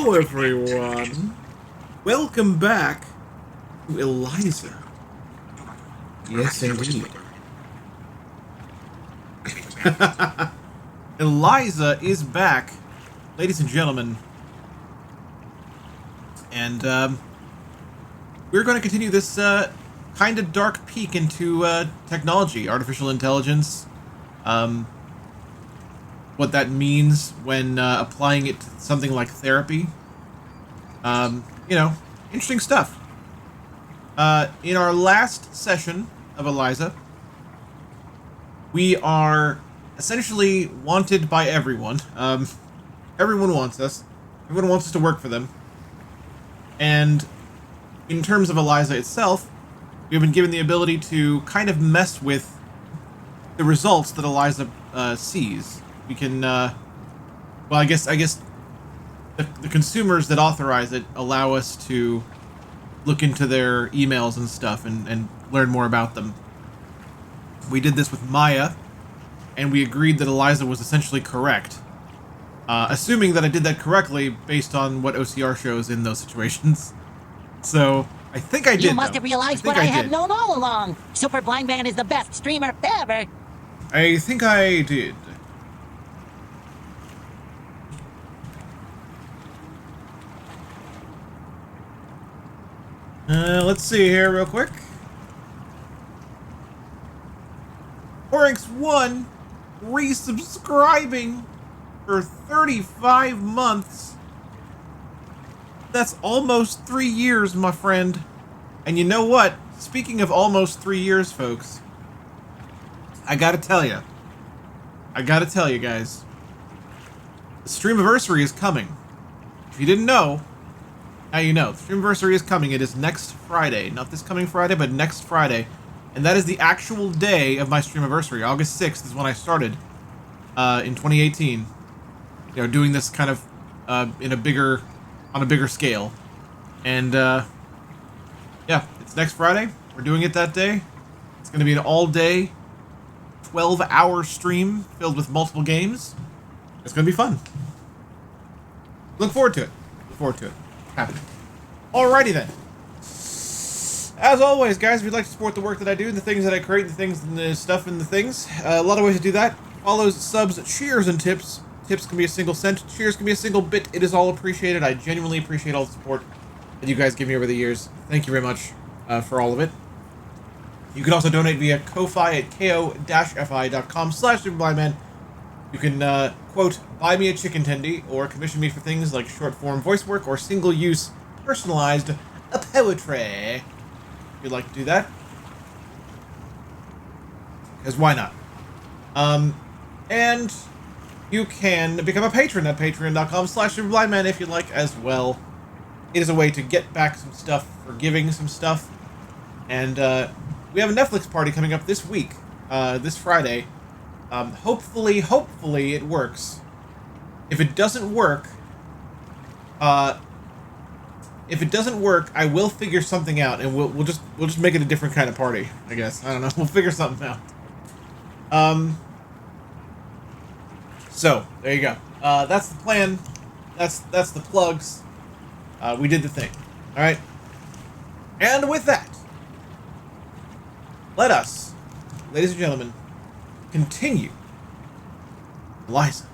Hello, everyone. Welcome back to Eliza. Yes, indeed. Eliza is back, ladies and gentlemen. And, we're going to continue this, kind of dark peek into, technology, artificial intelligence, what that means when, applying it to something like therapy. You know, interesting stuff. In our last session of Eliza, we are essentially wanted by everyone. Everyone wants us. Everyone wants us to work for them. And in terms of Eliza itself, we've been given the ability to kind of mess with the results that Eliza sees. We can, well, I guess the consumers that authorize it allow us to look into their emails and stuff and learn more about them. We did this with Maya, and we agreed that Eliza was essentially correct. Assuming that I did that correctly based on what OCR shows in those situations. So, I think I did, You must have realized what I have known all along. Super Blind Man is the best streamer ever. I think I did. Let's see here real quick. Oryx1 resubscribing for 35 months. That's almost 3 years, my friend. And you know what? Speaking of almost 3 years, folks, I gotta tell you, guys, the Streamiversary is coming. If you didn't know, now you know. The Streamiversary is coming. It is next Friday. Not this coming Friday, but next Friday. And that is the actual day of my Streamiversary. August 6th is when I started in 2018. You know, doing this kind of on a bigger scale. And yeah, it's next Friday. We're doing it that day. It's going to be an all-day, 12-hour stream filled with multiple games. It's going to be fun. Look forward to it. Happening. Alrighty then. As always, guys, if you'd like to support the work that I do, the things that I create, the things and the stuff and the things, a lot of ways to do that. Follows, subs, cheers, and tips. Tips can be a single cent. Cheers can be a single bit. It is all appreciated. I genuinely appreciate all the support that you guys give me over the years. Thank you very much for all of it. You can also donate via Ko-Fi at ko-fi.com/superblindman. You can, quote, buy me a chicken tendy, or commission me for things like short-form voice work or single-use personalized poetry. If you'd like to do that. Because why not? And you can become a patron at patreon.com/superblindman if you'd like as well. It is a way to get back some stuff for giving some stuff. And, we have a Netflix party coming up this week, this Friday. Hopefully it works. If it doesn't work, I will figure something out, and we'll just make it a different kind of party, I guess. I don't know. We'll figure something out. So there you go. That's the plan. That's the plugs. We did the thing. All right. And with that, let us, ladies and gentlemen, continue. Eliza.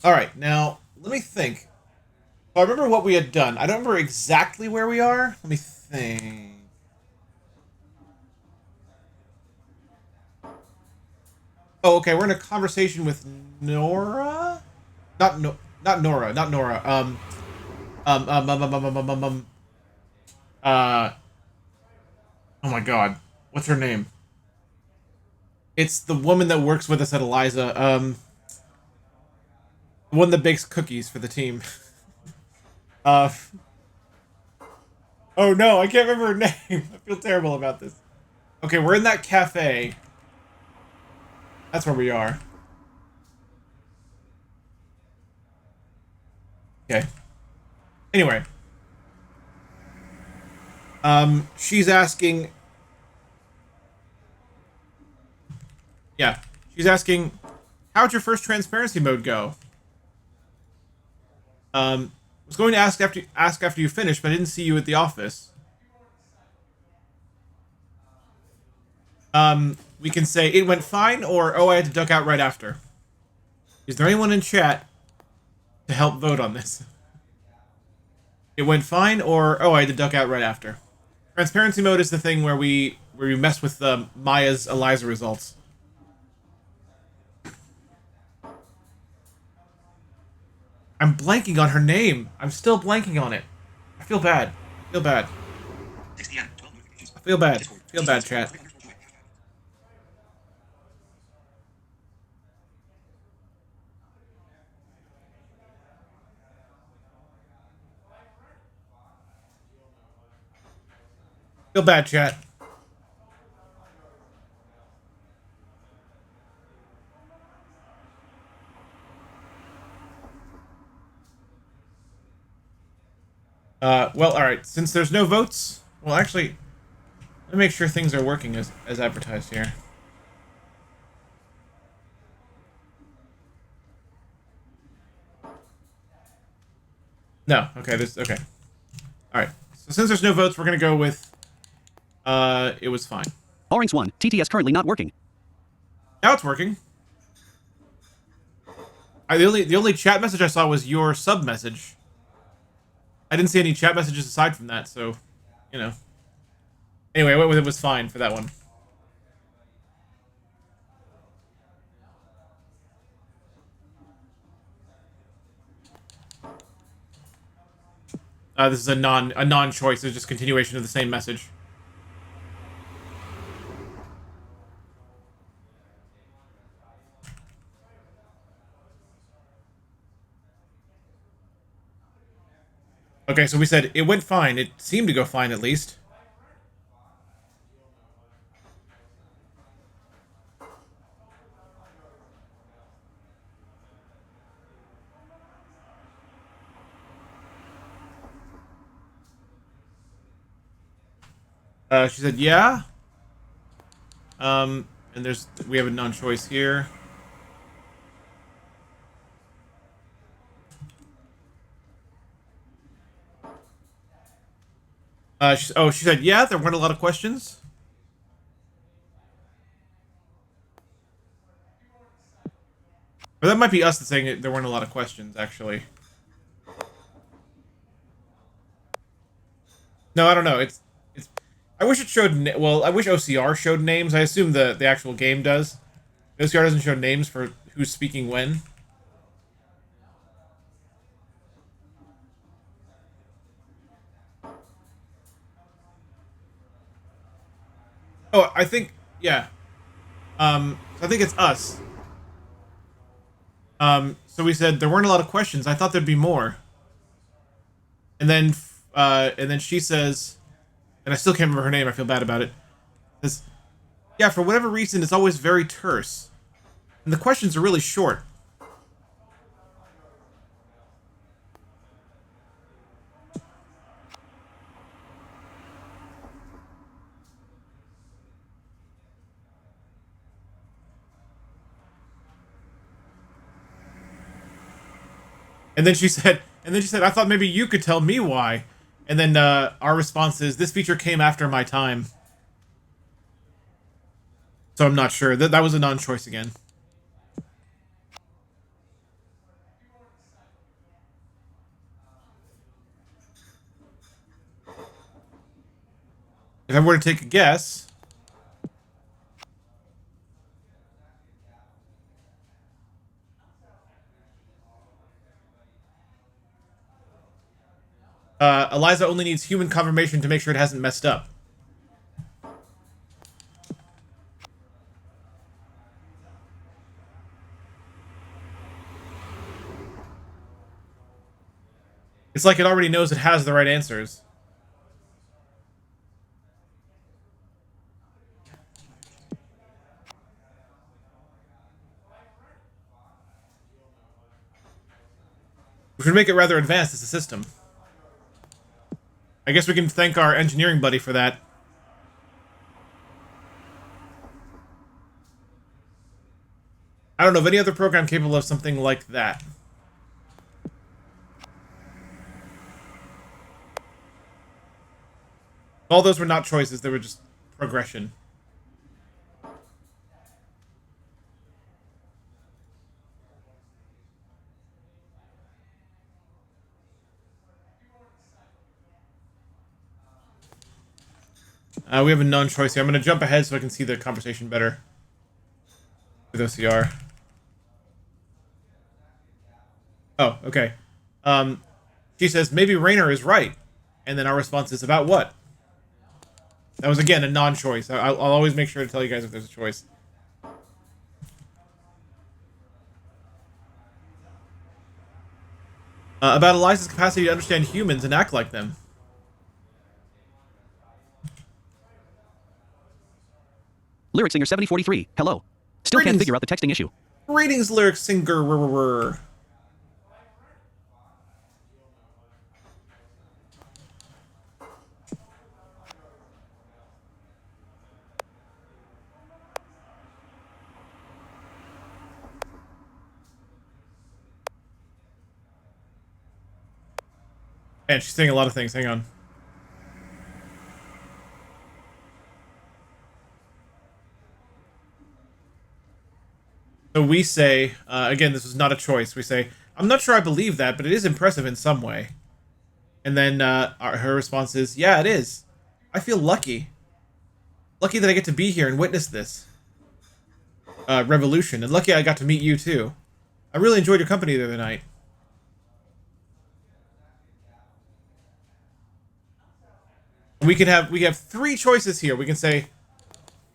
Alright, now, let me think. I remember what we had done. I don't remember exactly where we are. Let me think. Oh, okay, we're in a conversation with Nora? Not Nora. Oh my god. What's her name? It's the woman that works with us at Eliza. The one that bakes cookies for the team. Oh no, I can't remember her name. I feel terrible about this. Okay, we're in that cafe. That's where we are. Okay. Anyway. She's asking... Yeah. She's asking, how'd your first transparency mode go? I was going to ask after you finished, but I didn't see you at the office. We can say it went fine, or oh, I had to duck out right after. Is there anyone in chat to help vote on this? It went fine, or oh, I had to duck out right after. Transparency mode is the thing where we mess with Maya's Eliza results. I'm blanking on her name. I'm still blanking on it. I feel bad. I feel bad. I feel bad. I feel bad, chat. Feel bad, chat. Well, alright. Since there's no votes... Well, actually... Let me make sure things are working as advertised here. No. Okay, okay. Alright. So since there's no votes, we're gonna go with... it was fine. Orange 1, TTS currently not working. Now it's working. The only chat message I saw was your sub message. I didn't see any chat messages aside from that, so, you know. Anyway, I went with it was fine for that one. This is a non-choice. It's just continuation of the same message. Okay, so we said it went fine. It seemed to go fine, at least. She said, yeah. And we have a non-choice here. She said, yeah, there weren't a lot of questions. Or that might be us that's saying it, there weren't a lot of questions, actually. No, I don't know. It's. I wish it showed. Well, I wish OCR showed names. I assume the actual game does. OCR doesn't show names for who's speaking when. Oh, I think yeah. I think it's us. So we said there weren't a lot of questions. I thought there'd be more. And then she says, and I still can't remember her name. I feel bad about it. Says, yeah, for whatever reason, it's always very terse, and the questions are really short. And then she said, I thought maybe you could tell me why. And then our response is, this feature came after my time. So I'm not sure. That was a non-choice again. If I were to take a guess... Eliza only needs human confirmation to make sure it hasn't messed up. It's like it already knows it has the right answers. Which would make it rather advanced as a system. I guess we can thank our engineering buddy for that. If I don't know of any other program capable of something like that. All those were not choices, they were just progression. We have a non-choice here. I'm going to jump ahead so I can see the conversation better with OCR. Oh, okay. She says, maybe Raynor is right. And then our response is, about what? That was, again, a non-choice. I'll always make sure to tell you guys if there's a choice. About Eliza's capacity to understand humans and act like them. Lyric Singer 7043. Hello. Still can't figure out the texting issue. Greetings, Lyric Singer. Man, she's saying a lot of things. Hang on. So we say, again, this was not a choice. We say, I'm not sure I believe that, but it is impressive in some way. And then her response is, yeah, it is. I feel lucky. Lucky that I get to be here and witness this revolution. And lucky I got to meet you, too. I really enjoyed your company the other night. We have three choices here. We can say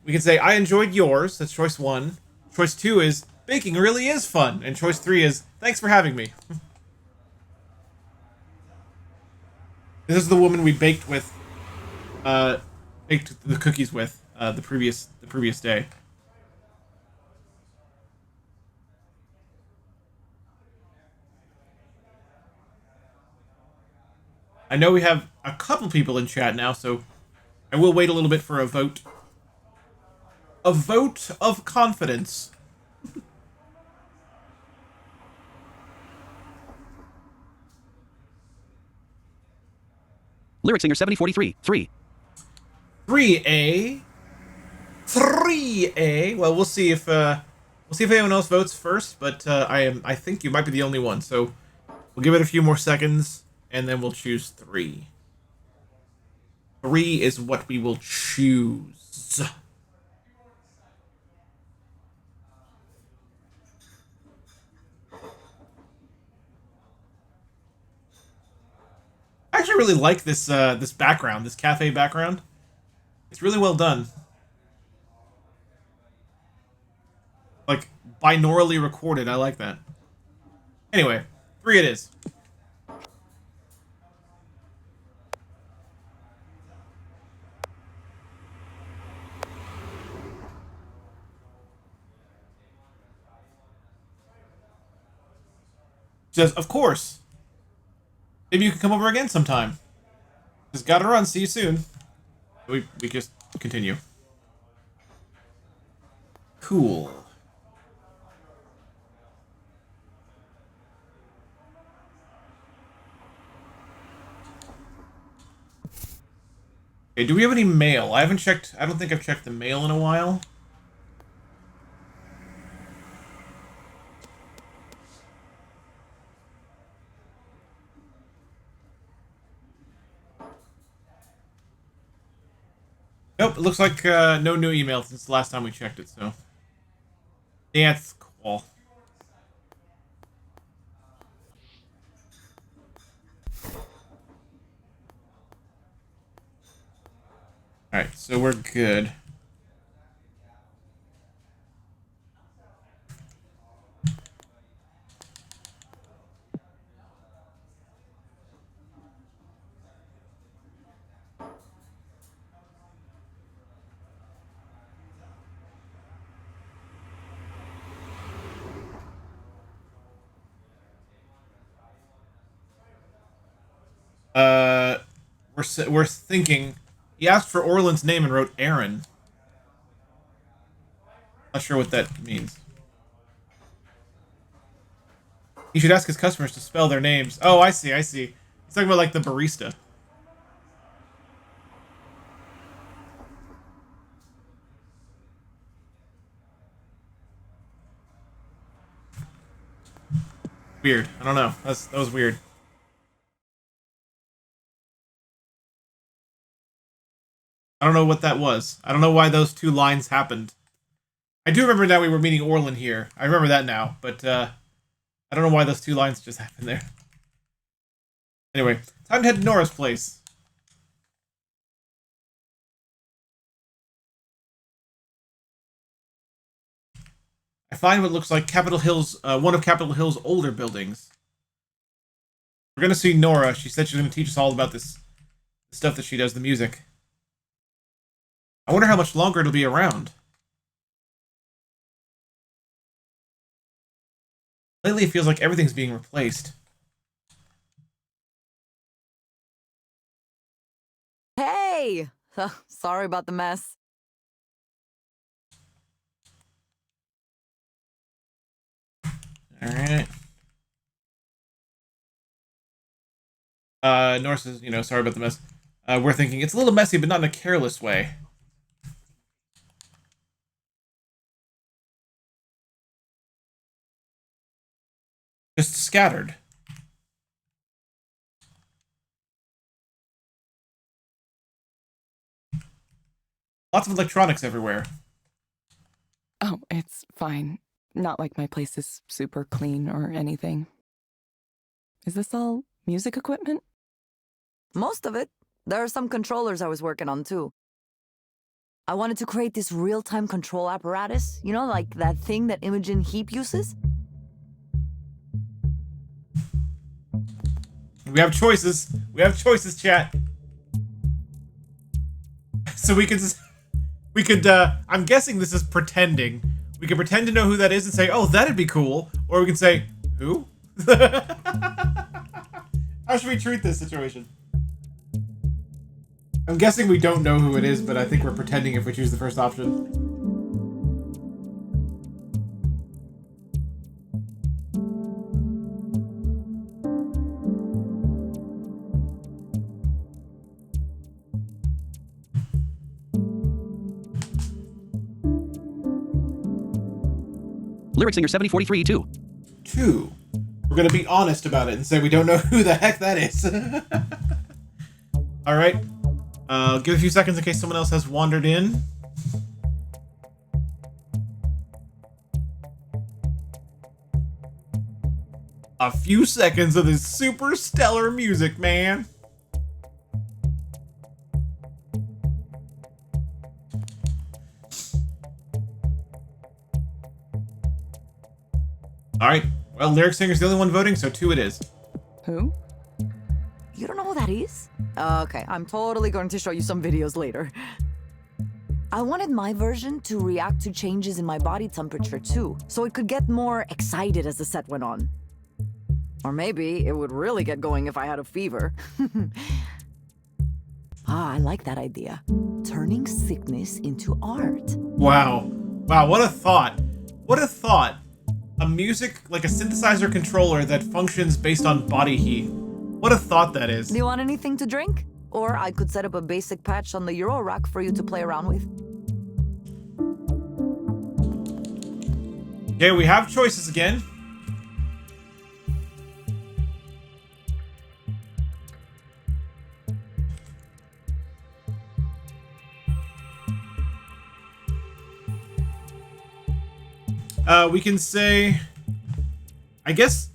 I enjoyed yours. That's choice 1. Choice 2 is baking really is fun, and choice 3 is thanks for having me. This is the woman we baked with, baked the cookies with the previous day. I know we have a couple people in chat now, so I will wait a little bit for a vote. A vote of confidence. Lyric Singer 7043. 3. 3A. 3A. Well, we'll see if anyone else votes first, but I think you might be the only one, so we'll give it a few more seconds, and then we'll choose 3. 3 is what we will choose. I actually really like this this background, this cafe background. It's really well done. Like binaurally recorded. I like that. Anyway, 3 it is. She says, of course. Maybe you can come over again sometime. Just gotta run. See you soon. We just continue. Cool. Okay, do we have any mail? I haven't checked. I don't think I've checked the mail in a while. Nope, it looks like no new email since the last time we checked it, so. Yeah, that's cool. Alright, so we're good. We're thinking. He asked for Orland's name and wrote Aaron. Not sure what that means. He should ask his customers to spell their names. Oh, I see, I see. He's talking about, like, the barista. Weird. I don't know. That was weird. I don't know what that was. I don't know why those two lines happened. I do remember now we were meeting Orlin here. I remember that now, but I don't know why those two lines just happened there. Anyway, time to head to Nora's place. I find what looks like Capitol Hill's, one of Capitol Hill's older buildings. We're gonna see Nora. She said she's gonna teach us all about this stuff that she does, the music. I wonder how much longer it'll be around. Lately, it feels like everything's being replaced. Hey! Sorry about the mess. Alright. Nora says, sorry about the mess. We're thinking, it's a little messy, but not in a careless way. Just scattered. Lots of electronics everywhere. Oh, it's fine. Not like my place is super clean or anything. Is this all music equipment? Most of it. There are some controllers I was working on, too. I wanted to create this real-time control apparatus, like that thing that Imogen Heap uses. We have choices. We have choices, chat. So we could, I'm guessing this is pretending. We can pretend to know who that is and say, oh, that'd be cool. Or we can say, who? How should we treat this situation? I'm guessing we don't know who it is, but I think we're pretending if we choose the first option. Lyric Singer 7043 2. 2. We're gonna be honest about it and say we don't know who the heck that is. Alright. Give a few seconds in case someone else has wandered in. A few seconds of this super stellar music, man. Alright, well, Lyric Singer's the only one voting, so 2 it is. Who? You don't know who that is? Okay, I'm totally going to show you some videos later. I wanted my version to react to changes in my body temperature too, so it could get more excited as the set went on. Or maybe it would really get going if I had a fever. I like that idea. Turning sickness into art. Wow. Wow, what a thought. What a thought. A music, like a synthesizer controller that functions based on body heat. What a thought that is. Do you want anything to drink? Or I could set up a basic patch on the Euro rack for you to play around with. Okay, we have choices again. We can say, I guess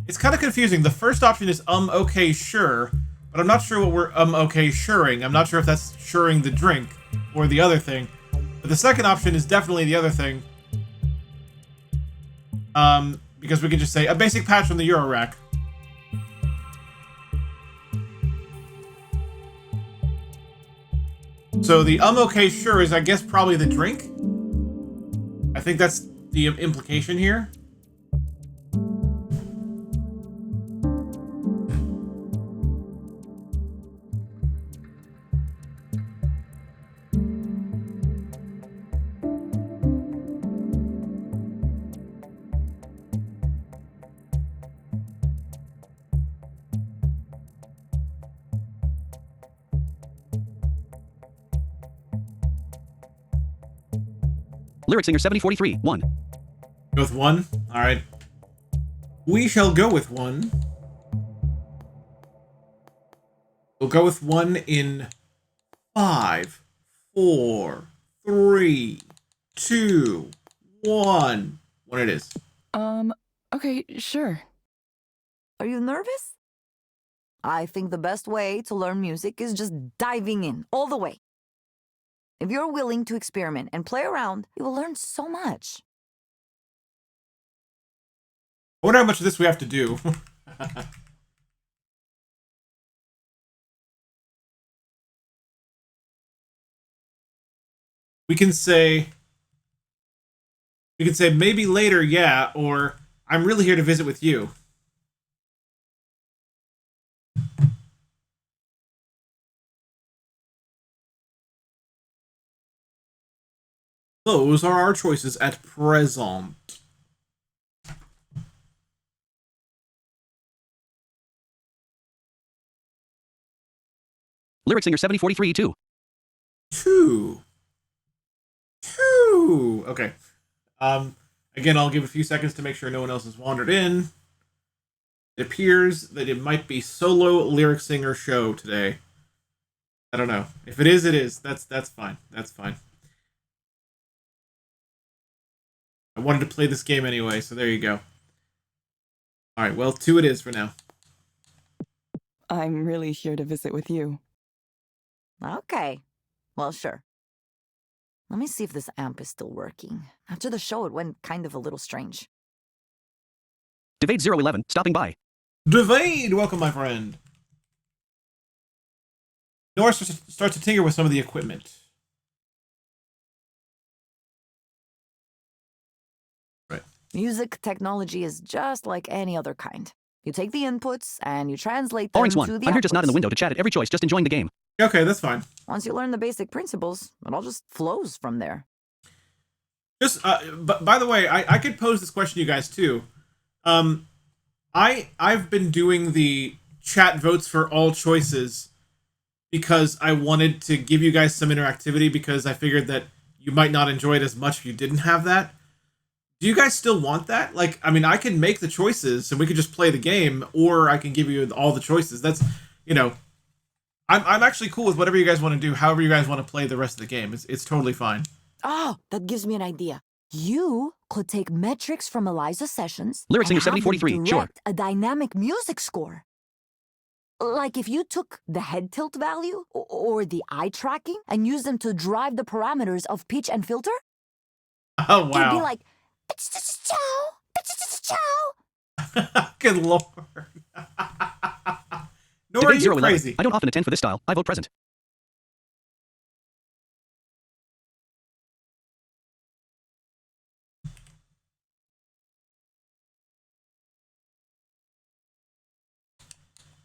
it's kind of confusing. The first option is okay, sure, but I'm not sure what we're okay, suring. I'm not sure if that's suring the drink or the other thing. But the second option is definitely the other thing. Because we could just say a basic patch from the Euro rack. So the okay, sure is, I guess, probably the drink. I think that's the implication here. Lyric singer 7043, 1. Go with 1? Alright. We shall go with 1. We'll go with 1 in 5, 4, 3, 2, 1. What it is. Okay, sure. Are you nervous? I think the best way to learn music is just diving in all the way. If you're willing to experiment and play around, you will learn so much. I wonder how much of this we have to do. We can say maybe later, yeah, or I'm really here to visit with you. Those are our choices at present. Lyric singer 7043, 2. 2. Okay. Again, I'll give a few seconds to make sure no one else has wandered in. It appears that it might be solo lyric singer show today. I don't know. If it is, it is. That's fine. That's fine. I wanted to play this game anyway, so there you go. Alright, well, 2 it is for now. I'm really here to visit with you. Okay. Well, sure. Let me see if this amp is still working. After the show, it went kind of a little strange. Devade 011, stopping by. Devade, welcome, my friend. Nora starts to tinker with some of the equipment. Right. Music technology is just like any other kind. You take the inputs and you translate them Orange to 1, the I'm here just not in the outputs. window to chat at every choice, just enjoying the game. Okay, that's fine. Once you learn the basic principles, it all just flows from there. Just, by the way, I could pose this question to you guys too. I've been doing the chat votes for all choices because I wanted to give you guys some interactivity because I figured that you might not enjoy it as much if you didn't have that. Do you guys still want that? Like, I mean, I can make the choices and we could just play the game, or I can give you all the choices. That's, you know, I'm actually cool with whatever you guys want to do, however you guys want to play the rest of the game. It's totally fine. Oh, that gives me an idea. You could take metrics from Eliza's sessions Lyric singer and have them 7043, sure. direct a dynamic music score. Like if you took the head tilt value or the eye tracking and used them to drive the parameters of pitch and filter, Oh, wow. it'd be like, ciao. Good lord. Nora, Devade you 011, crazy. I don't often attend for this style, I vote present.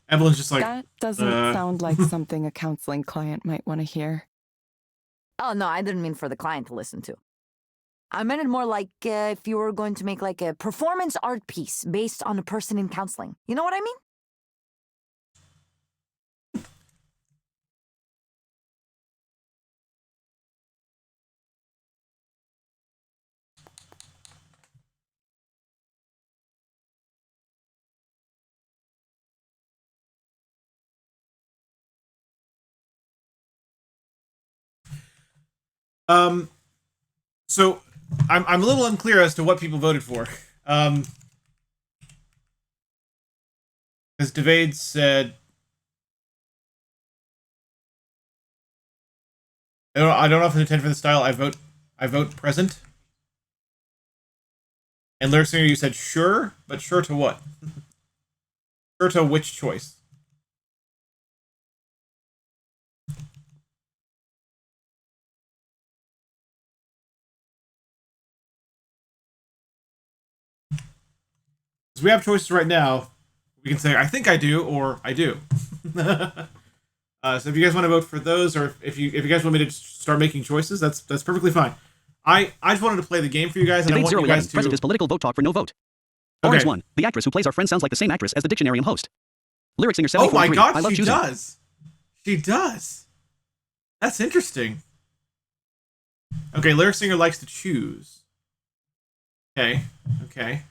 Evelyn's just like, That doesn't sound like something a counseling client might want to hear. Oh, no, I didn't mean for the client to listen to. I meant it more like if you were going to make like a performance art piece based on a person in counseling. You know what I mean? So I'm a little unclear as to what people voted for. Because Devade said, I don't often attend for the style. I vote present. And Lyric Singer, you said sure, but sure to what? Sure to which choice? So we have choices right now. We can say, I think I do, or I do. So if you guys want to vote for those, or if you guys want me to start making choices, that's perfectly fine. I just wanted to play the game for you guys, and I Devade want you 011, guys to... present is political vote talk for no vote. Okay. Orange 1, the actress who plays our friend sounds like the same actress as the Dictionarium host. Lyric singer Oh my 7043, god, I love she choosing. does. She does. That's interesting. Okay, lyric singer likes to choose. Okay, okay.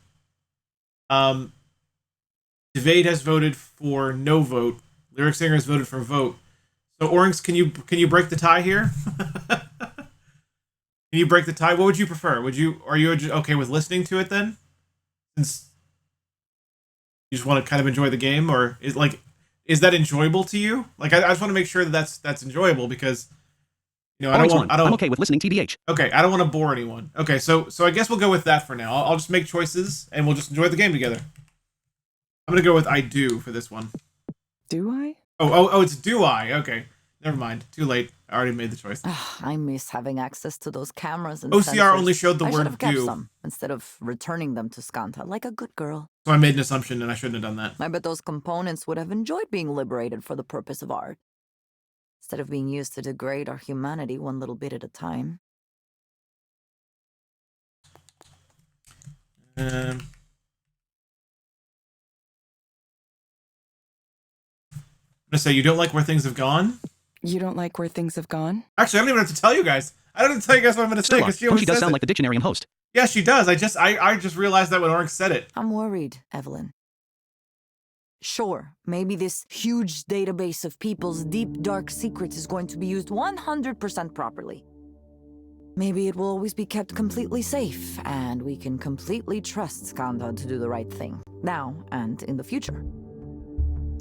Debate has voted for no vote. Lyric singer has voted for vote. So Orange, can you break the tie here? Can you break the tie? What would you prefer? Are you okay with listening to it then? Since you just want to kind of enjoy the game, or is that enjoyable to you? Like I just want to make sure that that's enjoyable because Orange one. I'm okay with listening, TBH. Okay, I don't want to bore anyone. Okay, so I guess we'll go with that for now. I'll just make choices and we'll just enjoy the game together. I'm gonna go with I do for this one. Do I? Oh, it's do I? Okay, never mind. Too late. I already made the choice. I miss having access to those cameras and OCR sensors. only showed the I should word have kept do. some instead of returning them to Skanta like a good girl. So I made an assumption and I shouldn't have done that. I bet those components would have enjoyed being liberated for the purpose of art, instead of being used to degrade our humanity one little bit at a time. I'm gonna say you don't like where things have gone. You don't like where things have gone? Actually, I don't even have to tell you guys. I don't have to tell you guys what I'm gonna say because she always does says sound it. like the dictionarium host. Yeah, she does. I just realized that when Orange said it. I'm worried, Evelyn. Sure, maybe this huge database of people's deep, dark secrets is going to be used 100% properly. Maybe it will always be kept completely safe, and we can completely trust Skanda to do the right thing, now and in the future.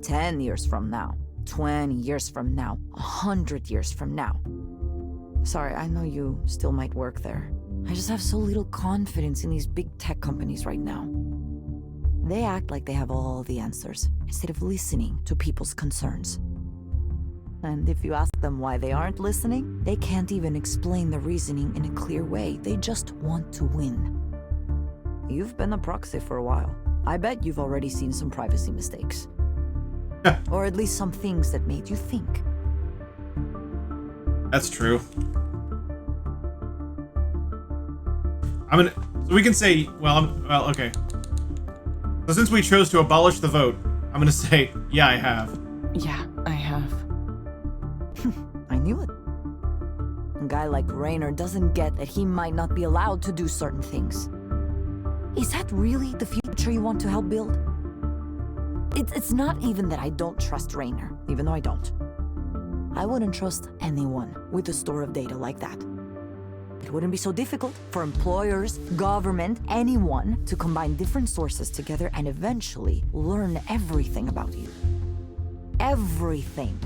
10 years from now, 20 years from now, 100 years from now. Sorry, I know you still might work there. I just have so little confidence in these big tech companies right now. They act like they have all the answers, instead of listening to people's concerns. And if you ask them why they aren't listening, they can't even explain the reasoning in a clear way. They just want to win. You've been a proxy for a while. I bet you've already seen some privacy mistakes. Or at least some things that made you think. That's true. So we can say, okay. So since we chose to abolish the vote, I'm gonna say, yeah, I have. Yeah, I have. I knew it. A guy like Raynor doesn't get that he might not be allowed to do certain things. Is that really the future you want to help build? It's not even that I don't trust Raynor, even though I don't. I wouldn't trust anyone with a store of data like that. It wouldn't be so difficult for employers, government, anyone to combine different sources together and eventually learn everything about you. Everything.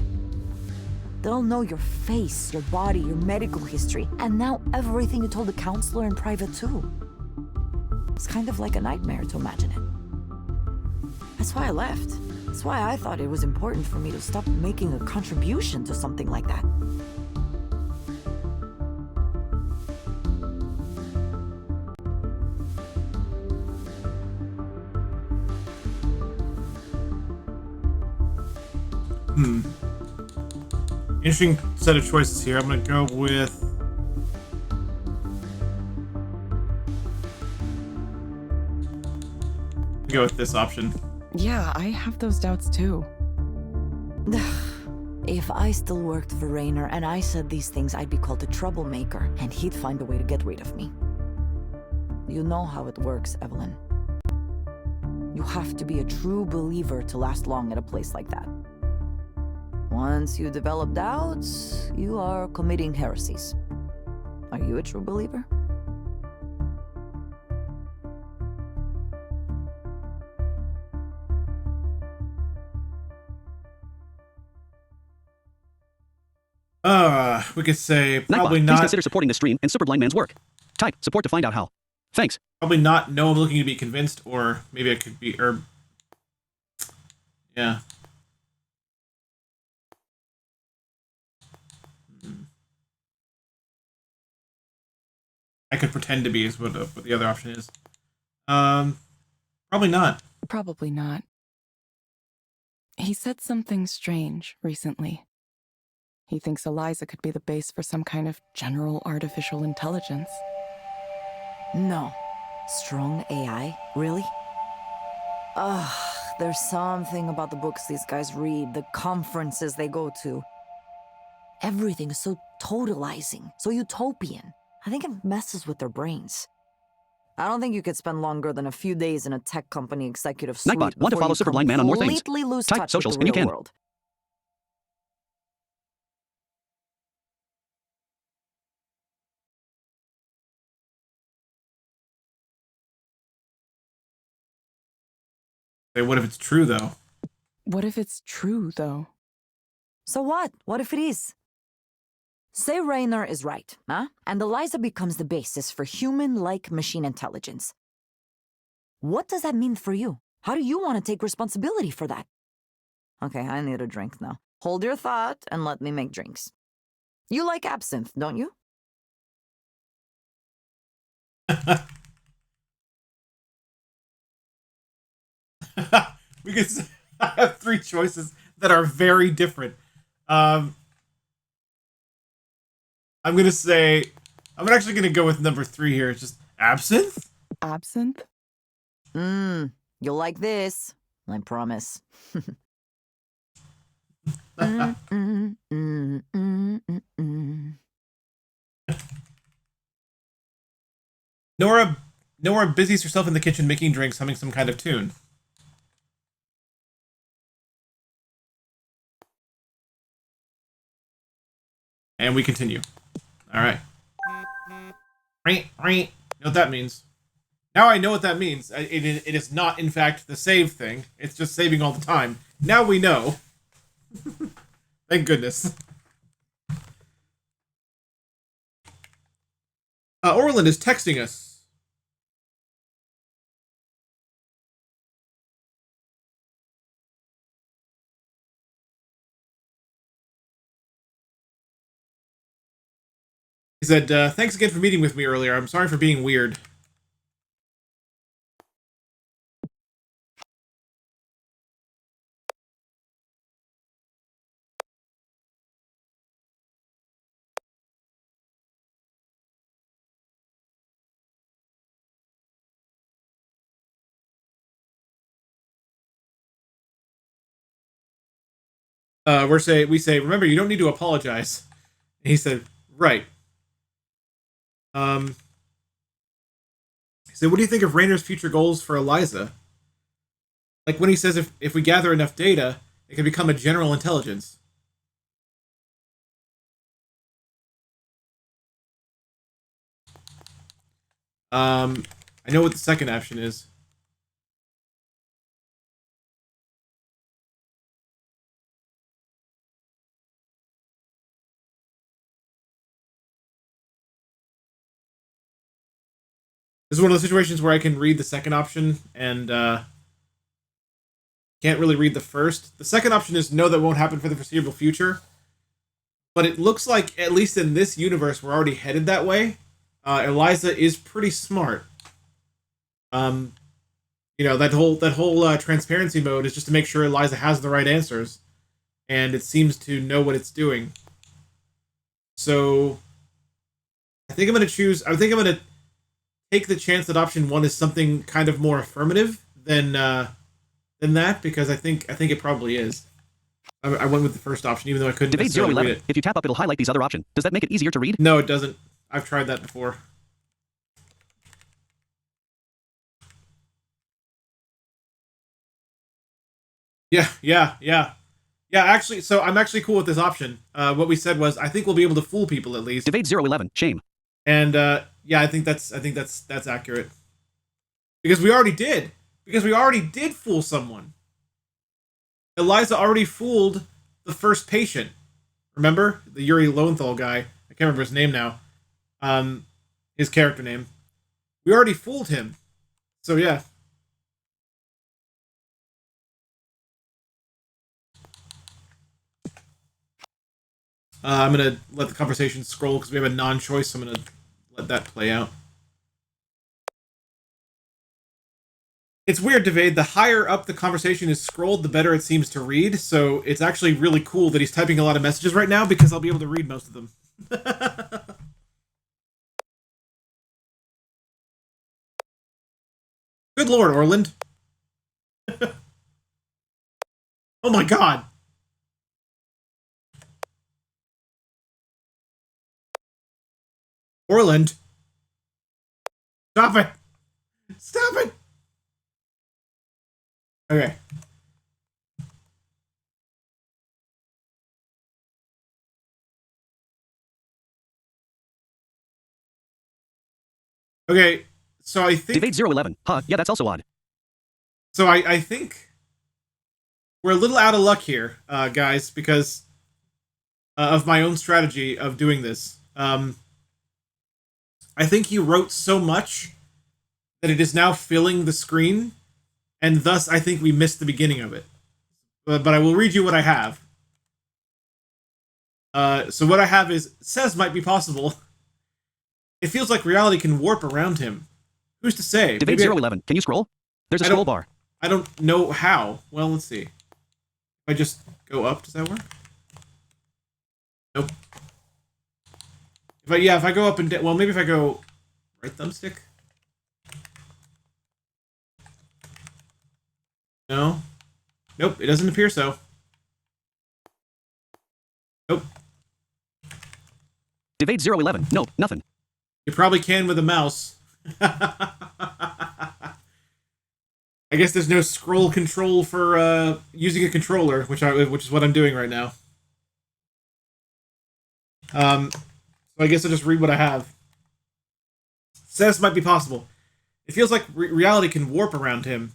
They'll know your face, your body, your medical history, and now everything you told the counselor in private too. It's kind of like a nightmare to imagine it. That's why I left. That's why I thought it was important for me to stop making a contribution to something like that. Interesting set of choices here. I'm gonna go with... go with this option. Yeah, I have those doubts too. If I still worked for Raynor and I said these things, I'd be called a troublemaker, and he'd find a way to get rid of me. You know how it works, Evelyn. You have to be a true believer to last long at a place like that. Once you develop doubts, you are committing heresies. Are you a true believer? We could say Nightbot, probably please not. consider supporting the stream and Superblind Man's work. Type support to find out how. Thanks. Probably not. No, I'm looking to be convinced, or maybe I could be. Or yeah. I could pretend to be is what the other option is. Probably not. Probably not. He said something strange recently. He thinks Eliza could be the base for some kind of general artificial intelligence. No. Strong AI? Really? Ugh, there's something about the books these guys read, the conferences they go to. Everything is so totalizing, so utopian. I think it messes with their brains. I don't think you could spend longer than a few days in a tech company executive suite Nightbot, want to before follow you Super Blind Man on more things. completely lose Type touch socials with the and you real can. world. Hey, what if it's true, though? What if it's true, though? So what? What if it is? Say Raynor is right, huh? And Eliza becomes the basis for human-like machine intelligence. What does that mean for you? How do you want to take responsibility for that? Okay, I need a drink now. Hold your thought and let me make drinks. You like absinthe, don't you? We could I have three choices that are very different. I'm actually gonna go with number 3 here. It's just absinthe. Absinthe? You'll like this. I promise. Nora busies herself in the kitchen making drinks, humming some kind of tune. And we continue. All right. You know what that means? Now I know what that means. It is not, in fact, the save thing. It's just saving all the time. Now we know. Thank goodness. Orland is texting us. He said, thanks again for meeting with me earlier. I'm sorry for being weird. We say, remember, you don't need to apologize. And he said, right. He said, what do you think of Raynor's future goals for Eliza? Like when he says if we gather enough data, it can become a general intelligence. I know what the second option is. This is one of those situations where I can read the second option and can't really read the first. The second option is no, that won't happen for the foreseeable future. But it looks like, at least in this universe, we're already headed that way. Eliza is pretty smart. That whole transparency mode is just to make sure Eliza has the right answers, and it seems to know what it's doing. So, I think I'm gonna take the chance that option 1 is something kind of more affirmative than that, because I think it probably is. I went with the first option, even though I couldn't Debate necessarily read 011. it. If you tap up, it'll highlight these other options. Does that make it easier to read? No, it doesn't. I've tried that before. Yeah. Actually, so I'm actually cool with this option. What we said was, I think we'll be able to fool people at least. Debate 011. Shame. And yeah, I think that's accurate. Because we already did. Because we already did fool someone. Eliza already fooled the first patient. Remember? The Yuri Lowenthal guy. I can't remember his name now. His character name. We already fooled him. So yeah. I'm gonna let the conversation scroll because we have a non-choice, so I'm gonna let that play out. It's weird, Devade. The higher up the conversation is scrolled, the better it seems to read. So it's actually really cool that he's typing a lot of messages right now, because I'll be able to read most of them. Good lord, Orland. Oh my god. Orland. Stop it! Stop it! Okay. Okay, so I think... Evade 011. Huh, yeah, that's also odd. So I think we're a little out of luck here, guys, because of my own strategy of doing this. I think he wrote so much that it is now filling the screen, and thus I think we missed the beginning of it. But I will read you what I have. So what I have is, says might be possible. It feels like reality can warp around him. Who's to say? Evade 011. Can you scroll? There's a scroll bar. I don't know how. Well, let's see. If I just go up, does that work? Nope. If I go up and well, maybe if I go right thumbstick. No. Nope, it doesn't appear so. Nope. Evade 011. No, nothing. You probably can with a mouse. I guess there's no scroll control for using a controller, which is what I'm doing right now. So I guess I'll just read what I have. Says might be possible. It feels like reality can warp around him.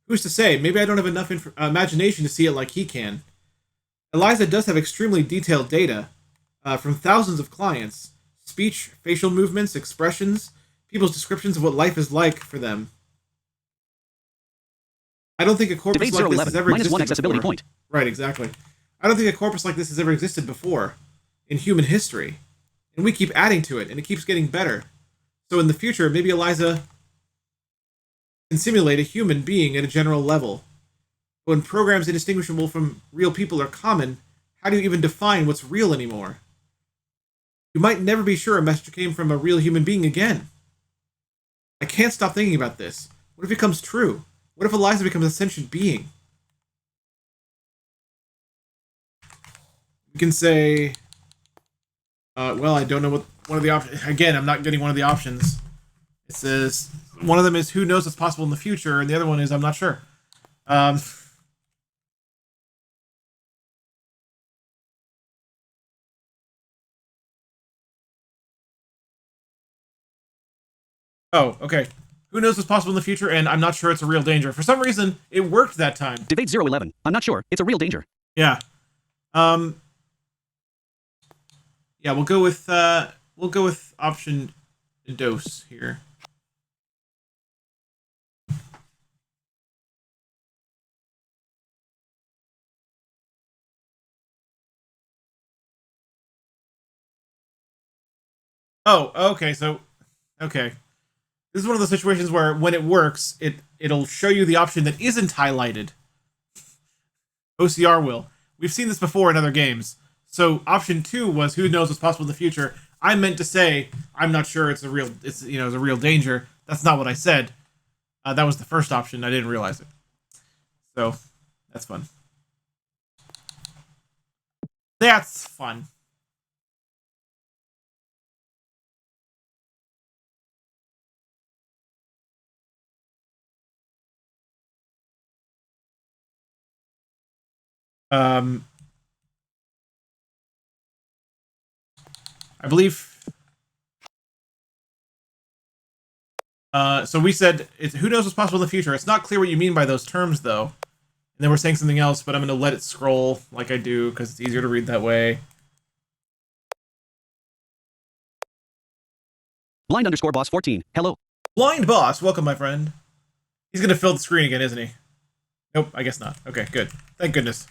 Who's to say? Maybe I don't have enough imagination to see it like he can. Eliza does have extremely detailed data from thousands of clients. Speech, facial movements, expressions, people's descriptions of what life is like for them. I don't think a corpus like this has ever existed -1 accessibility before. point. Right, exactly. I don't think a corpus like this has ever existed before in human history. And we keep adding to it, and it keeps getting better. So in the future, maybe Eliza can simulate a human being at a general level. But when programs indistinguishable from real people are common, how do you even define what's real anymore? You might never be sure a message came from a real human being again. I can't stop thinking about this. What if it comes true? What if Eliza becomes a sentient being? We can say... well, I don't know what one of the options... Again, I'm not getting one of the options. It says... One of them is who knows what's possible in the future, and the other one is I'm not sure. Oh, okay. Who knows what's possible in the future, and I'm not sure it's a real danger. For some reason, it worked that time. Evade 011. I'm not sure. It's a real danger. Yeah. Yeah, we'll go with option dose here. Oh, okay, so okay. This is one of those situations where when it works, it'll show you the option that isn't highlighted. OCR will. We've seen this before in other games. So option 2 was who knows what's possible in the future. I meant to say I'm not sure it's a real danger. That's not what I said. That was the first option. I didn't realize it. So that's fun. That's fun. I believe. So we said it's who knows what's possible in the future. It's not clear what you mean by those terms, though. And then we're saying something else, but I'm going to let it scroll like I do because it's easier to read that way. Blind_boss 14. Hello. Blind boss, welcome, my friend. He's going to fill the screen again, isn't he? Nope, I guess not. Okay, good. Thank goodness.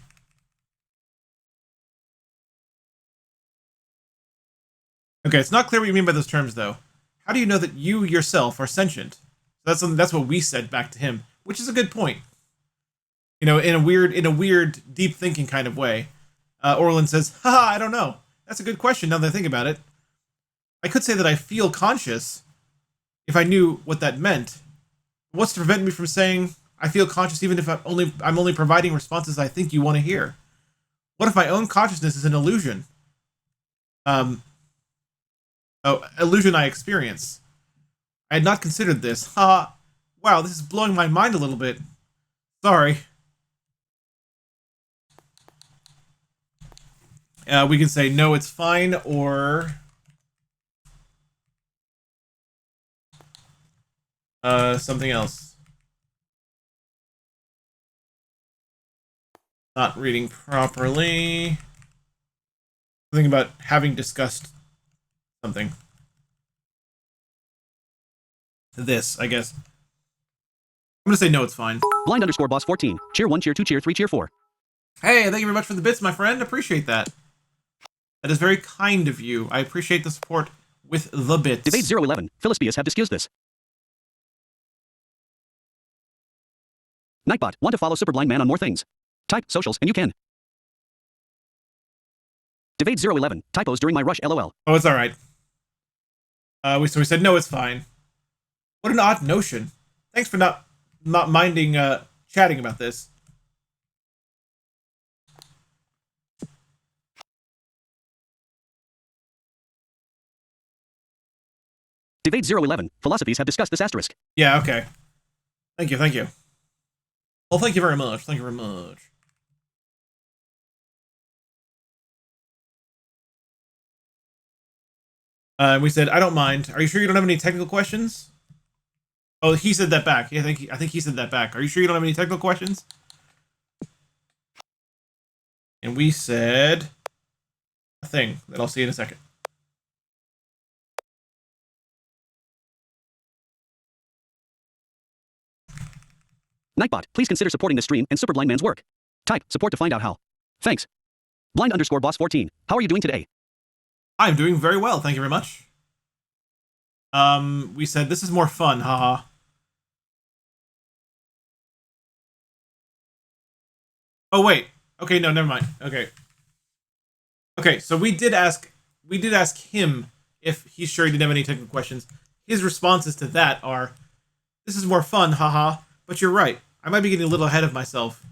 Okay, it's not clear what you mean by those terms, though. How do you know that you yourself are sentient? That's what we said back to him, which is a good point. You know, in a weird, deep thinking kind of way. Orlin says, haha, I don't know. That's a good question now that I think about it. I could say that I feel conscious if I knew what that meant. What's to prevent me from saying I feel conscious even if I'm only providing responses I think you want to hear? What if my own consciousness is an illusion? Illusion I experience. I had not considered this. Ha! Wow, this is blowing my mind a little bit. Sorry. We can say, no, it's fine, or... something else. Not reading properly. Something about having discussed something. This, I guess. I'm gonna say no, it's fine. Blind underscore boss 14. Cheer 1, cheer 2, cheer 3, cheer 4. Hey, thank you very much for the bits, my friend. Appreciate that. That is very kind of you. I appreciate the support with the bits. Debate 011. Philispias have discussed this. Nightbot. Want to follow Superblind Man on more things? Type socials and you can. Debate 011. Typos during my rush LOL. Oh, it's alright. We said no, it's fine. What an odd notion. Thanks for not minding chatting about this. Debate 011. Philosophies have discussed this asterisk. Yeah, okay. Thank you, thank you. Well, thank you very much. Thank you very much. We said, I don't mind. Are you sure you don't have any technical questions? Oh, he said that back. Yeah, I think he said that back. Are you sure you don't have any technical questions? And we said a thing that I'll see in a second. Nightbot, please consider supporting this stream and Superblind Man's work. Type support to find out how. Thanks. Blind underscore boss 14. How are you doing today? I'm doing very well, thank you very much. We said this is more fun, haha. Oh wait. Okay, no, never mind. Okay. Okay, so we did ask him if he's sure he didn't have any technical questions. His responses to that are, this is more fun, haha. But you're right. I might be getting a little ahead of myself.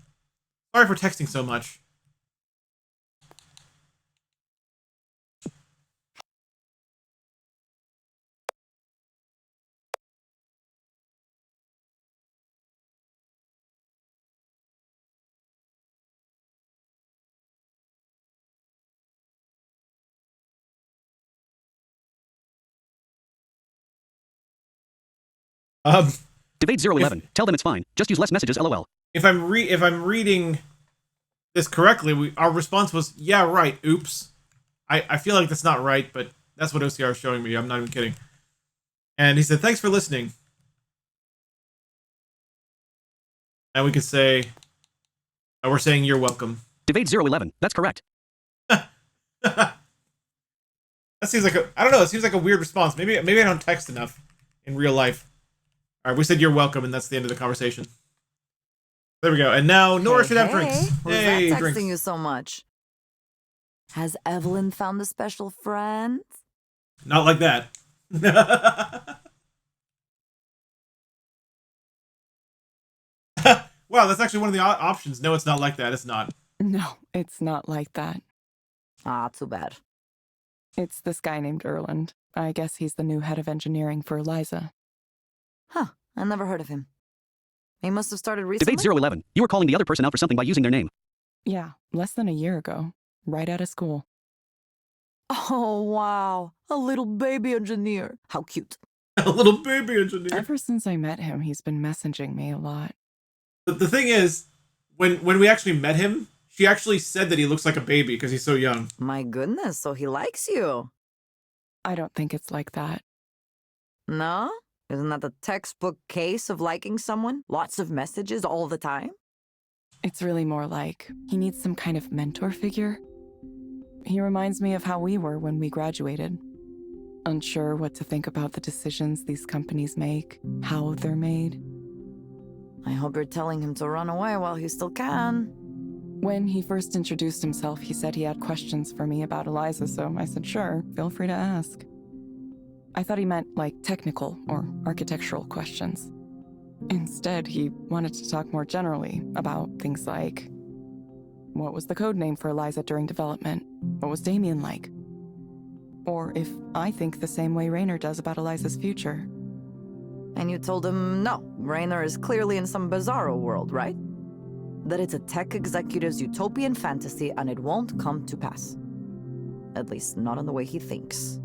Sorry for texting so much. Debate 011. Tell them it's fine. Just use less messages LOL. If I'm reading this correctly, our response was, yeah, right, oops. I feel like that's not right, but that's what OCR is showing me. I'm not even kidding. And he said, thanks for listening. And we could say, we're saying you're welcome. Debate 011. That's correct. That seems like I don't know, it seems like a weird response. Maybe I don't text enough in real life. Alright, we said you're welcome, and that's the end of the conversation. There we go. And now Nora should have drinks. Who's Hey, that texting drinks. you so much? Has Evelyn found a special friend? Not like that. Wow, that's actually one of the options. No, it's not like that. It's not. No, it's not like that. Ah, too bad. It's this guy named Erland. I guess he's the new head of engineering for Eliza. Huh, I never heard of him. He must have started recently? Debate 011. You were calling the other person out for something by using their name. Yeah, less than a year ago. Right out of school. Oh, wow. A little baby engineer. How cute. A little baby engineer. Ever since I met him, he's been messaging me a lot. But the thing is, when we actually met him, she actually said that he looks like a baby because he's so young. My goodness, so he likes you. I don't think it's like that. No? Isn't that the textbook case of liking someone? Lots of messages all the time? It's really more like he needs some kind of mentor figure. He reminds me of how we were when we graduated. Unsure what to think about the decisions these companies make, how they're made. I hope you're telling him to run away while he still can. When he first introduced himself, he said he had questions for me about Eliza, so I said, sure, feel free to ask. I thought he meant, like, technical or architectural questions. Instead, he wanted to talk more generally about things like, what was the code name for Eliza during development? What was Damien like? Or if I think the same way Raynor does about Eliza's future. And you told him, no, Raynor is clearly in some bizarro world, right? That it's a tech executive's utopian fantasy and it won't come to pass. At least not in the way he thinks.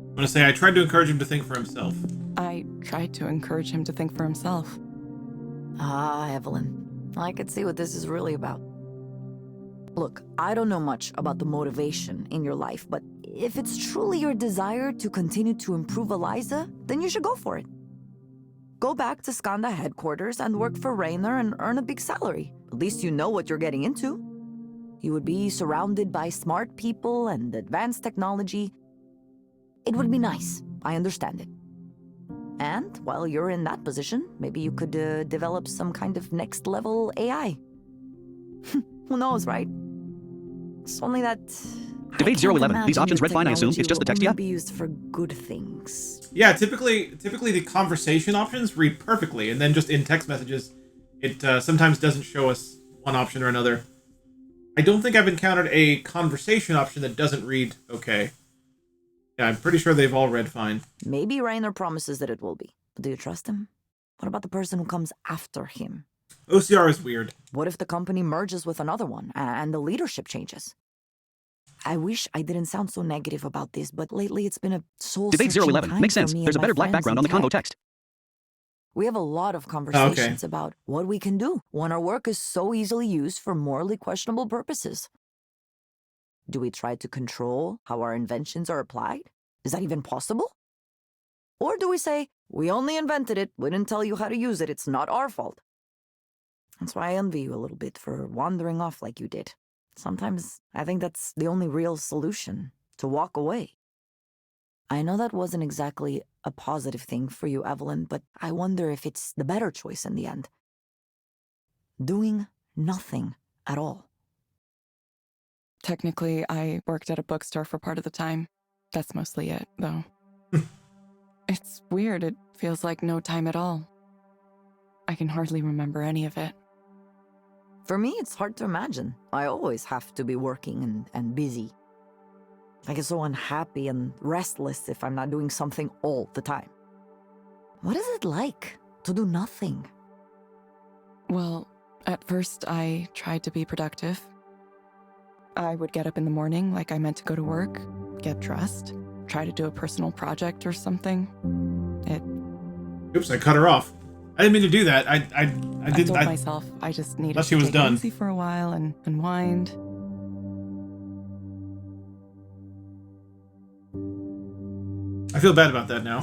I'm gonna say I tried to encourage him to think for himself. I tried to encourage him to think for himself. Ah, Evelyn. I could see what this is really about. Look, I don't know much about the motivation in your life, but if it's truly your desire to continue to improve Eliza, then you should go for it. Go back to Skanda headquarters and work for Raynor and earn a big salary. At least you know what you're getting into. You would be surrounded by smart people and advanced technology. It would be nice. I understand it. And while you're in that position, maybe you could develop some kind of next-level AI. Who knows, right? It's only that... Debate 011. These options read fine, I assume. It's just the text, yeah? Be used for good things. Yeah, typically the conversation options read perfectly, and then just in text messages, it sometimes doesn't show us one option or another. I don't think I've encountered a conversation option that doesn't read okay. Yeah, I'm pretty sure they've all read fine. Maybe Raynor promises that it will be. But do you trust him? What about the person who comes after him? OCR is weird. What if the company merges with another one and the leadership changes? I wish I didn't sound so negative about this, but lately it's been a Debate soul-searching 011. time Makes for sense. me There's a and better my black friends background in on the convo tech. text. We have a lot of conversations about what we can do when our work is so easily used for morally questionable purposes. Do we try to control how our inventions are applied? Is that even possible? Or do we say, we only invented it, we didn't tell you how to use it, it's not our fault? That's why I envy you a little bit for wandering off like you did. Sometimes I think that's the only real solution, to walk away. I know that wasn't exactly a positive thing for you, Evelyn, but I wonder if it's the better choice in the end. Doing nothing at all. Technically, I worked at a bookstore for part of the time. That's mostly it, though. It's weird. It feels like no time at all. I can hardly remember any of it. For me, it's hard to imagine. I always have to be working and busy. I get so unhappy and restless if I'm not doing something all the time. What is it like to do nothing? Well, at first I tried to be productive. I would get up in the morning like I meant to go to work, get dressed, try to do a personal project or something. Oops, I cut her off. I didn't mean to do that. I told myself I just needed she to was take done. it easy for a while and unwind. I feel bad about that now.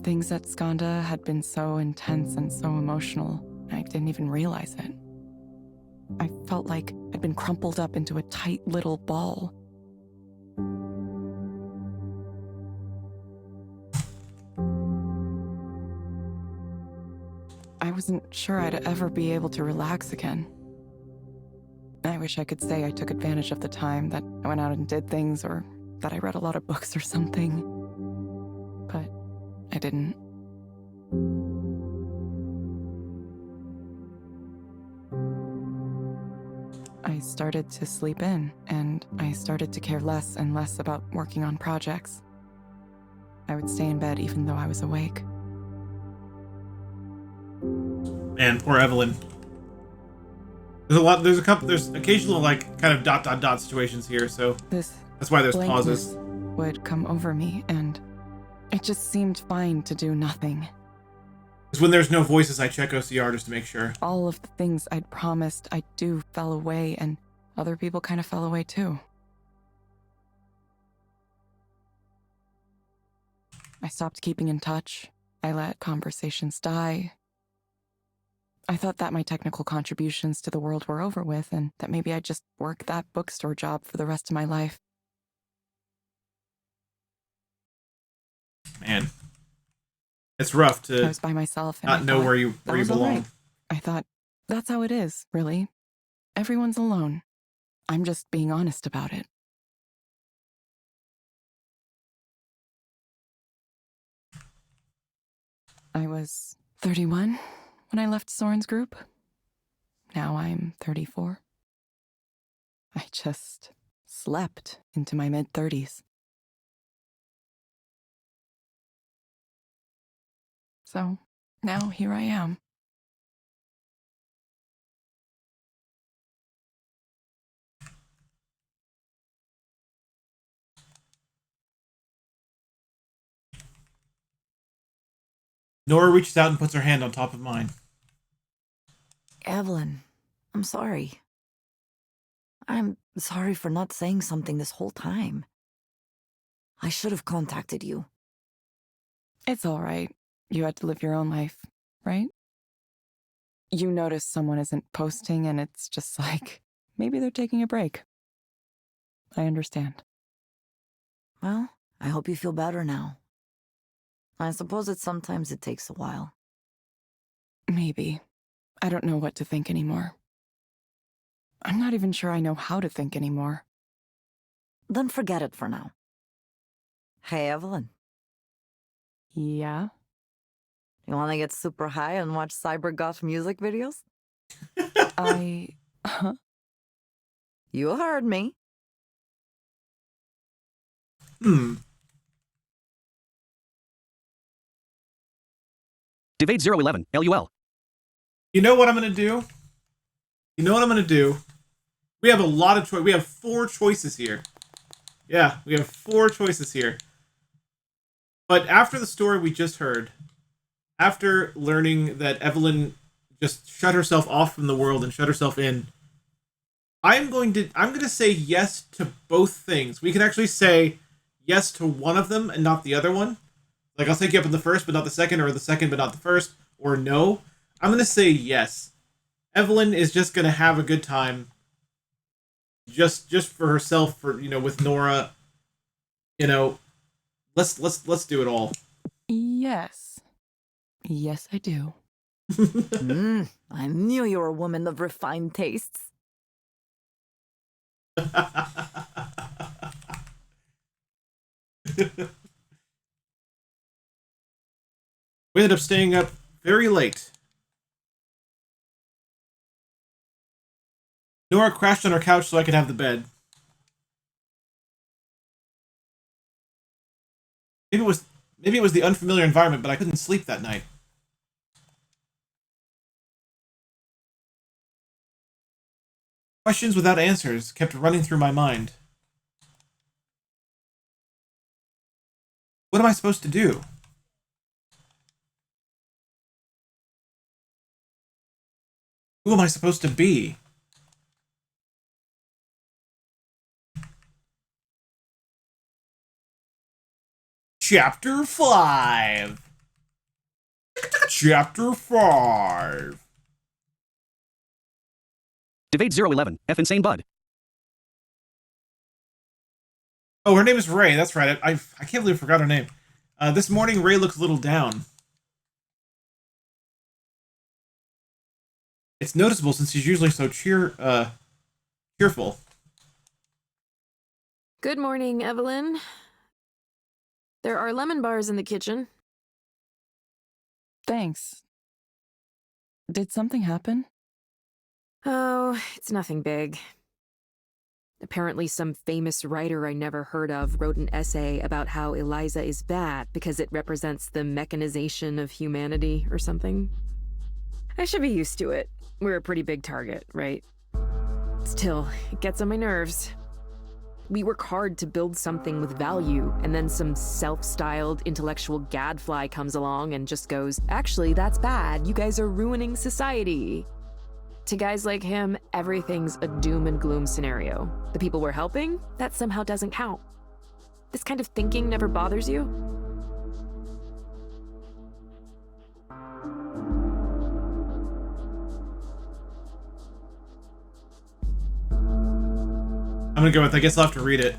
Things at Skanda had been so intense and so emotional, I didn't even realize it. I felt like I'd been crumpled up into a tight little ball. I wasn't sure I'd ever be able to relax again. I wish I could say I took advantage of the time, that I went out and did things, or that I read a lot of books or something. But I didn't. I started to sleep in, and I started to care less and less about working on projects. I would stay in bed even though I was awake. Man, poor Evelyn. There's occasional, like, kind of dot situations here, so that's why there's pauses. Would come over me, and it just seemed fine to do nothing. Because when there's no voices, I check OCR just to make sure. All of the things I'd promised I'd do fell away, and other people kind of fell away too. I stopped keeping in touch. I let conversations die. I thought that my technical contributions to the world were over with, and that maybe I'd just work that bookstore job for the rest of my life. Man. It's rough I to was by myself and not I know thought, where you that was all belong. right. I thought, that's how it is, really. Everyone's alone. I'm just being honest about it. I was 31 when I left Soren's group. now I'm 34. I just slept into my mid-30s. So now here I am. Nora reaches out and puts her hand on top of mine. Evelyn, I'm sorry. I'm sorry for not saying something this whole time. I should have contacted you. It's all right. You had to live your own life, right? You notice someone isn't posting and it's just like, maybe they're taking a break. I understand. Well, I hope you feel better now. I suppose sometimes it takes a while. Maybe. I don't know what to think anymore. I'm not even sure I know how to think anymore. Then forget it for now. Hey, Evelyn. Yeah? You want to get super high and watch cybergoth music videos? Huh? You heard me. Divade 011, LUL. You know what I'm going to do? We have a lot of choice. We have 4 choices here. Yeah, we have 4 choices here. But after the story we just heard, after learning that Evelyn just shut herself off from the world and shut herself in, I'm going to say yes to both things. We can actually say yes to one of them and not the other one. Like, I'll take you up in the first but not the second, or the second but not the first, or no. I'm going to say yes. Evelyn is just going to have a good time. Just for herself, for, with Nora. Let's do it all. Yes. Yes, I do. I knew you were a woman of refined tastes. We ended up staying up very late. Nora crashed on her couch so I could have the bed. Maybe it was the unfamiliar environment, but I couldn't sleep that night. Questions without answers kept running through my mind. What am I supposed to do? Who am I supposed to be? Chapter 5. Chapter 5. Divade 011, F Insane Bud. Oh, her name is Ray. That's right. I can't believe I forgot her name. This morning, Ray looks a little down. It's noticeable since she's usually so cheerful. Good morning, Evelyn. There are lemon bars in the kitchen. Thanks. Did something happen? Oh, it's nothing big. Apparently some famous writer I never heard of wrote an essay about how Eliza is bad because it represents the mechanization of humanity or something. I should be used to it. We're a pretty big target, right? Still, it gets on my nerves. We work hard to build something with value, and then some self-styled intellectual gadfly comes along and just goes, actually, that's bad. You guys are ruining society. To guys like him, everything's a doom and gloom scenario. The people we're helping, that somehow doesn't count. This kind of thinking never bothers you? I'm gonna go with, I guess I'll have to read it.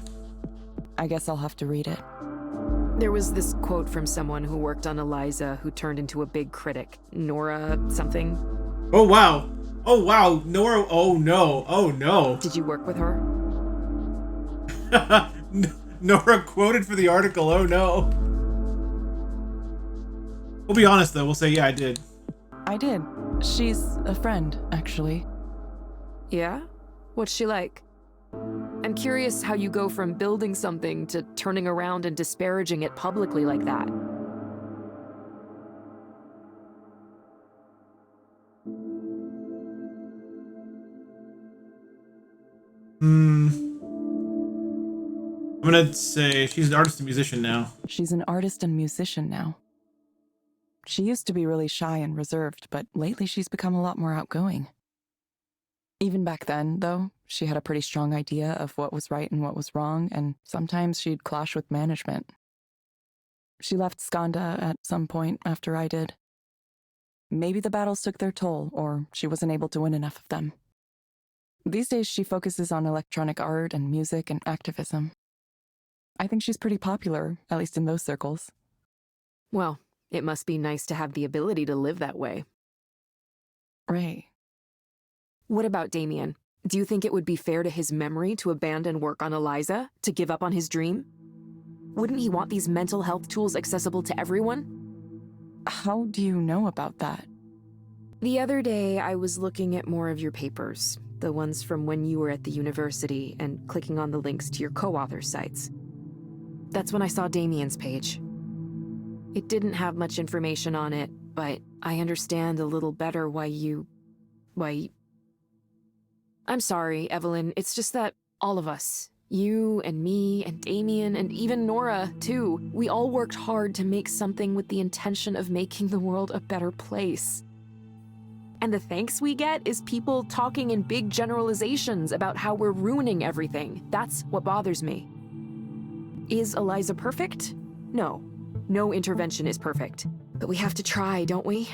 I guess I'll have to read it. There was this quote from someone who worked on Eliza who turned into a big critic. Nora something. Oh, wow. Oh, wow. Nora. Oh, no. Oh, no. Did you work with her? Nora quoted for the article. Oh, no. We'll be honest, though. We'll say, yeah, I did. I did. She's a friend, actually. Yeah? What's she like? I'm curious how you go from building something to turning around and disparaging it publicly like that. I'm gonna say she's an artist and musician now. She's an artist and musician now. She used to be really shy and reserved, but lately she's become a lot more outgoing. Even back then, though, she had a pretty strong idea of what was right and what was wrong, and sometimes she'd clash with management. She left Skanda at some point after I did. Maybe the battles took their toll, or she wasn't able to win enough of them. These days she focuses on electronic art and music and activism. I think she's pretty popular, at least in those circles. Well, it must be nice to have the ability to live that way. Ray. What about Damien? Do you think it would be fair to his memory to abandon work on Eliza, to give up on his dream? Wouldn't he want these mental health tools accessible to everyone? How do you know about that? The other day, I was looking at more of your papers, the ones from when you were at the university, and clicking on the links to your co-author sites. That's when I saw Damien's page. It didn't have much information on it, but I understand a little better why... I'm sorry, Evelyn, it's just that all of us, you and me and Damien and even Nora, too, we all worked hard to make something with the intention of making the world a better place. And the thanks we get is people talking in big generalizations about how we're ruining everything. That's what bothers me. Is Eliza perfect? No. No intervention is perfect. But we have to try, don't we?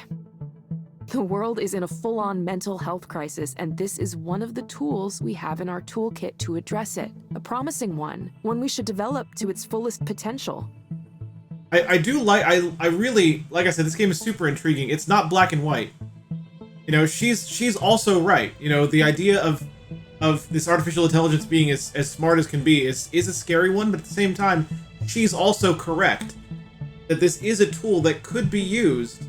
The world is in a full-on mental health crisis, and this is one of the tools we have in our toolkit to address it. A promising one we should develop to its fullest potential. I do like, I really, like I said, this game is super intriguing. It's not black and white. You know, she's also right. You know, the idea of this artificial intelligence being as smart as can be is a scary one, but at the same time, she's also correct that this is a tool that could be used,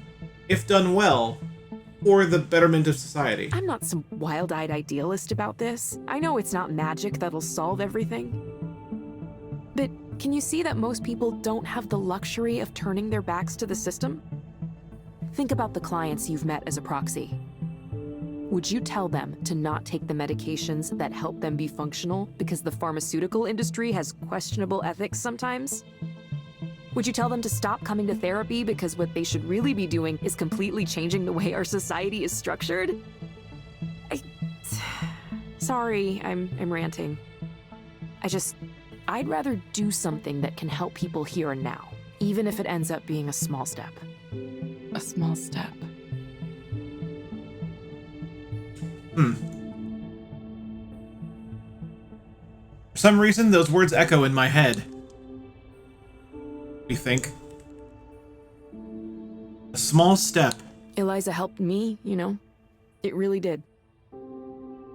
if done well, for the betterment of society. I'm not some wild-eyed idealist about this. I know it's not magic that'll solve everything. But can you see that most people don't have the luxury of turning their backs to the system? Think about the clients you've met as a proxy. Would you tell them to not take the medications that help them be functional because the pharmaceutical industry has questionable ethics sometimes? Would you tell them to stop coming to therapy because what they should really be doing is completely changing the way our society is structured? Sorry, I'm ranting. I'd rather do something that can help people here and now, even if it ends up being a small step. A small step. For some reason, those words echo in my head. We think. A small step. Eliza helped me, you know. It really did.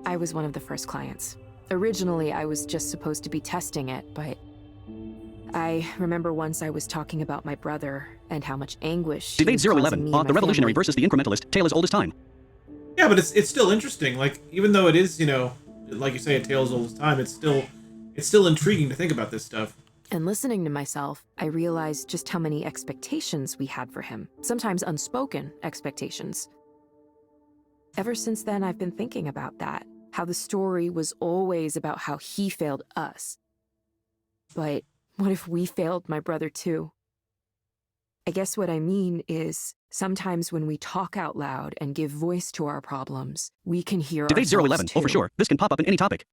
I was one of the first clients. Originally, I was just supposed to be testing it, but I remember once I was talking about my brother and how much anguish Debate he was causing 011, me and the my revolutionary family. versus the incrementalist, tale as old as time. Yeah, but it's still interesting. Like, even though it is, you know, like you say, a tale as old as time, it's still intriguing to think about this stuff. And listening to myself, I realized just how many expectations we had for him, sometimes unspoken expectations. Ever since then, I've been thinking about that, how the story was always about how he failed us. But what if we failed my brother too? I guess what I mean is, sometimes when we talk out loud and give voice to our problems, we can hear Debate ourselves 011, too. oh for sure, this can pop up in any topic.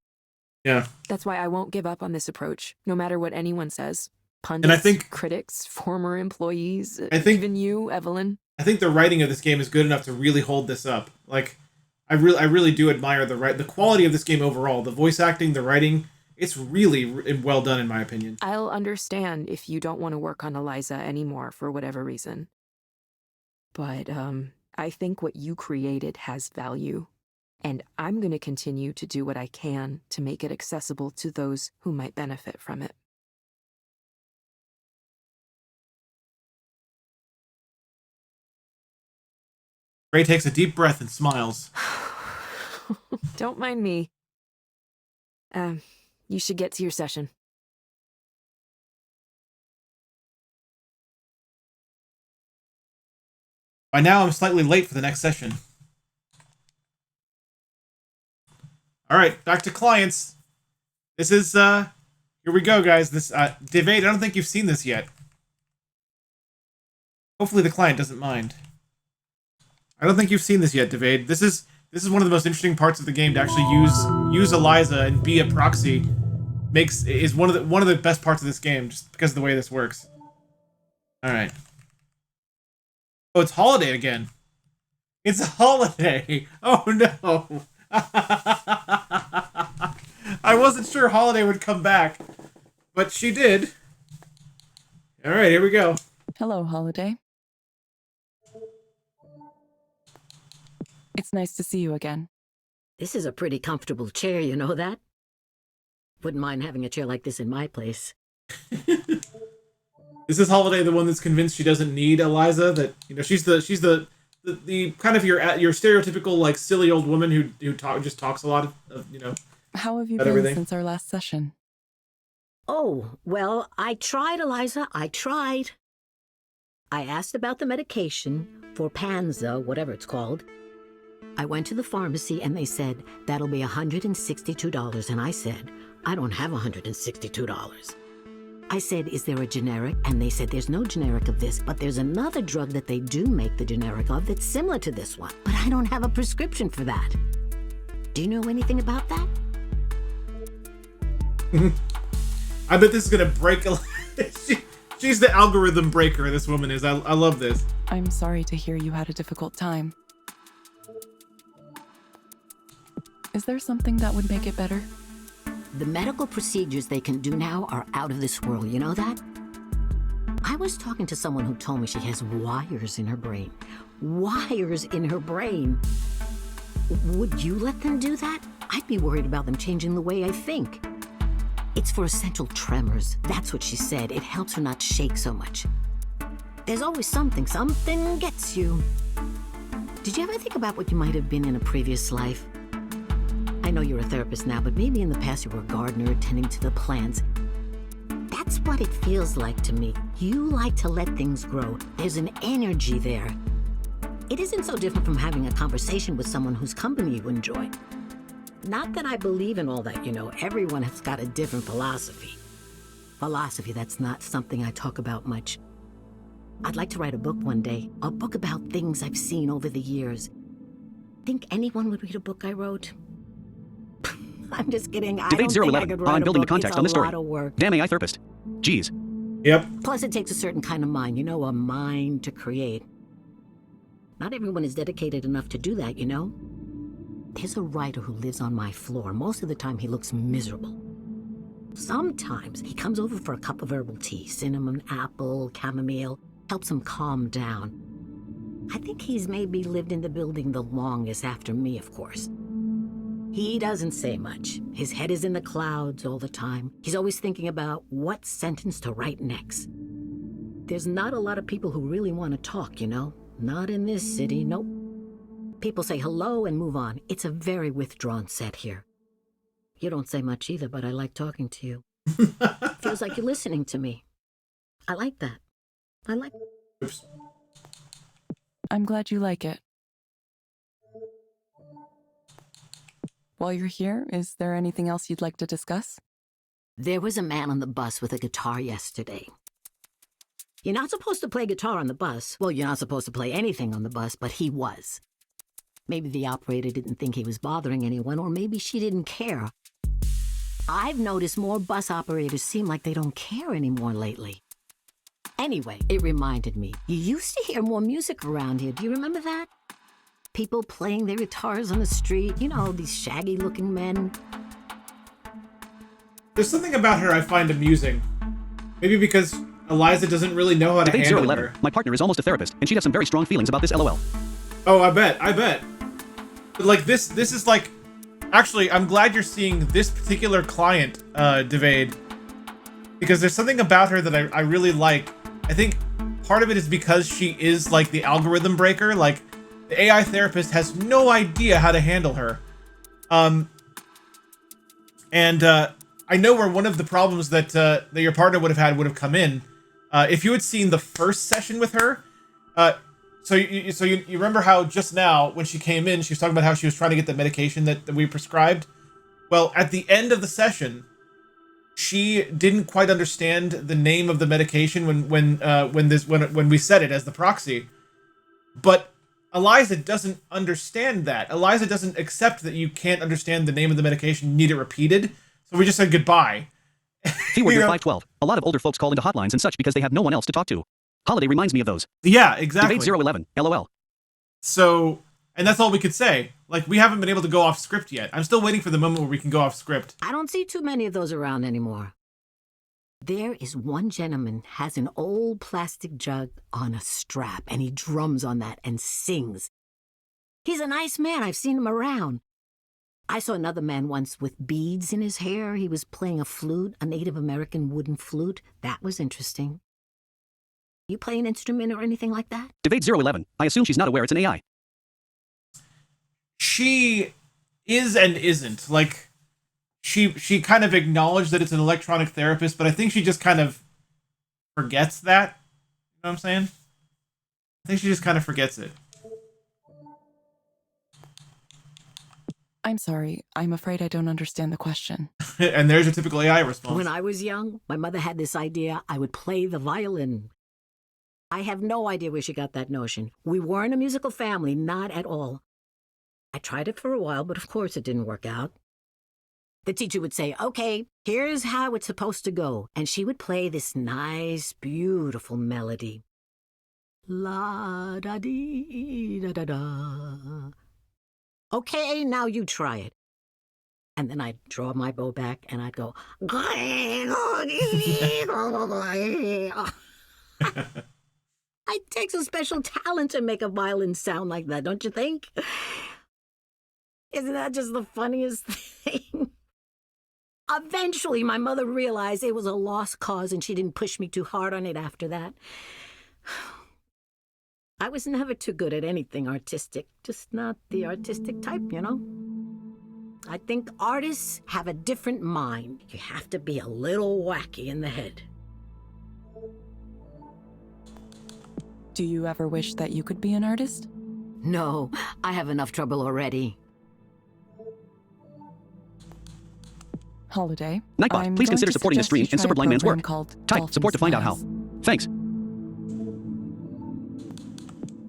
Yeah. That's why I won't give up on this approach, no matter what anyone says. Pundits, And I think- critics, former employees, I think- even you, Evelyn. I think the writing of this game is good enough to really hold this up. Like, I really do admire the quality of this game overall. The voice acting, the writing, it's really well done in my opinion. I'll understand if you don't want to work on Eliza anymore for whatever reason. But, I think what you created has value. And I'm going to continue to do what I can to make it accessible to those who might benefit from it. Ray takes a deep breath and smiles. Don't mind me. You should get to your session. By now, I'm slightly late for the next session. All right, back to clients. This is, here we go, guys. This, Devade, I don't think you've seen this yet. Hopefully the client doesn't mind. I don't think you've seen this yet, Devade. This is one of the most interesting parts of the game to actually use Eliza and be a proxy. Is one of the best parts of this game, just because of the way this works. All right. Oh, it's Holiday again. It's a Holiday. Oh no. I wasn't sure Holiday would come back, but she did. All right, here we go. Hello, Holiday. It's nice to see you again. This is a pretty comfortable chair, you know that? Wouldn't mind having a chair like this in my place. Is this Holiday the one that's convinced she doesn't need Eliza? That, you know, she's the kind of your stereotypical like silly old woman who just talks a lot of you know. How have you been everything since our last session? Oh, well, I tried, Eliza. I tried. I asked about the medication for Panza, whatever it's called. I went to the pharmacy and they said, that'll be $162. And I said, I don't have $162. I said, is there a generic? And they said, there's no generic of this, but there's another drug that they do make the generic of that's similar to this one. But I don't have a prescription for that. Do you know anything about that? I bet this is gonna break. She's the algorithm breaker. This woman is. I love this. I'm sorry to hear you had a difficult time. Is there something that would make it better? The medical procedures they can do now are out of this world, you know that? I was talking to someone who told me she has wires in her brain. Wires in her brain. Would you let them do that? I'd be worried about them changing the way I think. It's for essential tremors. That's what she said. It helps her not shake so much. There's always something gets you. Did you ever think about what you might have been in a previous life? I know you're a therapist now, but maybe in the past you were a gardener tending to the plants. That's what it feels like to me. You like to let things grow. There's an energy there. It isn't so different from having a conversation with someone whose company you enjoy. Not that I believe in all that, you know. Everyone has got a different philosophy. Philosophy, that's not something I talk about much. I'd like to write a book one day. A book about things I've seen over the years. Think anyone would read a book I wrote? I'm just kidding. I don't think I could write on a building book. the context It's on this a story. lot of work. Damn AI therapist. Jeez. Yep. Plus, it takes a certain kind of mind, you know, a mind to create. Not everyone is dedicated enough to do that, you know? There's a writer who lives on my floor. Most of the time, he looks miserable. Sometimes he comes over for a cup of herbal tea, cinnamon, apple, chamomile, helps him calm down. I think he's maybe lived in the building the longest after me, of course. He doesn't say much. His head is in the clouds all the time. He's always thinking about what sentence to write next. There's not a lot of people who really want to talk, you know? Not in this city, nope. People say hello and move on. It's a very withdrawn set here. You don't say much either, but I like talking to you. Feels like you're listening to me. I like that. I like... Oops. I'm glad you like it. While you're here, is there anything else you'd like to discuss? There was a man on the bus with a guitar yesterday. You're not supposed to play guitar on the bus. Well, you're not supposed to play anything on the bus, but he was. Maybe the operator didn't think he was bothering anyone, or maybe she didn't care. I've noticed more bus operators seem like they don't care anymore lately. Anyway, it reminded me, you used to hear more music around here. Do you remember that? People playing their guitars on the street, you know, these shaggy-looking men. There's something about her I find amusing. Maybe because Eliza doesn't really know how to Debate handle 011. her. My partner is almost a therapist, and she'd have some very strong feelings about this LOL. Oh, I bet. But like this is like, actually, I'm glad you're seeing this particular client, Devade, because there's something about her that I really like. I think part of it is because she is like the algorithm breaker. Like the AI therapist has no idea how to handle her. And I know where one of the problems that your partner would have come in. If you had seen the first session with her, so you remember how just now when she came in, she was talking about how she was trying to get the medication that we prescribed. Well, at the end of the session, she didn't quite understand the name of the medication when we said it as the proxy. But Eliza doesn't understand that. Eliza doesn't accept that you can't understand the name of the medication, you need it repeated. So we just said goodbye. Keyword year 512. A lot of older folks call into hotlines and such because they have no one else to talk to. Holiday reminds me of those. Yeah, exactly. Debate 011. LOL. So, and that's all we could say. Like, we haven't been able to go off script yet. I'm still waiting for the moment where we can go off script. I don't see too many of those around anymore. There is one gentleman has an old plastic jug on a strap, and he drums on that and sings. He's a nice man. I've seen him around. I saw another man once with beads in his hair. He was playing a flute, a Native American wooden flute. That was interesting. You play an instrument or anything like that? Debate 011. I assume she's not aware it's an AI. She is and isn't. Like, she kind of acknowledged that it's an electronic therapist, but I think she just kind of forgets that. You know what I'm saying? I think she just kind of forgets it. I'm sorry. I'm afraid I don't understand the question. And there's your typical AI response. When I was young, my mother had this idea I would play the violin. I have no idea where she got that notion. We weren't a musical family, not at all. I tried it for a while, but of course it didn't work out. The teacher would say, okay, here's how it's supposed to go. And she would play this nice, beautiful melody. La-da-dee-da-da-da. Okay, now you try it. And then I'd draw my bow back and I'd go. It takes a special talent to make a violin sound like that, don't you think? Isn't that just the funniest thing? Eventually, my mother realized it was a lost cause and she didn't push me too hard on it after that. I was never too good at anything artistic, just not the artistic type, you know? I think artists have a different mind. You have to be a little wacky in the head. Do you ever wish that you could be an artist? No, I have enough trouble already. Holiday. Nightbot, I'm please going consider to supporting the suggest stream you and try a Superblind Man's program work. called Type Dolphin support to find out how. Smiles. Thanks.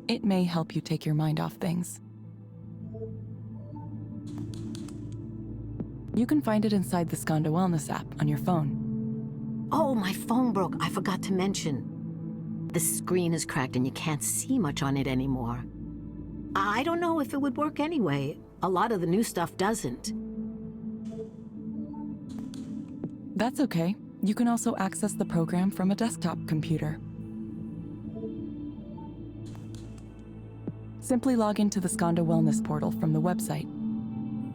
It may help you take your mind off things. You can find it inside the Skanda Wellness app on your phone. Oh, my phone broke. I forgot to mention. The screen is cracked and you can't see much on it anymore. I don't know if it would work anyway. A lot of the new stuff doesn't. That's okay. You can also access the program from a desktop computer. Simply log into the Skanda Wellness portal from the website.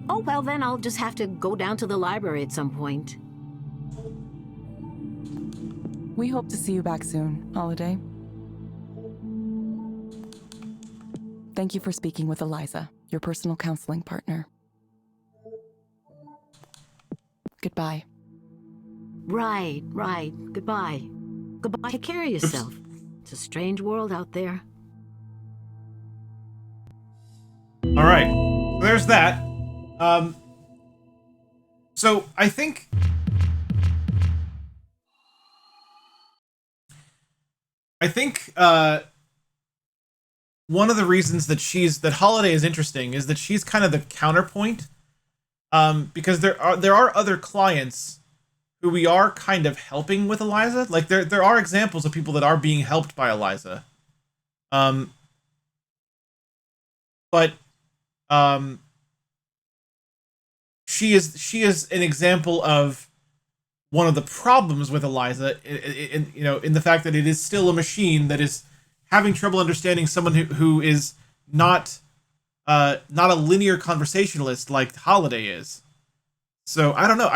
Oh, well, then I'll just have to go down to the library at some point. We hope to see you back soon, Holiday. Thank you for speaking with Eliza, your personal counseling partner. Goodbye. Right. Goodbye. Goodbye. Take care of yourself. It's a strange world out there. All right. So there's that. So I think one of the reasons that Holiday is interesting is that she's kind of the counterpoint. Because there are other clients who we are kind of helping with Eliza. Like there are examples of people that are being helped by Eliza. But she is an example of one of the problems with Eliza in the fact that it is still a machine that is having trouble understanding someone who is not a linear conversationalist like Holiday is. So I don't know.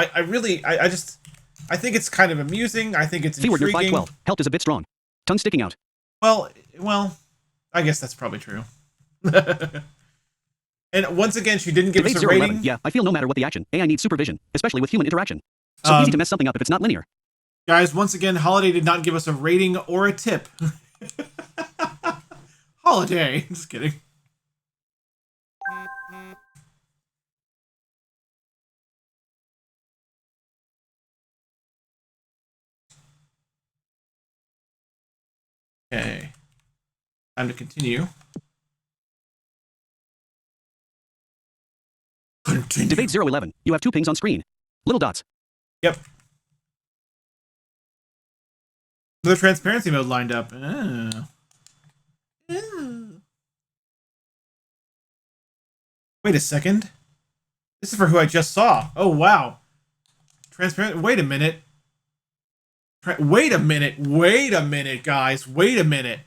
I think it's kind of amusing. I think it's Keyword year intriguing. 512. Health is a bit strong. Tongue sticking out. Well, I guess that's probably true. And once again, she didn't give Debate us a 011. rating. Yeah, I feel no matter what the action, AI needs supervision, especially with human interaction. So easy to mess something up if it's not linear. Guys, once again, Holiday did not give us a rating or a tip. Holiday. Just kidding. Okay. Time to continue. Continue. Debate 011. You have 2 pings on screen. Little dots. Yep. The transparency mode lined up. Oh. Wait a second. This is for who I just saw. Oh, wow. Transparent. Wait a minute. Wait a minute. Wait a minute, guys. Wait a minute.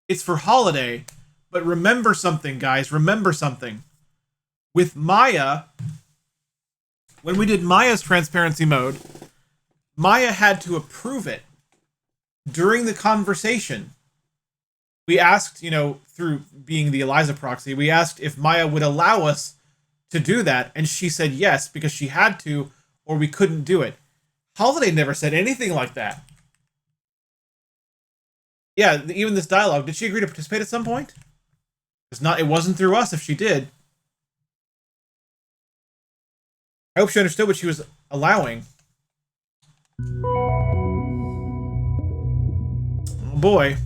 It's for Holiday. But remember something, guys. Remember something. With Maya, when we did Maya's transparency mode, Maya had to approve it during the conversation. We asked, through being the Eliza proxy, we asked if Maya would allow us to do that, and she said yes, because she had to, or we couldn't do it. Holiday never said anything like that. Yeah, even this dialogue, did she agree to participate at some point? It wasn't through us if she did. I hope she understood what she was allowing. Oh boy.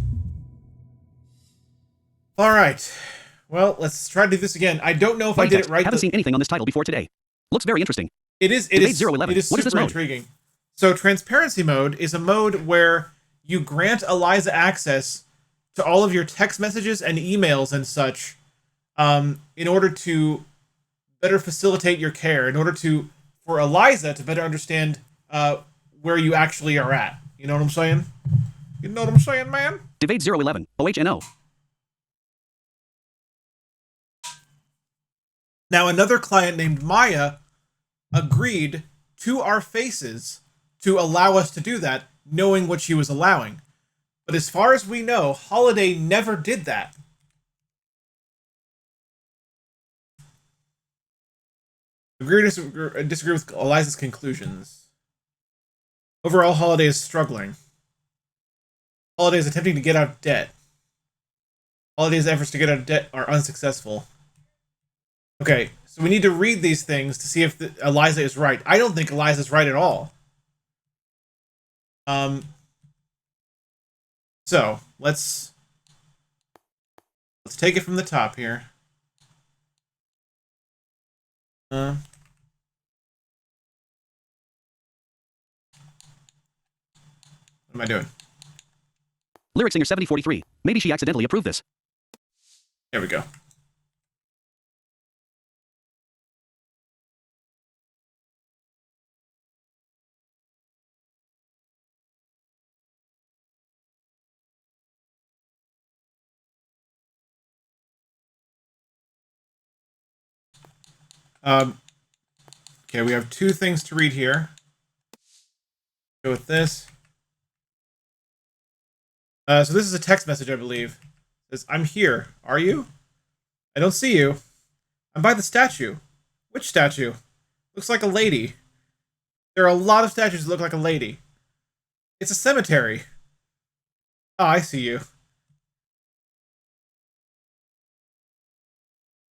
Alright. Well, let's try to do this again. I don't know if I did it right. Haven't seen anything on this title before today. Looks very interesting. It is Debate 011. It is What is this super mode? intriguing. So transparency mode is a mode where you grant Eliza access to all of your text messages and emails and such, in order to better facilitate your care, in order for Eliza to better understand where you actually are at. You know what I'm saying? You know what I'm saying, man? Debate 011. OHNO. Now, another client named Maya agreed to our faces to allow us to do that, knowing what she was allowing. But as far as we know, Holiday never did that. Agree or disagree with Eliza's conclusions. Overall, Holiday is struggling. Holiday is attempting to get out of debt. Holiday's efforts to get out of debt are unsuccessful. Okay, so we need to read these things to see if Eliza is right. I don't think Eliza's right at all. So let's take it from the top here. What am I doing? Lyric Singer 7043. Maybe she accidentally approved this. There we go. Okay, we have 2 things to read here. Go with this. So this is a text message, I believe. It says, "I'm here. Are you? I don't see you. I'm by the statue. Which statue? Looks like a lady. There are a lot of statues that look like a lady. It's a cemetery. Oh, I see you.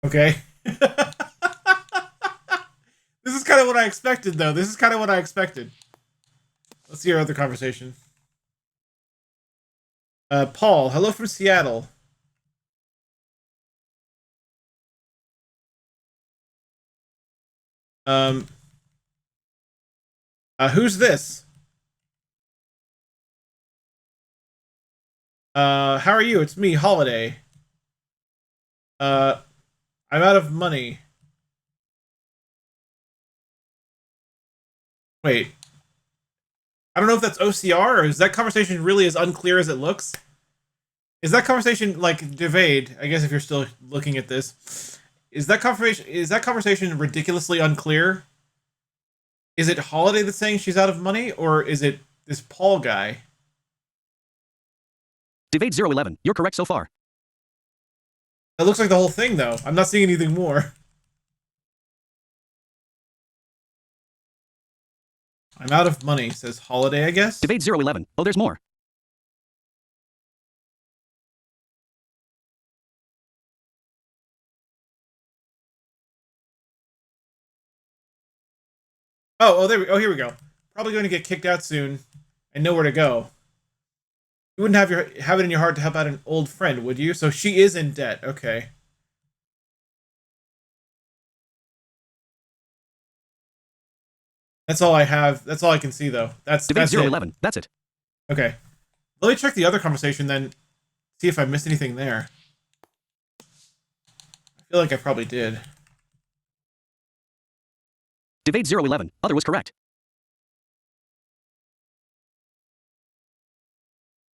Okay." This is kind of what I expected, though. This is kind of what I expected. Let's see our other conversation. Paul, hello from Seattle. Who's this? How are you? It's me, Holiday. I'm out of money. Wait. I don't know if that's OCR, or is that conversation really as unclear as it looks? Is that conversation, like, Devade, I guess if you're still looking at this, is that conversation ridiculously unclear? Is it Holiday that's saying she's out of money, or is it this Paul guy? Debate 011. You're correct so far. That looks like the whole thing, though. I'm not seeing anything more. I'm out of money, says Holiday, I guess. Debate 011. Oh, there's more. Here we go. Probably going to get kicked out soon and nowhere to go. You wouldn't have it in your heart to help out an old friend, would you? So she is in debt. Okay. That's all I have. That's all I can see, though. Debate that's 011. it. That's it. Okay. Let me check the other conversation, then see if I missed anything there. I feel like I probably did. Debate 011. Other was correct.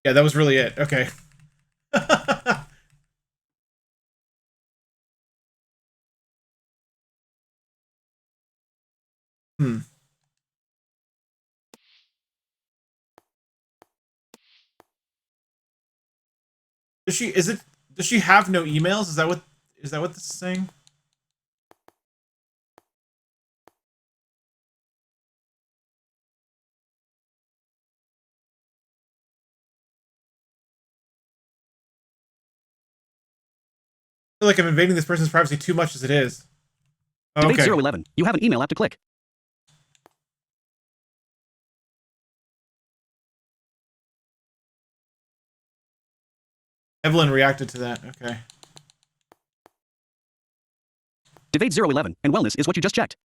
Yeah, that was really it. Okay. Hmm. Does she have no emails? Is that what this is saying? I feel like I'm invading this person's privacy too much as it is. Okay. Debate 011. You have an email app to click. Evelyn reacted to that. Okay. Debate 011. And wellness is what you just checked.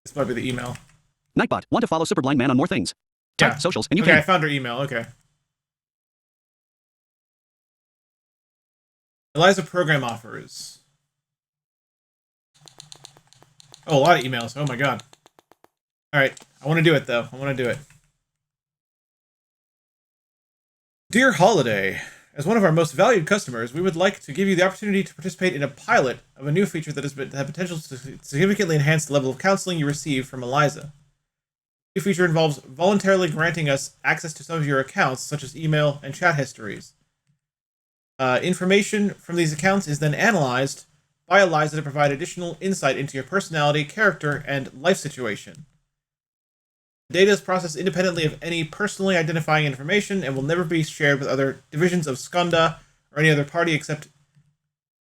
This might be the email. Nightbot. Want to follow Superblind Man on more things? Type Yeah. socials and you Okay, I can. found her email. Okay. Eliza program offers. Oh, a lot of emails. Oh my god. Alright. I want to do it, though. I want to do it. Dear Holiday, as one of our most valued customers, we would like to give you the opportunity to participate in a pilot of a new feature that has potential to significantly enhance the level of counseling you receive from Eliza. The new feature involves voluntarily granting us access to some of your accounts, such as email and chat histories. Information from these accounts is then analyzed by Eliza to provide additional insight into your personality, character, and life situation. The data is processed independently of any personally identifying information and will never be shared with other divisions of Skanda or any other party except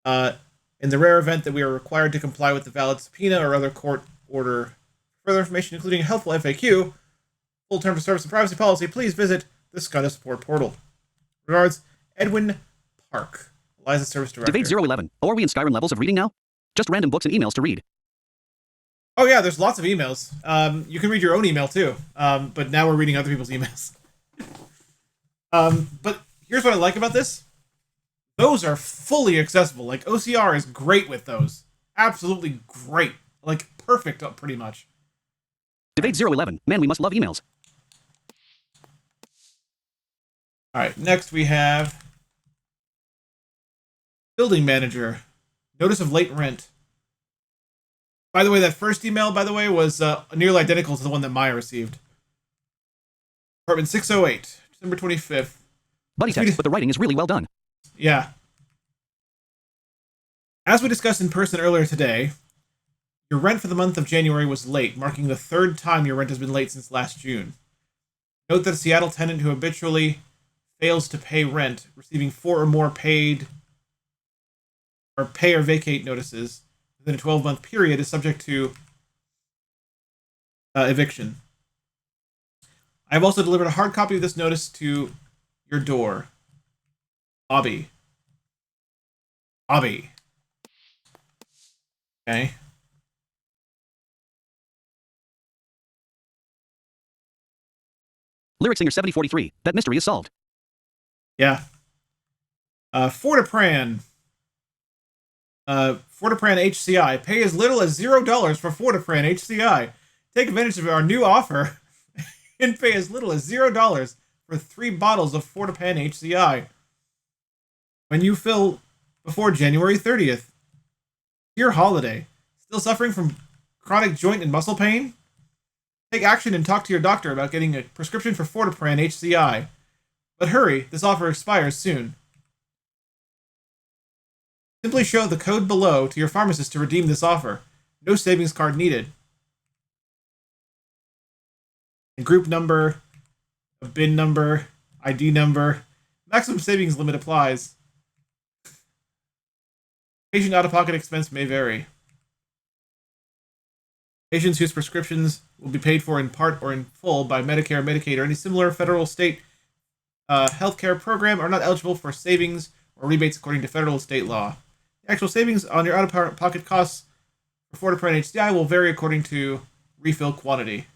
in the rare event that we are required to comply with the valid subpoena or other court order. For further information, including a helpful FAQ, full terms of service and privacy policy, please visit the Skanda support portal. Regards, Edwin Park, Eliza Service Director. Debate 011. Oh, are we in Skyrim levels of reading now? Just random books and emails to read. Oh yeah, there's lots of emails. You can read your own email too. But now we're reading other people's emails. But here's what I like about this. Those are fully accessible. Like, OCR is great with those. Absolutely great. Like, perfect, pretty much. Debate 011. Man, we must love emails. Alright, next we have Building Manager. Notice of late rent. By the way, that first email, was nearly identical to the one that Maya received. Apartment 608, December 25th. Buddy text, but the writing is really well done. Yeah. As we discussed in person earlier today, your rent for the month of January was late, marking the third time your rent has been late since last June. Note that a Seattle tenant who habitually fails to pay rent, receiving 4 or more pay or vacate notices within a 12-month period is subject to eviction. I have also delivered a hard copy of this notice to your door. Bobby. Okay. Lyric Singer 7043. That mystery is solved. Yeah. Fortipran. Fortipran HCI. Pay as little as $0 for Fortipran HCI. Take advantage of our new offer and pay as little as $0 for 3 bottles of Fortipran HCI when you fill before January 30th. Dear Holiday, still suffering from chronic joint and muscle pain? Take action and talk to your doctor about getting a prescription for Fortipran HCI. But hurry, this offer expires soon. Simply show the code below to your pharmacist to redeem this offer. No savings card needed. And group number, a bin number, ID number. Maximum savings limit applies. Patient out-of-pocket expense may vary. Patients whose prescriptions will be paid for in part or in full by Medicare, Medicaid, or any similar federal or state healthcare program are not eligible for savings or rebates according to federal and state law. The actual savings on your out-of-pocket costs for Fortipran HDI will vary according to refill quantity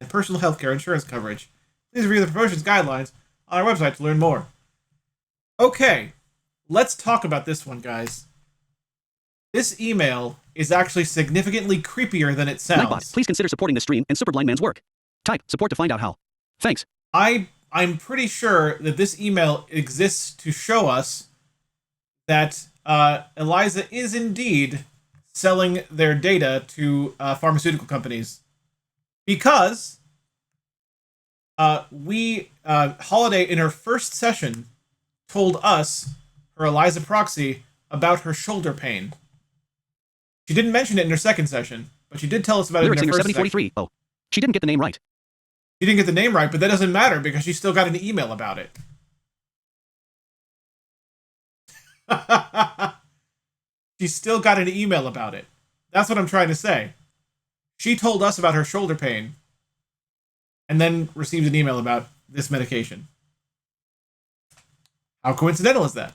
and personal healthcare insurance coverage. Please review the promotions guidelines on our website to learn more. Okay, let's talk about this one, guys. This email is actually significantly creepier than it sounds. Nightbot, please consider supporting the stream and Superblind Man's work. Type support to find out how. Thanks. I'm pretty sure that this email exists to show us that Eliza is indeed selling their data to pharmaceutical companies. Because Holiday, in her first session, told us, her Eliza proxy, about her shoulder pain. She didn't mention it in her second session, but she did tell us about Lyric it in her Singer first 7043. session. Oh, she didn't get the name right. She didn't get the name right, but that doesn't matter because she still got an email about it. She still got an email about it. That's what I'm trying to say. She told us about her shoulder pain and then received an email about this medication. How coincidental is that?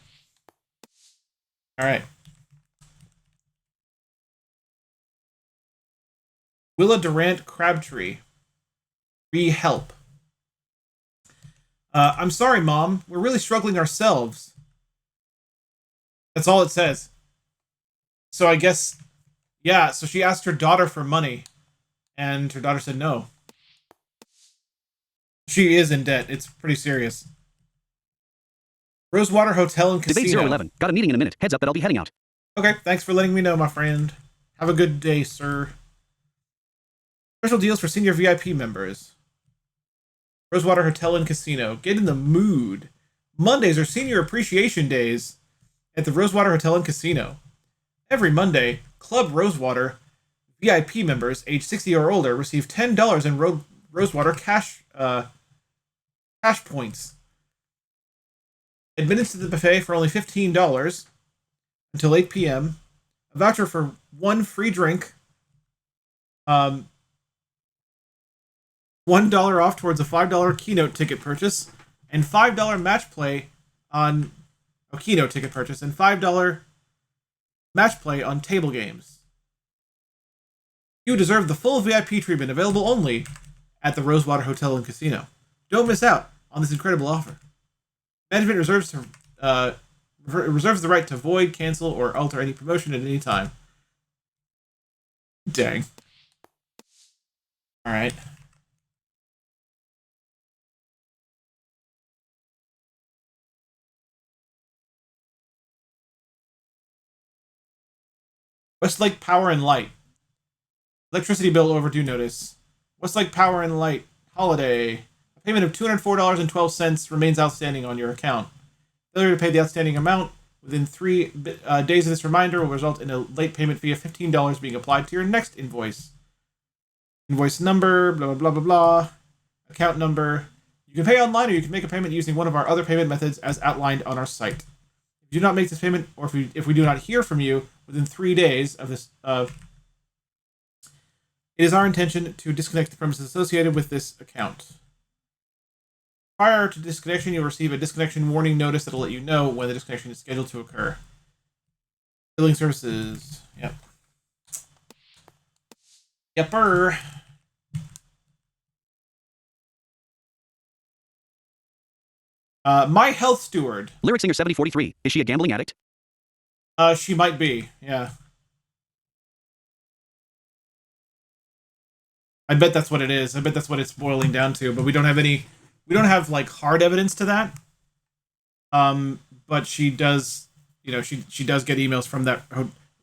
All right. Willa Durant Crabtree. Help. I'm sorry, Mom. We're really struggling ourselves. That's all it says. So I guess, yeah, so she asked her daughter for money, and her daughter said no. She is in debt. It's pretty serious. Rosewater Hotel and Casino. Debate 011. Got a meeting in a minute. Heads up that I'll be heading out. Okay, thanks for letting me know, my friend. Have a good day, sir. Special deals for senior VIP members. Rosewater Hotel and Casino. Get in the mood. Mondays are senior appreciation days at the Rosewater Hotel and Casino. Every Monday, Club Rosewater VIP members aged 60 or older receive $10 in Rosewater cash points. Admittance to the buffet for only $15 until 8 p.m. A voucher for one free drink. $1 off towards a $5 keynote ticket purchase, and $5 match play on a keynote ticket purchase, and $5 match play on table games. You deserve the full VIP treatment available only at the Rosewater Hotel and Casino. Don't miss out on this incredible offer. Management reserves the right to void, cancel, or alter any promotion at any time. Dang. All right. Westlake Power and Light. Electricity bill overdue notice. Westlake Power and Light. Holiday. A payment of $204.12 remains outstanding on your account. Failure to pay the outstanding amount within 3 days of this reminder will result in a late payment fee of $15 being applied to your next invoice. Invoice number, blah, blah, blah, blah, blah. Account number. You can pay online or you can make a payment using one of our other payment methods as outlined on our site. If you do not make this payment, or if we do not hear from you within 3 days of this, it is our intention to disconnect the premises associated with this account. Prior to disconnection, you'll receive a disconnection warning notice that will let you know when the disconnection is scheduled to occur. Billing services. Yep. Yepper. My health steward. Lyric Singer 7043. Is she a gambling addict? She might be, yeah. I bet that's what it is. I bet that's what it's boiling down to, but we don't have like hard evidence to that. But she does, she does get emails from that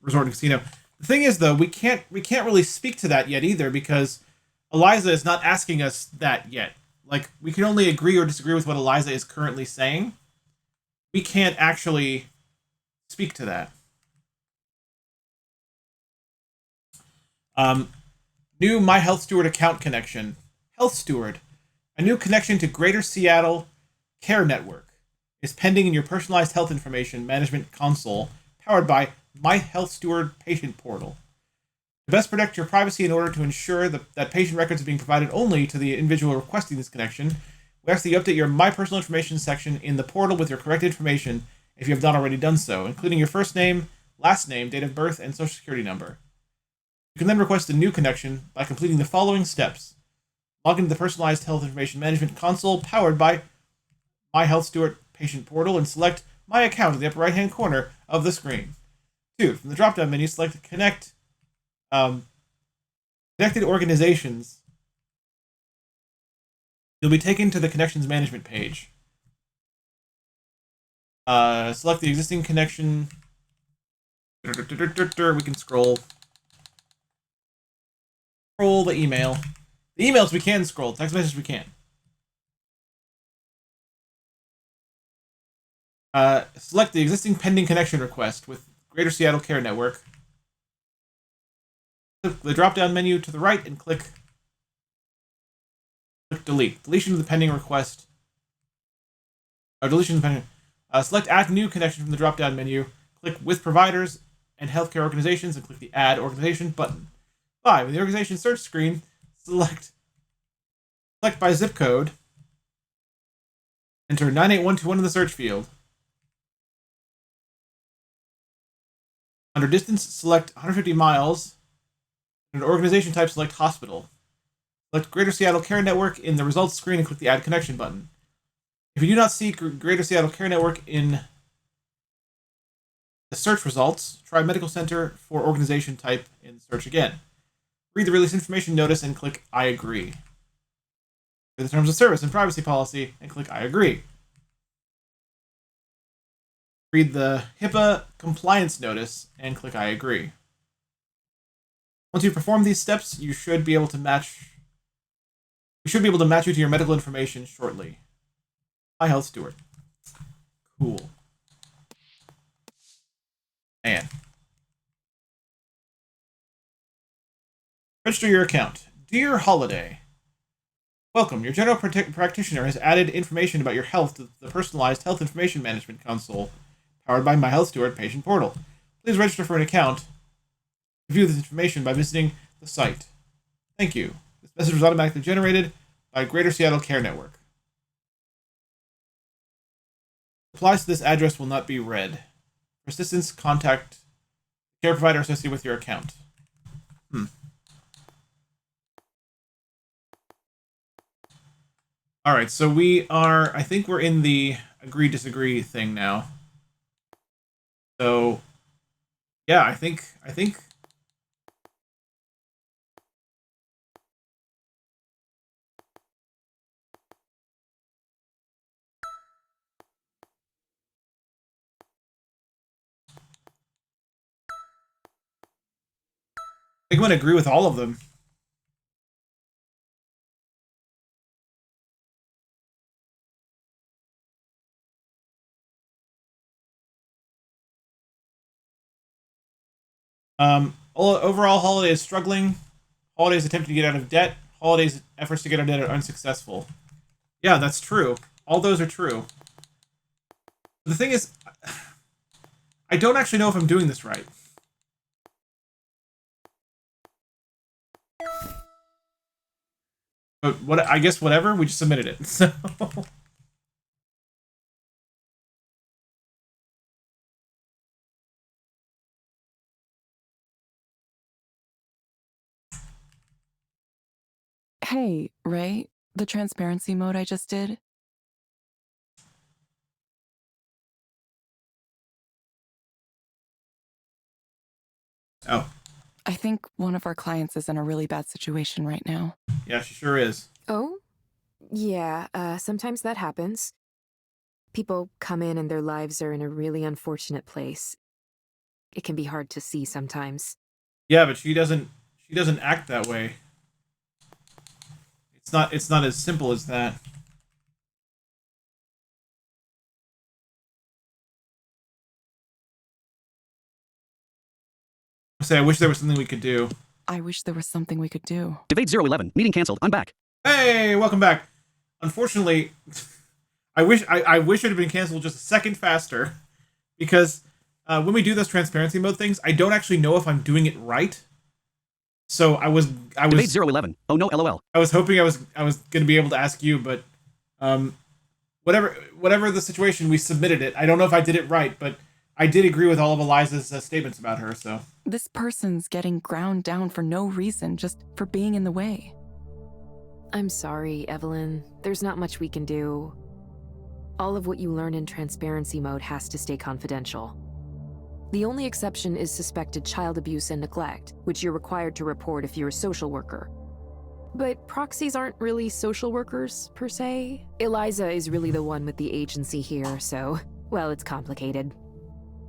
resort and casino. The thing is though, we can't really speak to that yet either because Eliza is not asking us that yet. like, we can only agree or disagree with what Eliza is currently saying. We can't actually speak to that. New My Health Steward account connection. Health Steward. A new connection to Greater Seattle Care Network is pending in your personalized health information management console powered by My Health Steward Patient Portal. To best protect your privacy in order to ensure that patient records are being provided only to the individual requesting this connection, we ask that you update your My Personal Information section in the portal with your correct information if you have not already done so, including your first name, last name, date of birth, and social security number. You can then request a new connection by completing the following steps. Log into the Personalized Health Information Management console powered by My Health Steward Patient Portal and select My Account in the upper right-hand corner of the screen. 2. From the drop-down menu, select Connected Organizations. You'll be taken to the Connections Management page. Select the existing connection. We can scroll the email. The emails we can scroll. Text messages we can't. Select the existing pending connection request with Greater Seattle Care Network. Click the drop-down menu to the right and click delete. Deletion of the pending request. Deletion of the pending. Select Add New Connection from the drop-down menu. Click With Providers and Healthcare Organizations and click the Add Organization button. 5. In the organization search screen, select by zip code. Enter 98121 in the search field. Under distance, select 150 miles. Under organization type, select hospital. Select Greater Seattle Care Network in the results screen and click the Add Connection button. If you do not see Greater Seattle Care Network in the search results, try Medical Center for organization type in search again. Read the release information notice and click I agree. Read the terms of service and privacy policy and click I agree. Read the HIPAA compliance notice and click I agree. Once you perform these steps, you should be able to match you to your medical information shortly. My Health Steward. Cool. Man. Register your account. Dear Holiday. Welcome. Your general practitioner has added information about your health to the personalized health information management console powered by My Health Steward Patient Portal. Please register for an account. View this information by visiting the site. Thank you. This message was automatically generated by Greater Seattle Care Network. Replies to this address will not be read. For assistance, contact the care provider associated with your account. Alright, so I think we're in the agree-disagree thing now. So, yeah, I think I'm going to agree with all of them. Overall, Holiday is struggling. Holiday's attempting to get out of debt. Holiday's efforts to get out of debt are unsuccessful. Yeah, that's true. All those are true. The thing is, I don't actually know if I'm doing this right. But I guess whatever, we just submitted it. So Hey, Ray, the transparency mode I just did? Oh. I think one of our clients is in a really bad situation right now. Yeah, she sure is. Oh? Yeah, sometimes that happens. People come in and their lives are in a really unfortunate place. It can be hard to see sometimes. Yeah, but she doesn't act that way. It's not as simple as that. I wish there was something we could do. I wish there was something we could do. Debate 011. Meeting canceled. I'm back. Hey, welcome back. Unfortunately, I wish it had been canceled just a second faster, because when we do those transparency mode things, I don't actually know if I'm doing it right. So I was Debate 011. Oh no, LOL. I was hoping I was going to be able to ask you, but whatever the situation, we submitted it. I don't know if I did it right, but I did agree with all of Eliza's statements about her. So This person's getting ground down for no reason, just for being in the way. I'm sorry, Evelyn. There's not much we can do. All of what you learn in transparency mode has to stay confidential. The only exception is suspected child abuse and neglect, which you're required to report if you're a social worker. But proxies aren't really social workers, per se. Eliza is really the one with the agency here, so, well, it's complicated.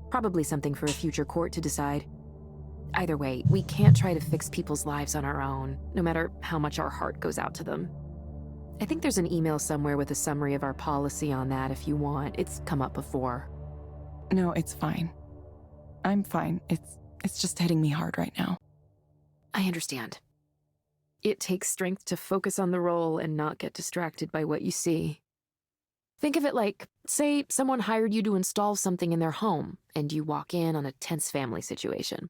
Probably something for a future court to decide. Either way, we can't try to fix people's lives on our own, no matter how much our heart goes out to them. I think there's an email somewhere with a summary of our policy on that if you want. It's come up before. No, it's fine. I'm fine. It's just hitting me hard right now. I understand. It takes strength to focus on the role and not get distracted by what you see. Think of it like, say someone hired you to install something in their home, and you walk in on a tense family situation.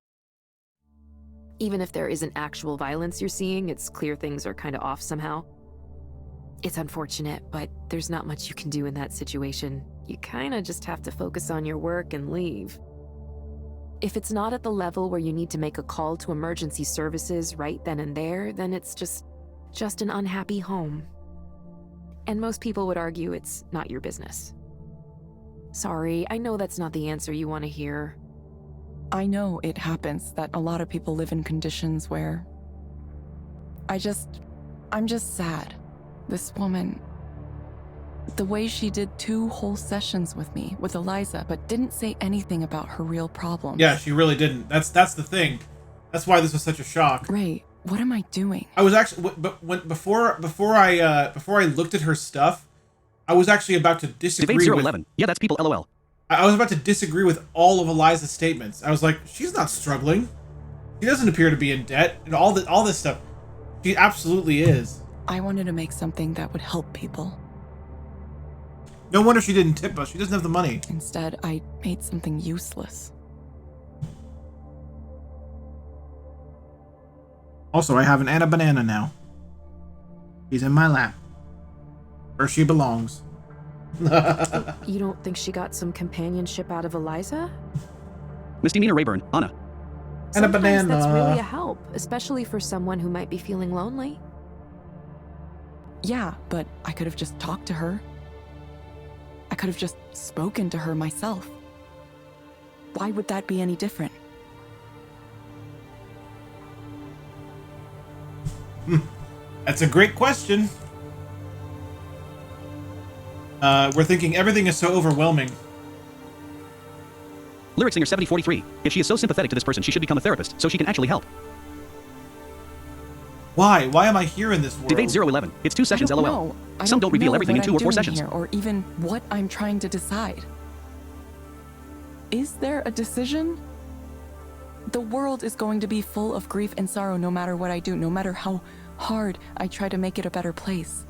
Even if there isn't actual violence you're seeing, it's clear things are kind of off somehow. It's unfortunate, but there's not much you can do in that situation. You kind of just have to focus on your work and leave. If it's not at the level where you need to make a call to emergency services right then and there, then it's just an unhappy home. And most people would argue it's not your business. Sorry, I know that's not the answer you want to hear. I know it happens that a lot of people live in conditions where... I'm just sad. This woman... The way she did 2 whole sessions with me, with Eliza, but didn't say anything about her real problems. yeah, she really didn't. That's the thing. That's why this was such a shock. Ray, what am I doing? I was actually, before I looked at her stuff, I was actually about to disagree Debate with. 011. Yeah, that's people, LOL. I was about to disagree with all of Eliza's statements. I was like, she's not struggling. She doesn't appear to be in debt, and all this stuff. She absolutely is. I wanted to make something that would help people. No wonder she didn't tip us. She doesn't have the money. Instead, I made something useless. Also, I have an Anna Banana now. He's in my lap. Where she belongs. You don't think she got some companionship out of Eliza? Misdemeanor Rayburn. Anna. And a Sometimes that's banana. really a help, especially for someone who might be feeling lonely. Yeah, but I could have just talked to her. I could have just spoken to her myself. Why would that be any different? That's a great question. We're thinking everything is so overwhelming. Lyric Singer 7043. If she is so sympathetic to this person, she should become a therapist, so she can actually help. Why? Why am I here in this world? Debate 011. It's 2 sessions, I don't LOL. know. I Some don't reveal know everything in what 2 I'm or 4 doing sessions. here, or even what I'm trying to decide. Is there a decision? The world is going to be full of grief and sorrow no matter what I do, no matter how hard I try to make it a better place.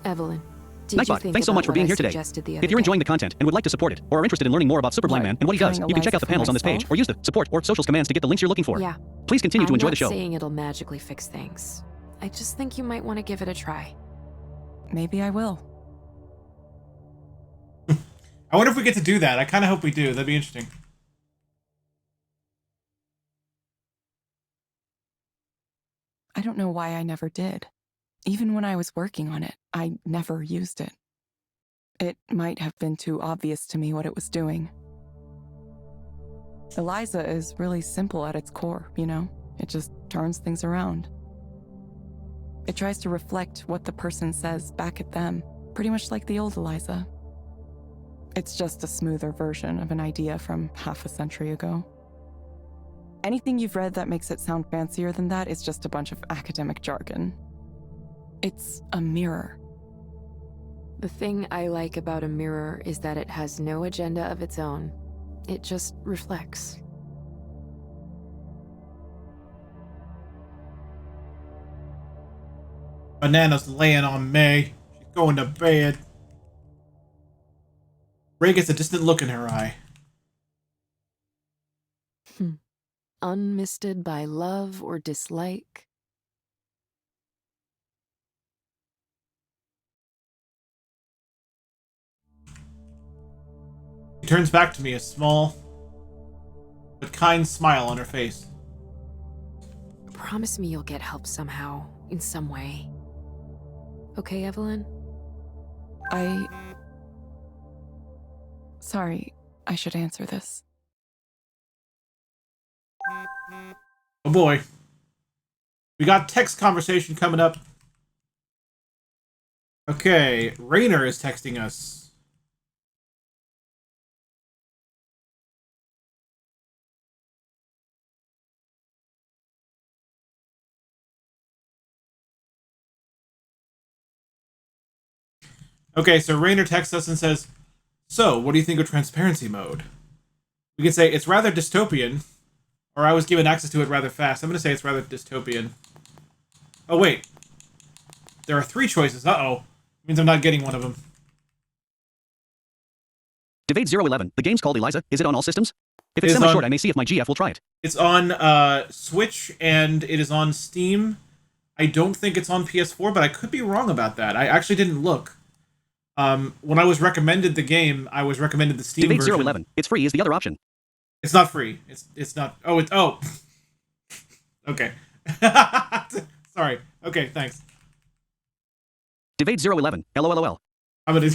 Evelyn, did you Nightbot, think thanks so about much for what being I here today. suggested the If other you're day? enjoying the content and would like to support it, or are interested in learning more about Superblind What, Man and what he does, killing you can check out the Eliza for panels on this page, myself? or use the support or socials commands to get the links you're looking for. Yeah. Please continue to enjoy the show. I'm not saying it'll magically fix things. I just think you might want to give it a try. Maybe I will. I wonder if we get to do that. I kind of hope we do. That'd be interesting. I don't know why I never did. Even when I was working on it, I never used it. It might have been too obvious to me what it was doing. Eliza is really simple at its core, you know? It just turns things around. It tries to reflect what the person says back at them, pretty much like the old Eliza. It's just a smoother version of an idea from half a century ago. Anything you've read that makes it sound fancier than that is just a bunch of academic jargon. It's a mirror. The thing I like about a mirror is that it has no agenda of its own. It just reflects. Banana's laying on May. She's going to bed. Ray gets a distant look in her eye. Unmisted by love or dislike. She turns back to me, a small but kind smile on her face. Promise me you'll get help somehow, in some way. Okay, Evelyn? Sorry, I should answer this. Oh boy. We got text conversation coming up. Okay, Rainer is texting us. Okay, so Rainer texts us and says, "So, what do you think of transparency mode?" We can say it's rather dystopian, or I was given access to it rather fast. I'm going to say it's rather dystopian. Oh, wait. There are 3 choices. Uh-oh. Means I'm not getting one of them. Debate 011. The game's called Eliza. Is it on all systems? If It it's is semi-short, on- I may see if my GF will try it. It's on Switch, and it is on Steam. I don't think it's on PS4, but I could be wrong about that. I actually didn't look. When I was recommended the game, I was recommended the Steam Debate version. 011. It's free is the other option. It's not free. It's not. Oh. Okay. Sorry. Okay. Thanks. Debate 011. LOLOL. I'm gonna.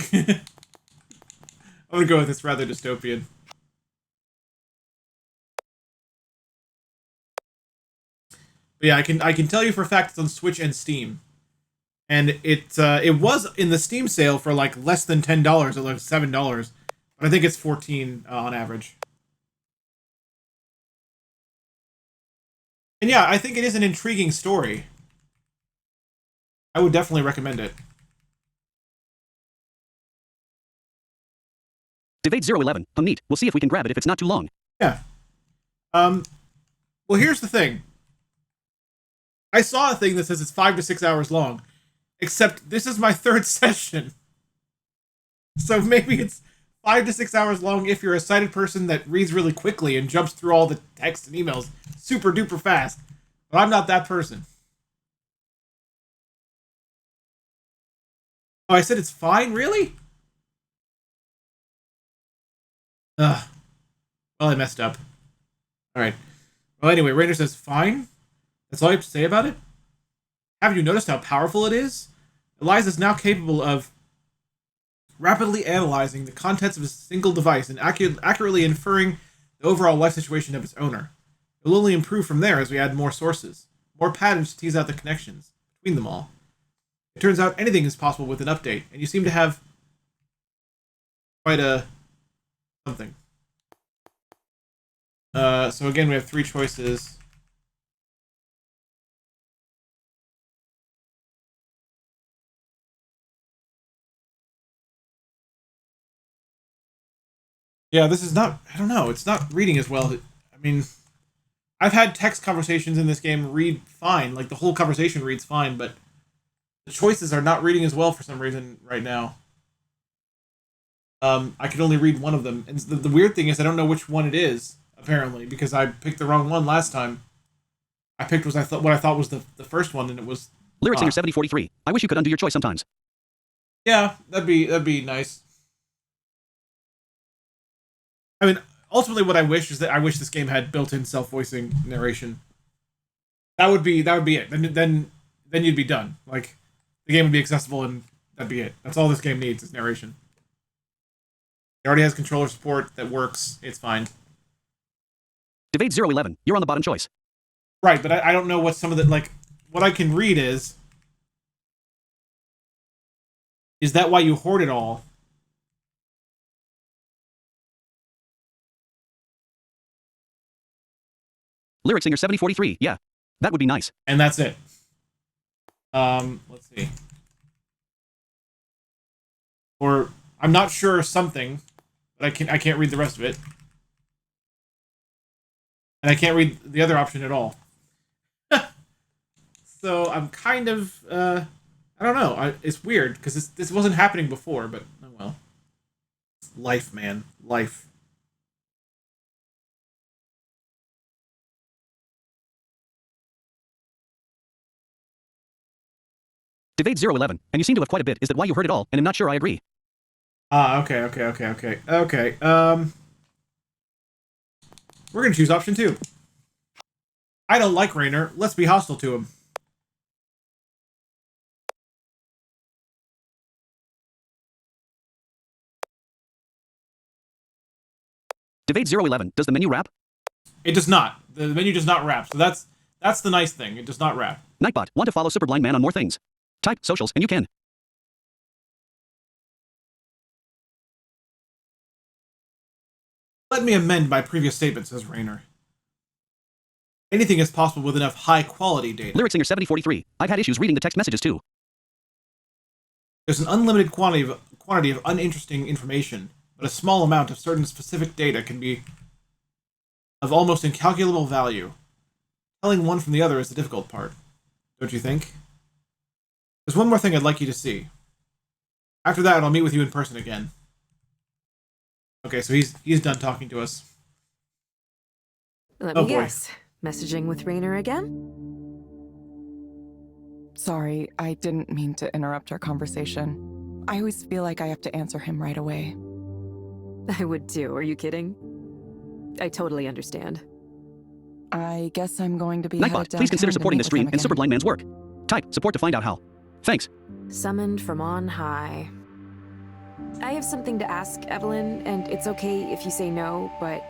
I'm gonna go with it's rather dystopian. But yeah, I can tell you for a fact it's on Switch and Steam, and it was in the Steam sale for like less than $10, or like $7, but I think it's 14 on average. And yeah, I think it is an intriguing story. I would definitely recommend it. Debate 011. Neat. We'll see if we can grab it if it's not too long. Yeah. Well, here's the thing. I saw a thing that says it's 5 to 6 hours long, except this is my 3rd session. So maybe it's 5 to 6 hours long if you're a sighted person that reads really quickly and jumps through all the text and emails super duper fast. But I'm not that person. Oh, I said it's fine? Really? Ugh. Well, I messed up. Alright. Well, anyway, Rainer says, fine? That's all you have to say about it? Haven't you noticed how powerful it is? Eliza is now capable of rapidly analyzing the contents of a single device and accurately inferring the overall life situation of its owner. It will only improve from there as we add more sources, more patterns to tease out the connections between them all. It turns out anything is possible with an update, and you seem to have quite a something. So again, we have 3 choices. Yeah, this is not, I don't know, it's not reading as well. I mean, I've had text conversations in this game read fine, like the whole conversation reads fine, but the choices are not reading as well for some reason right now. I could only read one of them, and the weird thing is I don't know which one it is, apparently, because I picked the wrong one last time. I picked what I thought was the first one, and it was Lyric Singer 7043. I wish you could undo your choice sometimes. Yeah, that'd be nice. I mean, ultimately, what I wish is that I wish this game had built-in self-voicing narration. That would be it. Then you'd be done. Like, the game would be accessible, and that'd be it. That's all this game needs is narration. It already has controller support that works. It's fine. Debate 011. You're on the bottom choice. Right, but I don't know what some of the, like, what I can read is that why you hoard it all? Lyric Singer 7043. Yeah. That would be nice. And that's it. Let's see. Or I'm not sure something, but I can't read the rest of it. And I can't read the other option at all. So I'm kind of I don't know. It's weird because this wasn't happening before, but oh well. Life, man. Life. Debate 011, and you seem to have quite a bit. Is that why you heard it all? And I'm not sure I agree. Okay. We're gonna choose option 2. I don't like Raynor. Let's be hostile to him. Debate 011, does the menu wrap? It does not. The menu does not wrap, so that's the nice thing. It does not wrap. Nightbot, want to follow Super Blind Man on more things? Type socials, and you can. Let me amend my previous statement, says Raynor. Anything is possible with enough high-quality data. Lyric Singer 7043, I've had issues reading the text messages too. There's an unlimited quantity of uninteresting information, but a small amount of certain specific data can be of almost incalculable value. Telling one from the other is the difficult part, don't you think? There's one more thing I'd like you to see. After that, I'll meet with you in person again. Okay, so he's done talking to us. Let Oh, me boy. guess. Messaging with Raynor again? Sorry, I didn't mean to interrupt our conversation. I always feel like I have to answer him right away. I would too. Are you kidding? I totally understand. I guess I'm going to be headed Nightbot, downtown please consider to supporting meet the with stream him and Super again. Blind Man's work. Type support to find out how. Thanks. Summoned from on high. I have something to ask, Evelyn, and it's okay if you say no, but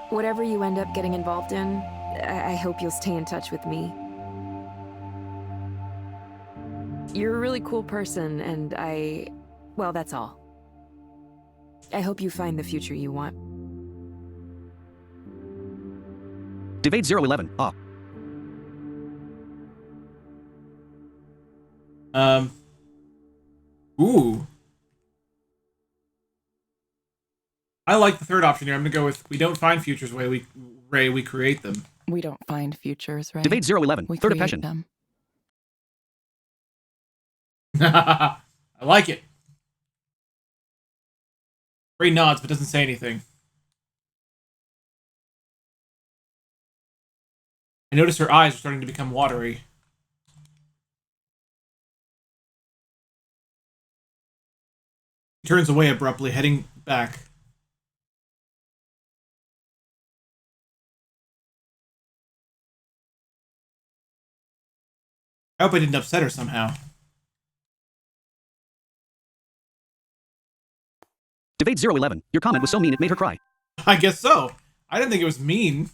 whatever you end up getting involved in, I hope you'll stay in touch with me. You're a really cool person, and well, that's all. I hope you find the future you want. Debate 011, ah. Ooh. I like the third option here. I'm gonna go with we don't find futures Ray, we create them. We don't find futures, right? Debate 011, We third of create passion. them. I like it. Ray nods but doesn't say anything. I notice her eyes are starting to become watery. She turns away abruptly, heading back. I hope I didn't upset her somehow. Debate 011, your comment was so mean it made her cry. I guess so. I didn't think it was mean.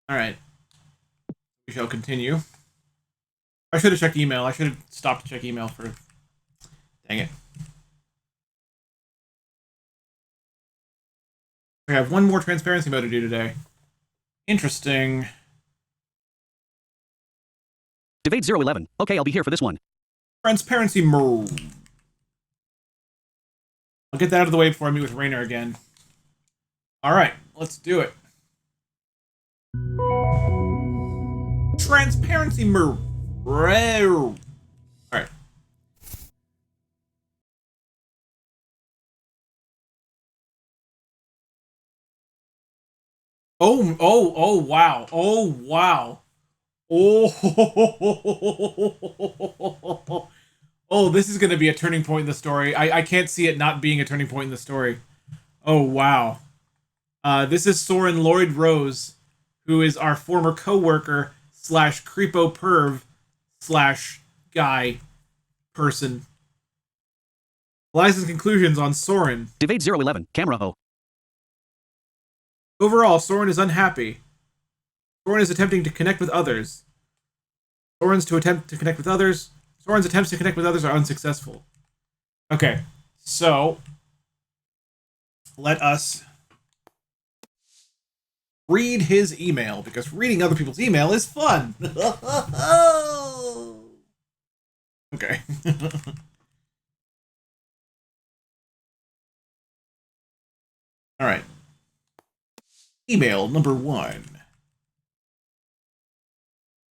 Alright. We shall continue. I should have checked email. I should have stopped to check email for... Dang it. We have one more transparency mode to do today. Interesting. Debate 011, okay, I'll be here for this one. Transparency mode. I'll get that out of the way before I meet with Raynor again. Alright, let's do it. Transparency mode. Alright. Oh, wow. Oh, wow. Oh, oh, this is going to be a turning point in the story. I can't see it not being a turning point in the story. Oh, wow. This is Soren Lloyd Rose, who is our former co-worker / creepo perv / guy person. Eliza's conclusions on Soren. Debate 011, camera O. Overall, Soren is unhappy. Soren is attempting to connect with others. Soren's attempts to connect with others are unsuccessful. Okay, so let us read his email, because reading other people's email is fun. Okay. All right. Email number 1.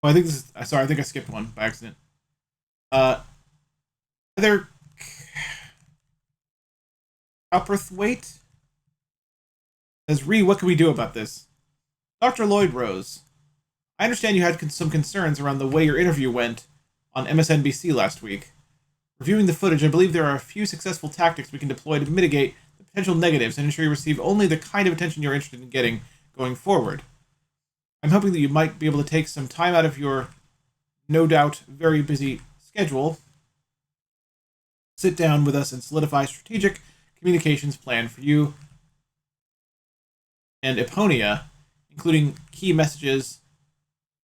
Oh, I think this is... Sorry, I think I skipped one by accident. Heather Copperthwaite says, what can we do about this? Dr. Lloyd Rose, I understand you had some concerns around the way your interview went on MSNBC last week. Reviewing the footage, I believe there are a few successful tactics we can deploy to mitigate the potential negatives and ensure you receive only the kind of attention you're interested in getting going forward. I'm hoping that you might be able to take some time out of your, no doubt, very busy schedule, sit down with us and solidify a strategic communications plan for you and Eponia, including key messages,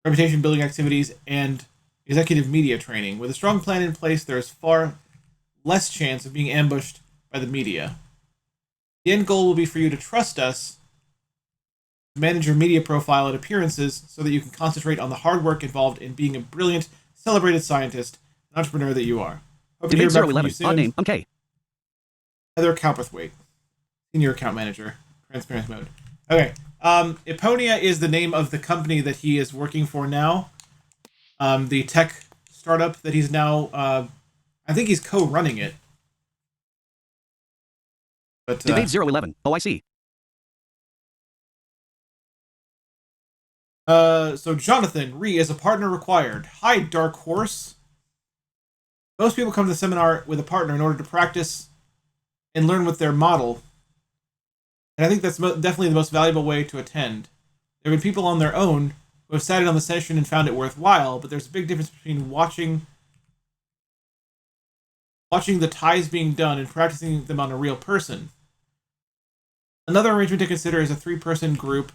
reputation building activities, and executive media training. With a strong plan in place, there is far less chance of being ambushed by the media. The end goal will be for you to trust us, manage your media profile and appearances so that you can concentrate on the hard work involved in being a brilliant, celebrated scientist and entrepreneur that you are. Hope to hear back from you soon. Odd name. I'm K. Heather Cowperthwaite, Senior Account Manager, Transparent Mode. Okay. Eponia is the name of the company that he is working for now. The tech startup that he's now, I think he's co-running it. But, Debate 011. Oh, I see. So Jonathan, is a partner required. Hi, Dark Horse. Most people come to the seminar with a partner in order to practice and learn with their model. And I think that's definitely the most valuable way to attend. There have been people on their own who have sat in on the session and found it worthwhile, but there's a big difference between watching the ties being done and practicing them on a real person. Another arrangement to consider is a 3-person group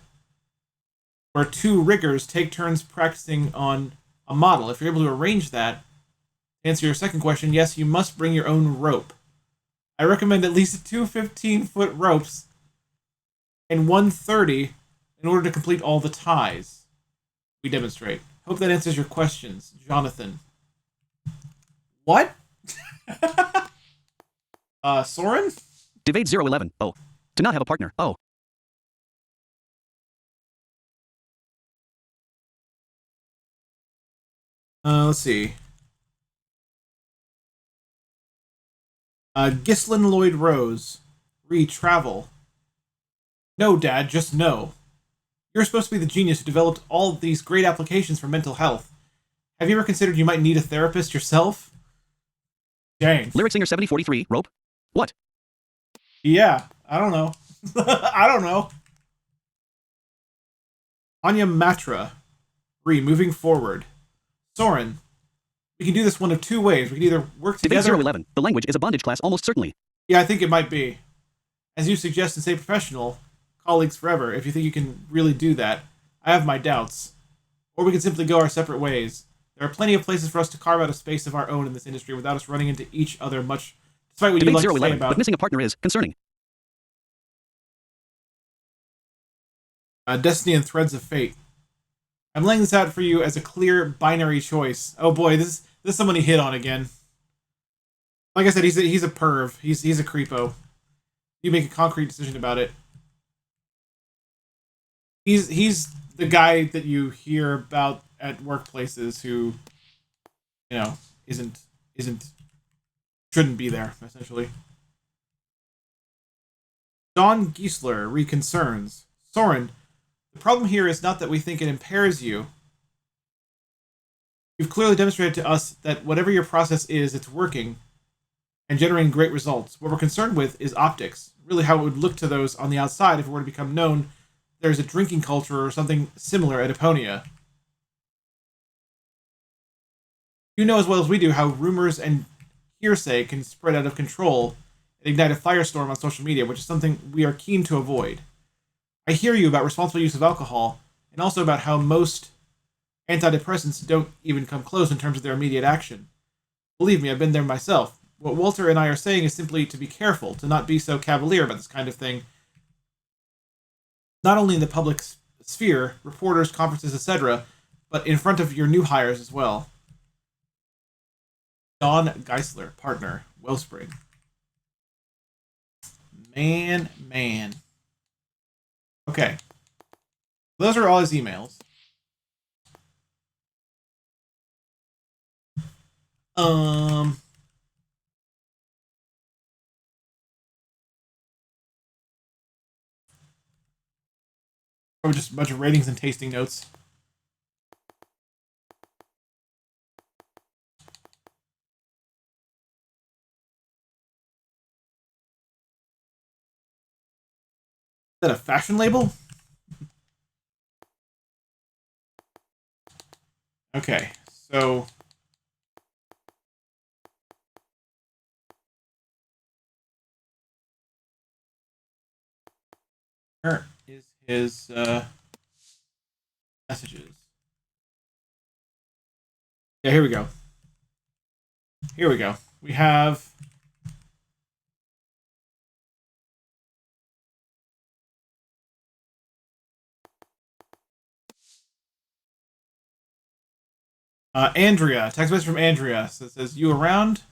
where 2 riggers take turns practicing on a model. If you're able to arrange that, to answer your second question, yes, you must bring your own rope. I recommend at least 2 15-foot ropes and 130 in order to complete all the ties we demonstrate. Hope that answers your questions, Jonathan. What? Soren? Debate 011. Oh. To not have a partner. Oh. Let's see. Ghislaine Lloyd Rose. Travel. No, Dad, just no. You're supposed to be the genius who developed all these great applications for mental health. Have you ever considered you might need a therapist yourself? Dang. Lyric singer 7043. Rope. What? Yeah, I don't know. I don't know. Anya Matra. Moving forward. Soren. We can do this one of 2 ways. We can either work Debate together... 011. The language is a bondage class almost certainly. Yeah, I think it might be. As you suggest and say professional, colleagues forever, if you think you can really do that. I have my doubts. Or we can simply go our separate ways. There are plenty of places for us to carve out a space of our own in this industry without us running into each other much, despite what you like to say about... But missing a partner is concerning. Destiny and Threads of Fate. I'm laying this out for you as a clear binary choice. Oh boy, this is someone he hit on again. Like I said, he's a perv. He's a creepo. You make a concrete decision about it. He's the guy that you hear about at workplaces who, you know, shouldn't be there, essentially. Don Giesler reconcerns. Soren, the problem here is not that we think it impairs you. You've clearly demonstrated to us that whatever your process is, it's working and generating great results. What we're concerned with is optics, really how it would look to those on the outside if it were to become known there's a drinking culture or something similar at Eponia. You know as well as we do how rumors and hearsay can spread out of control and ignite a firestorm on social media, which is something we are keen to avoid. I hear you about responsible use of alcohol, and also about how most antidepressants don't even come close in terms of their immediate action. Believe me, I've been there myself. What Walter and I are saying is simply to be careful, to not be so cavalier about this kind of thing, not only in the public sphere, reporters, conferences, etc., but in front of your new hires as well. Don Geisler, partner, Wellspring. Man. Okay. Those are all his emails. Or just a bunch of ratings and tasting notes. Is that a fashion label? Okay, so where is his messages? Yeah, here we go. We have Andrea. Text message from Andrea. So it says, "You around?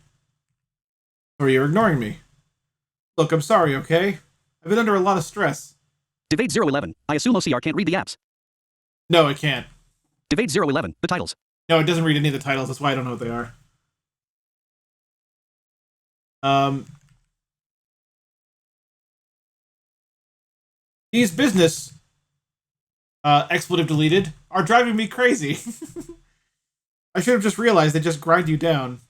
Or you're ignoring me? Look, I'm sorry, okay? I've been under a lot of stress." Devade 011. I assume OCR can't read the apps. No, it can't. Devade 011. The titles. No, it doesn't read any of the titles. That's why I don't know what they are. These business expletive deleted are driving me crazy. I should have just realized they just grind you down.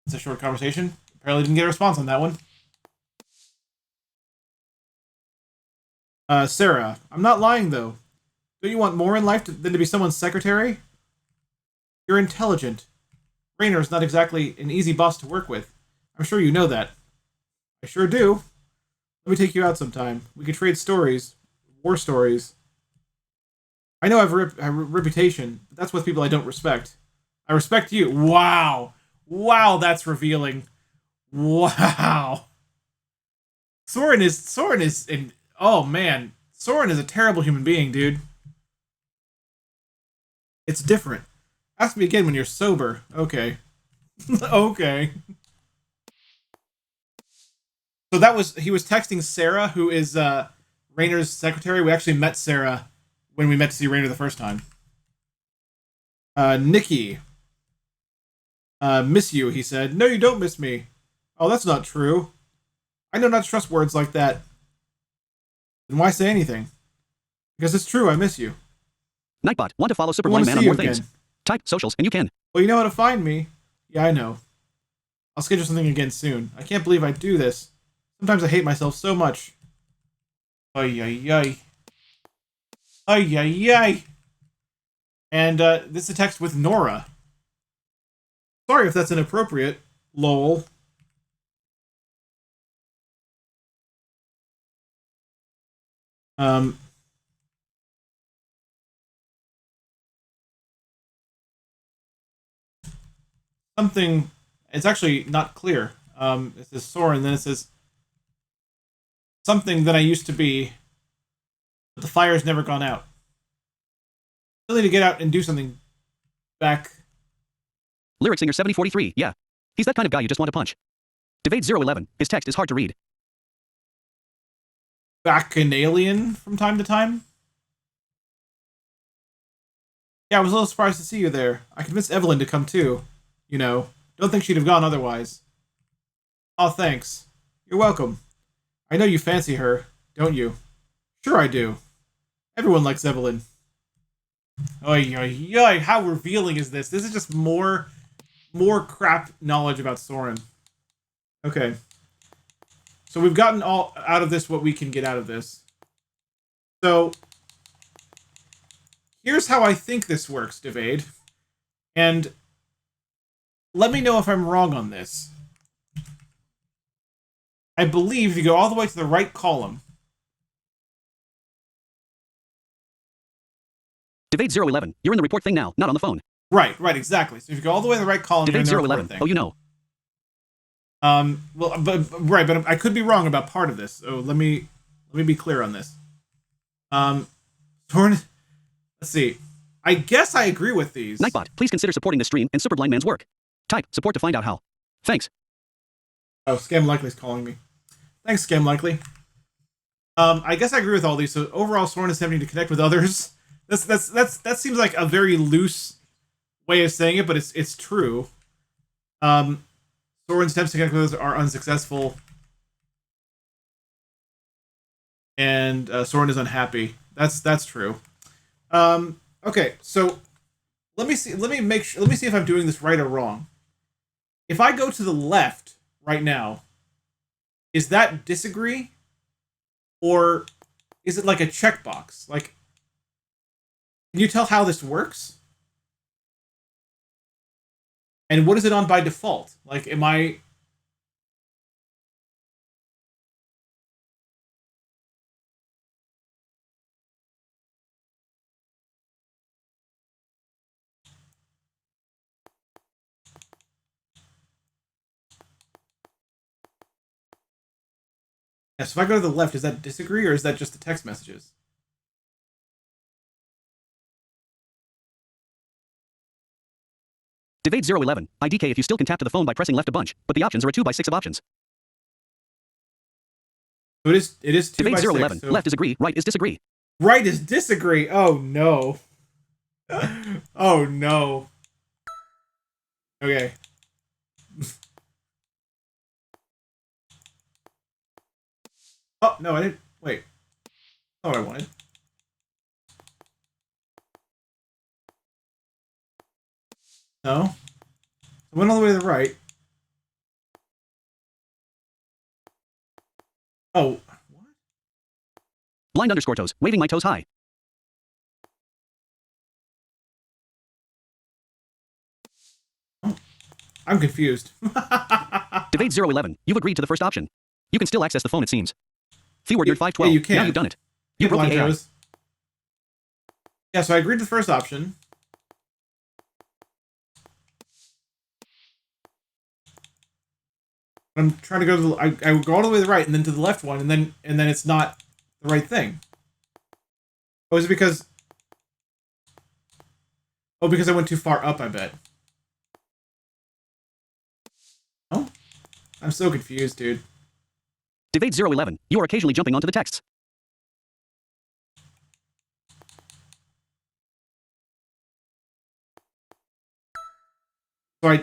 It's a short conversation. Apparently didn't get a response on that one. Sarah, I'm not lying though. Don't you want more in life than to be someone's secretary? You're intelligent. Raynor's not exactly an easy boss to work with. I'm sure you know that. I sure do. Let me take you out sometime. We could trade stories. War stories. I know I have a reputation, but that's with people I don't respect. I respect you. Wow. Wow, that's revealing. Wow. Soren is in... Oh, man. Soren is a terrible human being, dude. It's different. Ask me again when you're sober. Okay. Okay. So he was texting Sarah, who is Raynor's secretary. We actually met Sarah when we met to see Raynor the first time. Nikki. Miss you, he said. No, you don't miss me. Oh, that's not true. I know not to trust words like that. Then why say anything? Because it's true, I miss you. Nightbot, want to follow Super I Blind wanna Man see on you more things. again. Type socials and you can. Well, you know how to find me. Yeah, I know. I'll schedule something again soon. I can't believe I do this. Sometimes I hate myself so much. Ay, ay, ay. Ay, ay, ay. And this is a text with Nora. Sorry if that's inappropriate. Lol. Something... It's actually not clear. It says Soren, then it says... Something that I used to be, but the fire's never gone out. I need to get out and do something back. Lyric Singer 7043. Yeah. He's that kind of guy you just want to punch. Devade 011. His text is hard to read. Bacchanalian from time to time? Yeah, I was a little surprised to see you there. I convinced Evelyn to come too. You know, don't think she'd have gone otherwise. Oh, thanks. You're welcome. I know you fancy her, don't you? Sure I do. Everyone likes Evelyn. Oy, oy, oy, how revealing is this? This is just more crap knowledge about Soren. Okay. So we've gotten all out of this what we can get out of this. So, here's how I think this works, Devade. And let me know if I'm wrong on this. I believe if you go all the way to the right column. Devade 011. You're in the report thing now, not on the phone. Right, exactly. So if you go all the way to the right column, you're in Devade the report 011. thing. Oh, you know. Well, but I could be wrong about part of this. So let me be clear on this. Soren, let's see. I guess I agree with these. Nightbot, please consider supporting this stream and Superblind Man's work. Type support to find out how. Thanks. Oh, Scam Likely's calling me. Thanks, Scam Likely. I guess I agree with all these. So overall, Soren is attempting to connect with others. That seems like a very loose way of saying it, but it's true. Soren's attempts to connect with others are unsuccessful, and Soren is unhappy. That's true. Okay, so let me see if I'm doing this right or wrong. If I go to the left right now, is that disagree? Or is it like a checkbox? Like, can you tell how this works? And what is it on by default? Like, am I... Yeah, so if I go to the left, is that disagree or is that just the text messages? Debate 011. IDK if you still can tap to the phone by pressing left a bunch, but the options are a 2x6 of options. So it is 2 Debate by 011. 6. So Left is agree, right is disagree. right is disagree. Oh no. Oh no. Okay. Oh, no, I didn't. Wait. That's not what I wanted. No. I went all the way to the right. Oh. What? Blind underscore toes. Waving my toes high. I'm confused. Debate 011. You've agreed to the first option. You can still access the phone, it seems. Keyword nerd 512. Yeah, you can. Now you've done it. You broke the AI. Yeah, so I agreed to the first option. I'm trying to go to the... I go all the way to the right and then to the left one, and then it's not the right thing. Oh, is it because... Oh, because I went too far up, I bet. Oh? I'm so confused, dude. Debate 011. You are occasionally jumping onto the texts. So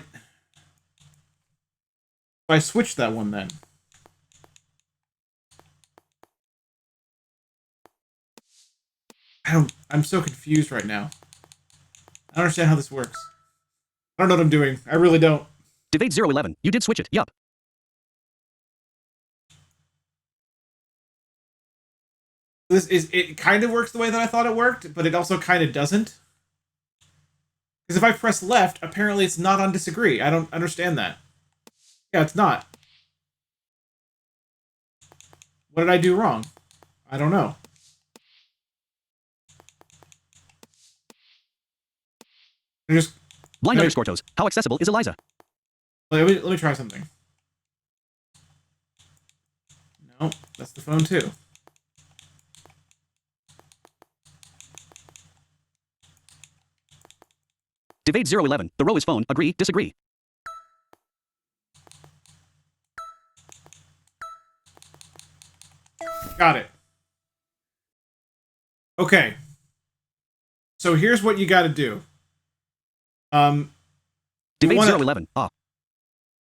I switched that one then. I'm so confused right now. I don't understand how this works. I don't know what I'm doing. I really don't. Debate 011. You did switch it. Yup. It kind of works the way that I thought it worked, but it also kind of doesn't. Because if I press left, apparently it's not on disagree. I don't understand that. Yeah, it's not. What did I do wrong? I don't know. Blind underscore toes. How accessible is Eliza? Let me try something. No, that's the phone too. Debate 011. The row is phone. Agree, disagree. Got it. Okay. So here's what you got to do. Debate 011.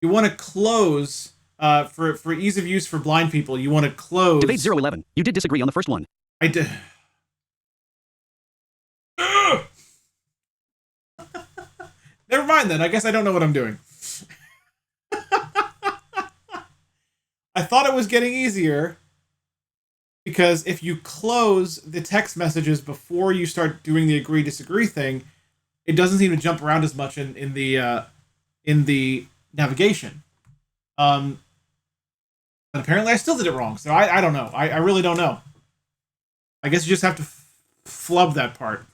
You want to close for ease of use for blind people. You want to close. Debate 011. You did disagree on the first one. I did. Never mind then. I guess I don't know what I'm doing. I thought it was getting easier because if you close the text messages before you start doing the agree disagree thing, it doesn't seem to jump around as much in the navigation. But apparently I still did it wrong, so I don't know. I really don't know. I guess you just have to flub that part.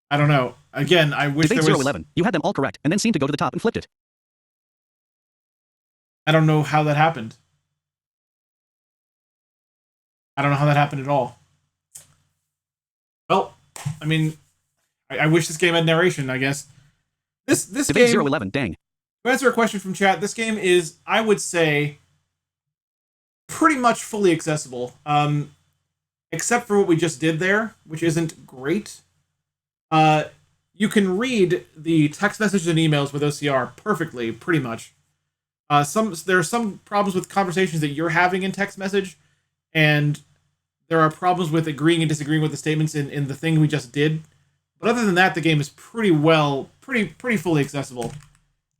I don't know. Again, I wish Debate there was... 011. You had them all correct, and then seemed to go to the top and flipped it. I don't know how that happened. I don't know how that happened at all. Well, I mean, I wish this game had narration, I guess. This Debate game, 011, dang. to answer a question from chat, this game is, I would say, pretty much fully accessible. Except for what we just did there, which isn't great. You can read the text messages and emails with OCR perfectly, pretty much. There are some problems with conversations that you're having in text message, and there are problems with agreeing and disagreeing with the statements in the thing we just did. But other than that, the game is pretty fully accessible.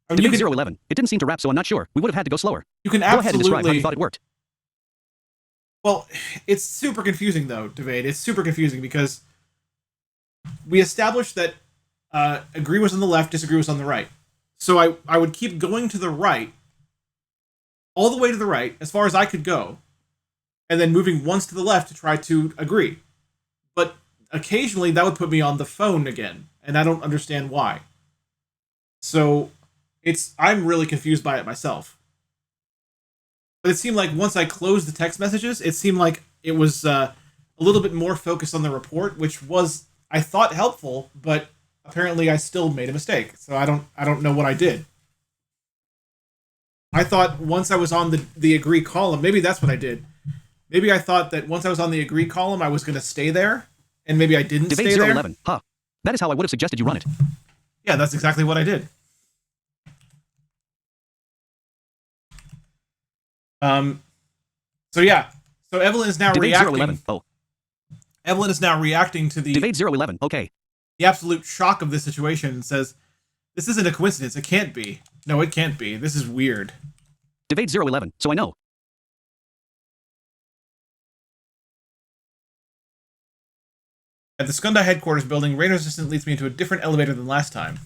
I mean, Debate 011. It didn't seem to wrap, so I'm not sure. We would have had to go slower. You can Go ahead and describe how absolutely. you thought it worked. Well, it's super confusing though, Debate. It's super confusing because we established that agree was on the left, disagree was on the right. So I would keep going to the right, all the way to the right, as far as I could go, and then moving once to the left to try to agree. But occasionally that would put me on the phone again, and I don't understand why. So I'm really confused by it myself. But it seemed like once I closed the text messages, it seemed like it was a little bit more focused on the report, which was, I thought, helpful, but apparently I still made a mistake. So I don't know what I did. I thought once I was on the agree column, maybe that's what I did. Maybe I thought that once I was on the agree column, I was going to stay there, and maybe I didn't Debate stay there. 011. Huh. That is how I would have suggested you run it. Yeah, that's exactly what I did. So yeah. So Evelyn is now Debate reacting. 011. Oh. Evelyn is now reacting to the Debate 011. Okay. absolute shock of this situation and says, "This isn't a coincidence. It can't be. No, it can't be. This is weird." Debate 011. So I know. At the Skunda headquarters building, Rainer's assistant leads me into a different elevator than last time.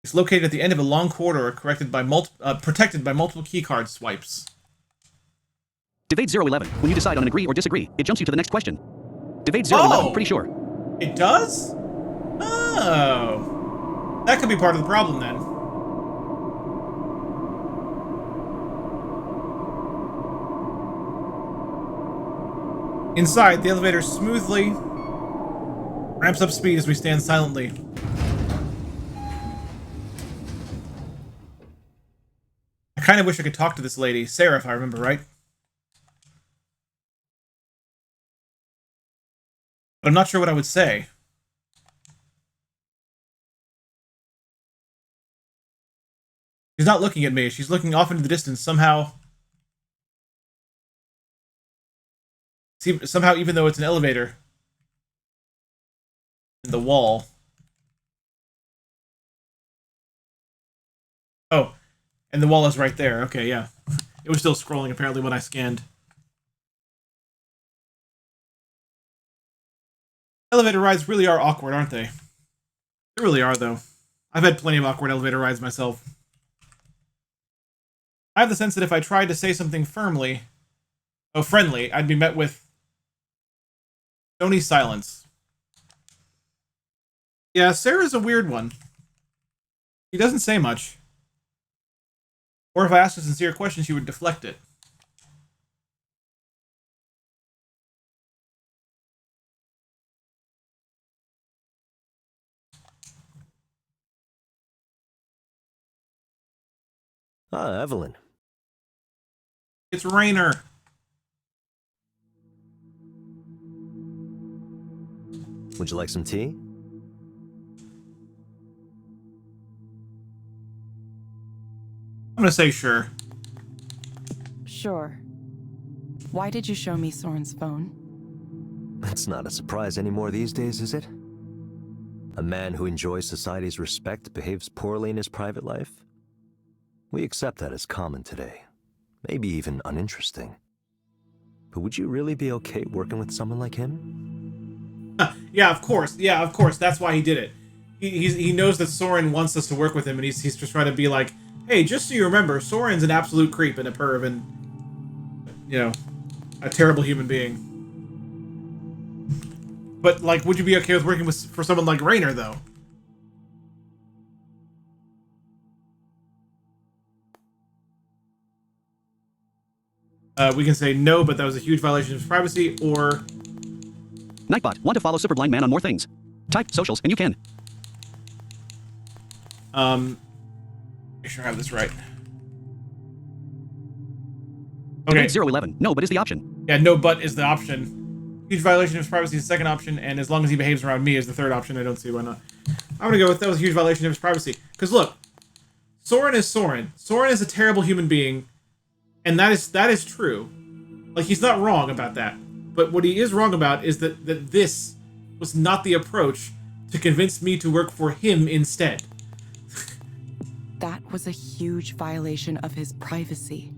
It's located at the end of a long corridor protected by multiple keycard swipes. Debate 011. When you decide on an agree or disagree, it jumps you to the next question. Debate 011. Oh! Pretty sure. It does? Oh. That could be part of the problem then. Inside, the elevator smoothly ramps up speed as we stand silently. I kind of wish I could talk to this lady, Sarah, if I remember right. But I'm not sure what I would say. She's not looking at me. She's looking off into the distance somehow. Somehow, even though it's an elevator in the wall. Oh, and the wall is right there. Okay, yeah. It was still scrolling apparently when I scanned. Elevator rides really are awkward, aren't they? They really are, though. I've had plenty of awkward elevator rides myself. I have the sense that if I tried to say something friendly, I'd be met with stony silence. Yeah, Sarah's a weird one. She doesn't say much. Or if I asked a sincere question, she would deflect it. Ah, Evelyn. It's Rainer. Would you like some tea? I'm gonna say sure. Sure. Why did you show me Soren's phone? It's not a surprise anymore these days, is it? A man who enjoys society's respect behaves poorly in his private life? We accept that as common today. Maybe even uninteresting. But would you really be okay working with someone like him? Yeah, of course. Yeah, of course. That's why he did it. He knows that Soren wants us to work with him, and he's just trying to be like, hey, just so you remember, Soren's an absolute creep and a perv and, you know, a terrible human being. But, like, would you be okay with working for someone like Rainer, though? We can say no, but that was a huge violation of his privacy, or... Nightbot, want to follow Super Blind Man on more things? Type socials and you can. Make sure I have this right. Okay. Debate 011, no, but is the option. Yeah, no, but is the option. Huge violation of his privacy is the second option, and as long as he behaves around me is the third option. I don't see why not. I'm gonna go with that was a huge violation of his privacy. Because look, Soren is Soren. Soren is a terrible human being, and that is true. Like, he's not wrong about that. But what he is wrong about is that this was not the approach to convince me to work for him instead. That was a huge violation of his privacy.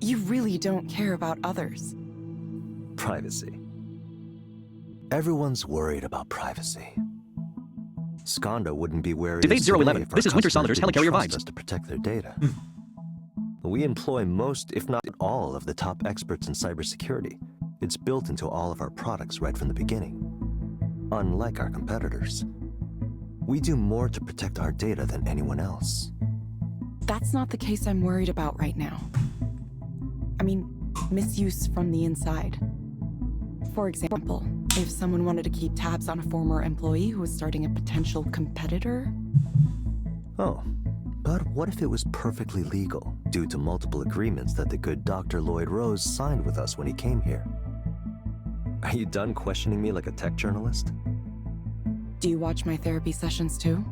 You really don't care about others. Privacy. Everyone's worried about privacy. Skanda wouldn't be where he Debate is today 011, if our this is Winter customers Solidar's didn't helicarrier trust vibes. us to protect their data. We employ most, if not all, of the top experts in cybersecurity. It's built into all of our products right from the beginning. Unlike our competitors. We do more to protect our data than anyone else. That's not the case I'm worried about right now. I mean, misuse from the inside. For example, if someone wanted to keep tabs on a former employee who was starting a potential competitor. Oh, but what if it was perfectly legal, due to multiple agreements that the good Dr. Lloyd Rose signed with us when he came here? Are you done questioning me like a tech journalist? Do you watch my therapy sessions too?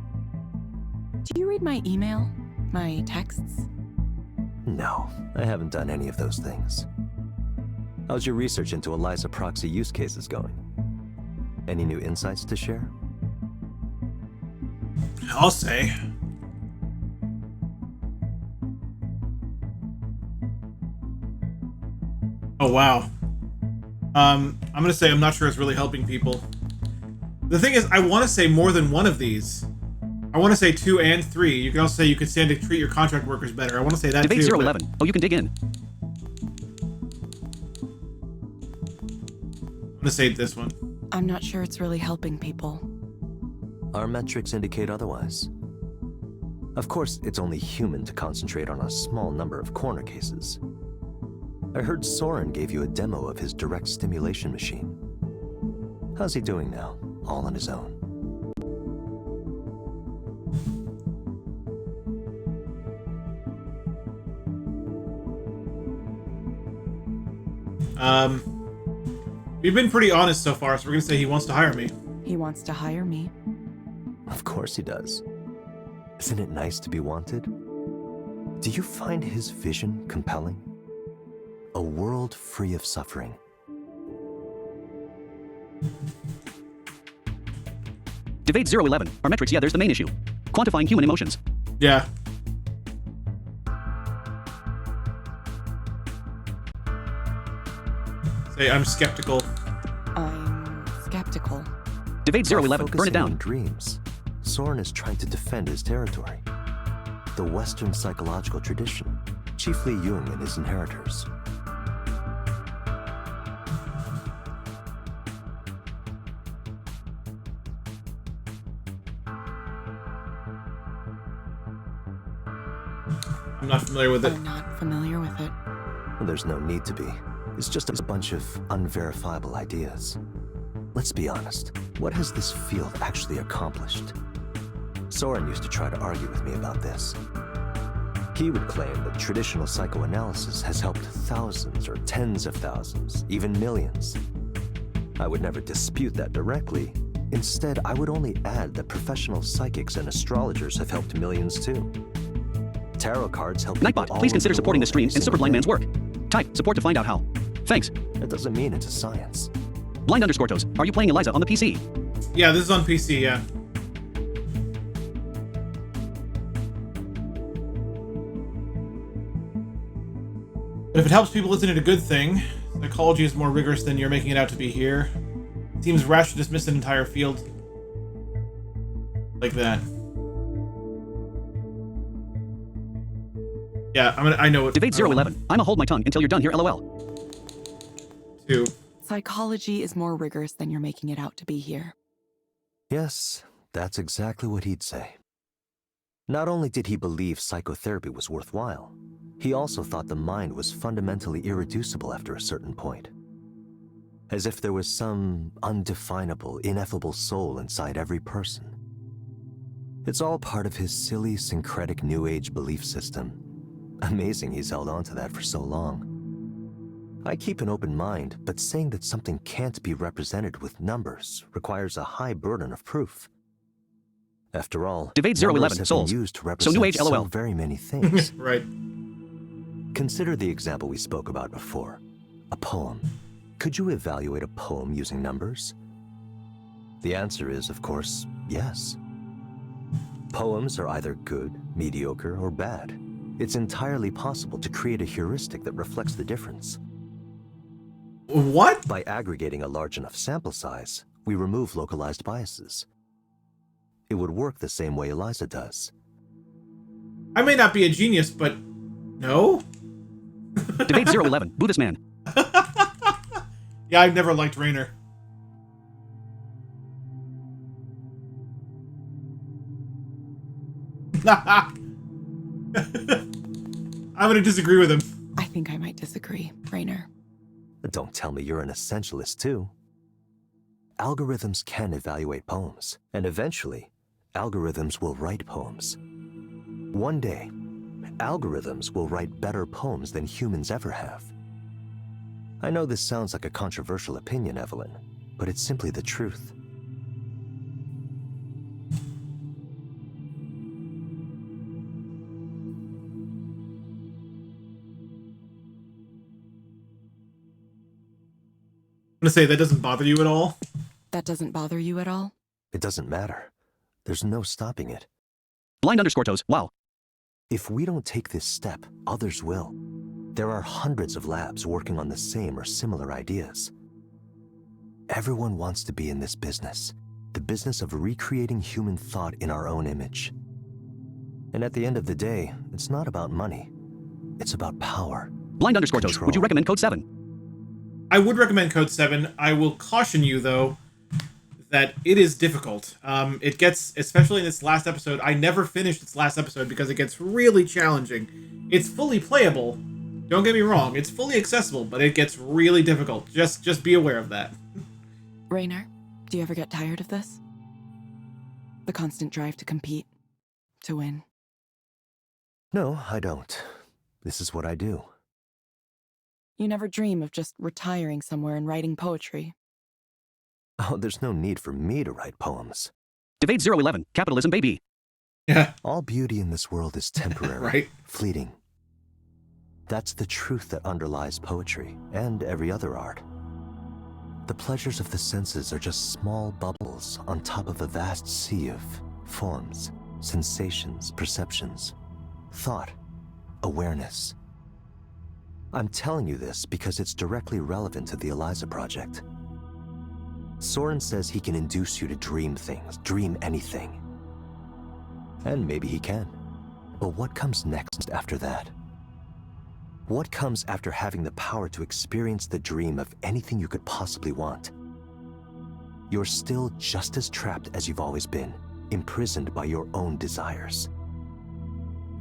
Do you read my email? My texts? No, I haven't done any of those things. How's your research into Eliza proxy use cases going? Any new insights to share? I'll say. Oh, wow. I'm gonna say I'm not sure it's really helping people. The thing is, I want to say more than one of these. I want to say 2 and 3. You can also say you could stand to treat your contract workers better. I want to say that Debate too. 011, oh, you can dig in. I'm gonna say this one. I'm not sure it's really helping people. Our metrics indicate otherwise. Of course, it's only human to concentrate on a small number of corner cases. I heard Soren gave you a demo of his direct stimulation machine. How's he doing now, all on his own? We've been pretty honest so far, so we're gonna say he wants to hire me. He wants to hire me. Of course he does. Isn't it nice to be wanted? Do you find his vision compelling? A world free of suffering. Debate 011, our metrics, yeah, there's the main issue. Quantifying human emotions. Yeah. Say I'm skeptical. I'm skeptical. Debate While 011, burn it focusing on down. dreams, Soren is trying to defend his territory. The Western psychological tradition, chiefly Jung and his inheritors. I'm not familiar with it. I'm not familiar with it. Well, there's no need to be. It's just a bunch of unverifiable ideas. Let's be honest. What has this field actually accomplished? Soren used to try to argue with me about this. He would claim that traditional psychoanalysis has helped thousands or tens of thousands, even millions. I would never dispute that directly. Instead, I would only add that professional psychics and astrologers have helped millions too. Tarot cards help people Nightbot, all please over consider the supporting the world stream every and Super single Blind day. Man's work. Type support to find out how. Thanks. That doesn't mean it's a science. Blind_toes, are you playing Eliza on the PC? Yeah, this is on PC, yeah. But if it helps people, isn't it a good thing? Psychology is more rigorous than you're making it out to be here. It seems rash to dismiss an entire field like that. Yeah, I know what. Debate 011, I'ma hold my tongue until you're done here, lol. 2. Psychology is more rigorous than you're making it out to be here. Yes, that's exactly what he'd say. Not only did he believe psychotherapy was worthwhile, He also thought the mind was fundamentally irreducible after a certain point. As if there was some undefinable, ineffable soul inside every person. It's all part of his silly, syncretic New Age belief system. Amazing he's held on to that for so long. I keep an open mind, but saying that something can't be represented with numbers requires a high burden of proof. After all, Debate numbers 011, have souls. been used to So represent New Age, LOL. very many things. Right. Consider the example we spoke about before. A poem. Could you evaluate a poem using numbers? The answer is, of course, yes. Poems are either good, mediocre, or bad. It's entirely possible to create a heuristic that reflects the difference. What? By aggregating a large enough sample size, we remove localized biases. It would work the same way Eliza does. I may not be a genius, but no? Debate 011, Buddhist man. Yeah, I've never liked Rainer. I'm gonna disagree with him. I think I might disagree, Rainer. Don't tell me you're an essentialist too. Algorithms can evaluate poems, and eventually, algorithms will write poems. One day, algorithms will write better poems than humans ever have. I know this sounds like a controversial opinion, Evelyn, but it's simply the truth. I'm gonna say that doesn't bother you at all. That doesn't bother you at all? It doesn't matter. There's no stopping it. Blind underscore toes, wow. If we don't take this step, others will. There are hundreds of labs working on the same or similar ideas. Everyone wants to be in this business, the business of recreating human thought in our own image. And at the end of the day, it's not about money. It's about power. Blind underscore toes, would you Control. recommend Code 7? I would recommend Code 7. I will caution you, though, that it is difficult. It gets, especially in its last episode, I never finished its last episode because it gets really challenging. It's fully playable. Don't get me wrong. It's fully accessible, but it gets really difficult. Just be aware of that. Rainer, do you ever get tired of this? The constant drive to compete, to win. No, I don't. This is what I do. You never dream of just retiring somewhere and writing poetry. Oh, there's no need for me to write poems. Debate 011, capitalism baby. Yeah, All beauty in this world is temporary, right. fleeting. That's the truth that underlies poetry and every other art. The pleasures of the senses are just small bubbles on top of a vast sea of forms, sensations, perceptions, thought, awareness. I'm telling you this because it's directly relevant to the Eliza project. Soren says he can induce you to dream things, dream anything. And maybe he can. But what comes next after that? What comes after having the power to experience the dream of anything you could possibly want? You're still just as trapped as you've always been, imprisoned by your own desires.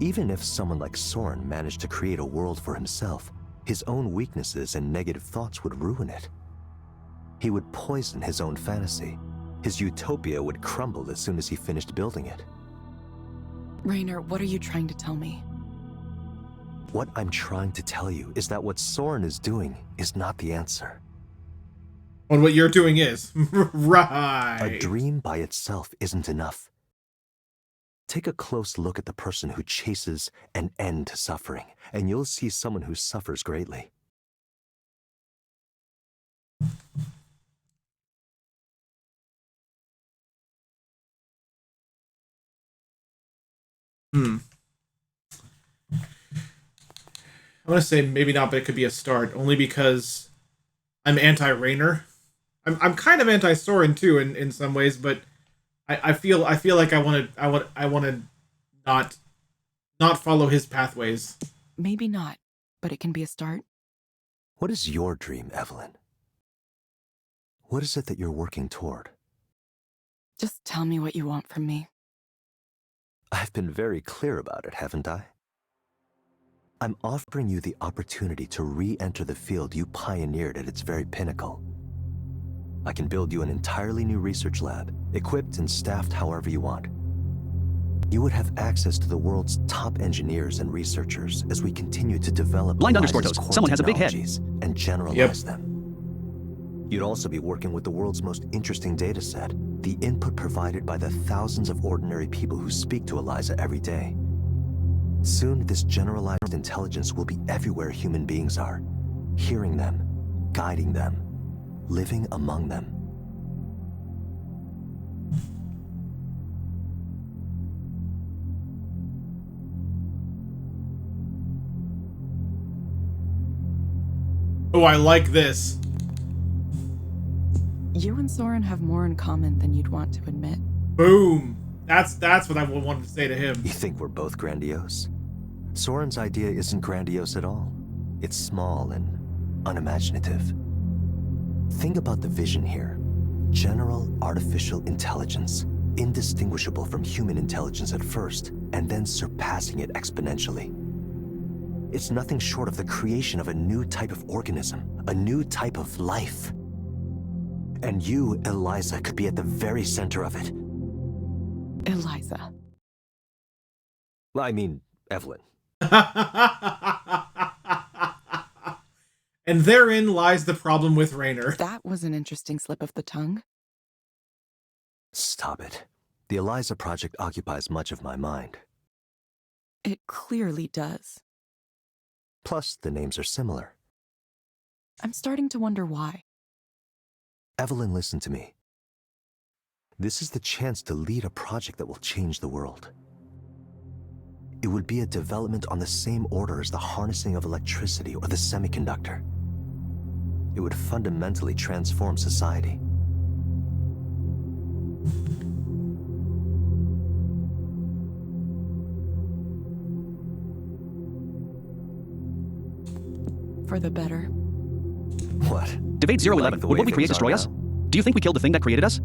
Even if someone like Soren managed to create a world for himself, his own weaknesses and negative thoughts would ruin it. He would poison his own fantasy. His utopia would crumble as soon as he finished building it. Rainer, what are you trying to tell me? What I'm trying to tell you is that what Soren is doing is not the answer. And what you're doing is. Right. A dream by itself isn't enough. Take a close look at the person who chases an end to suffering, and you'll see someone who suffers greatly. I'm gonna say maybe not, but it could be a start. Only because I'm anti-Rainer. I'm kind of anti-Soren too in some ways, but I feel like I want to not follow his pathways. Maybe not, but it can be a start. What is your dream, Evelyn? What is it that you're working toward? Just tell me what you want from me. I've been very clear about it, haven't I? I'm offering you the opportunity to re-enter the field you pioneered at its very pinnacle. I can build you an entirely new research lab, equipped and staffed however you want. You would have access to the world's top engineers and researchers as we continue to develop Blind Eliza's underscore toast. core Someone has a big head. technologies and generalize them. You'd also be working with the world's most interesting data set, the input provided by the thousands of ordinary people who speak to Eliza every day. Soon, this generalized intelligence will be everywhere human beings are, hearing them, guiding them, living among them. Oh, I like this. You and Soren have more in common than you'd want to admit. Boom. That's what I wanted to say to him. You think we're both grandiose? Soren's idea isn't grandiose at all. It's small and unimaginative. Think about the vision here. General artificial intelligence, indistinguishable from human intelligence at first, and then surpassing it exponentially. It's nothing short of the creation of a new type of organism, a new type of life. And you, Eliza, could be at the very center of it. Eliza. I mean, Evelyn. And therein lies the problem with Raynor. That was an interesting slip of the tongue. Stop it. The Eliza project occupies much of my mind. It clearly does. Plus, the names are similar. I'm starting to wonder why. Evelyn, listen to me. This is the chance to lead a project that will change the world. It would be a development on the same order as the harnessing of electricity or the semiconductor. It would fundamentally transform society. For the better. What? Debate You 011. like the Would way what we create things destroy are us? now? Do you think we killed the thing that created us?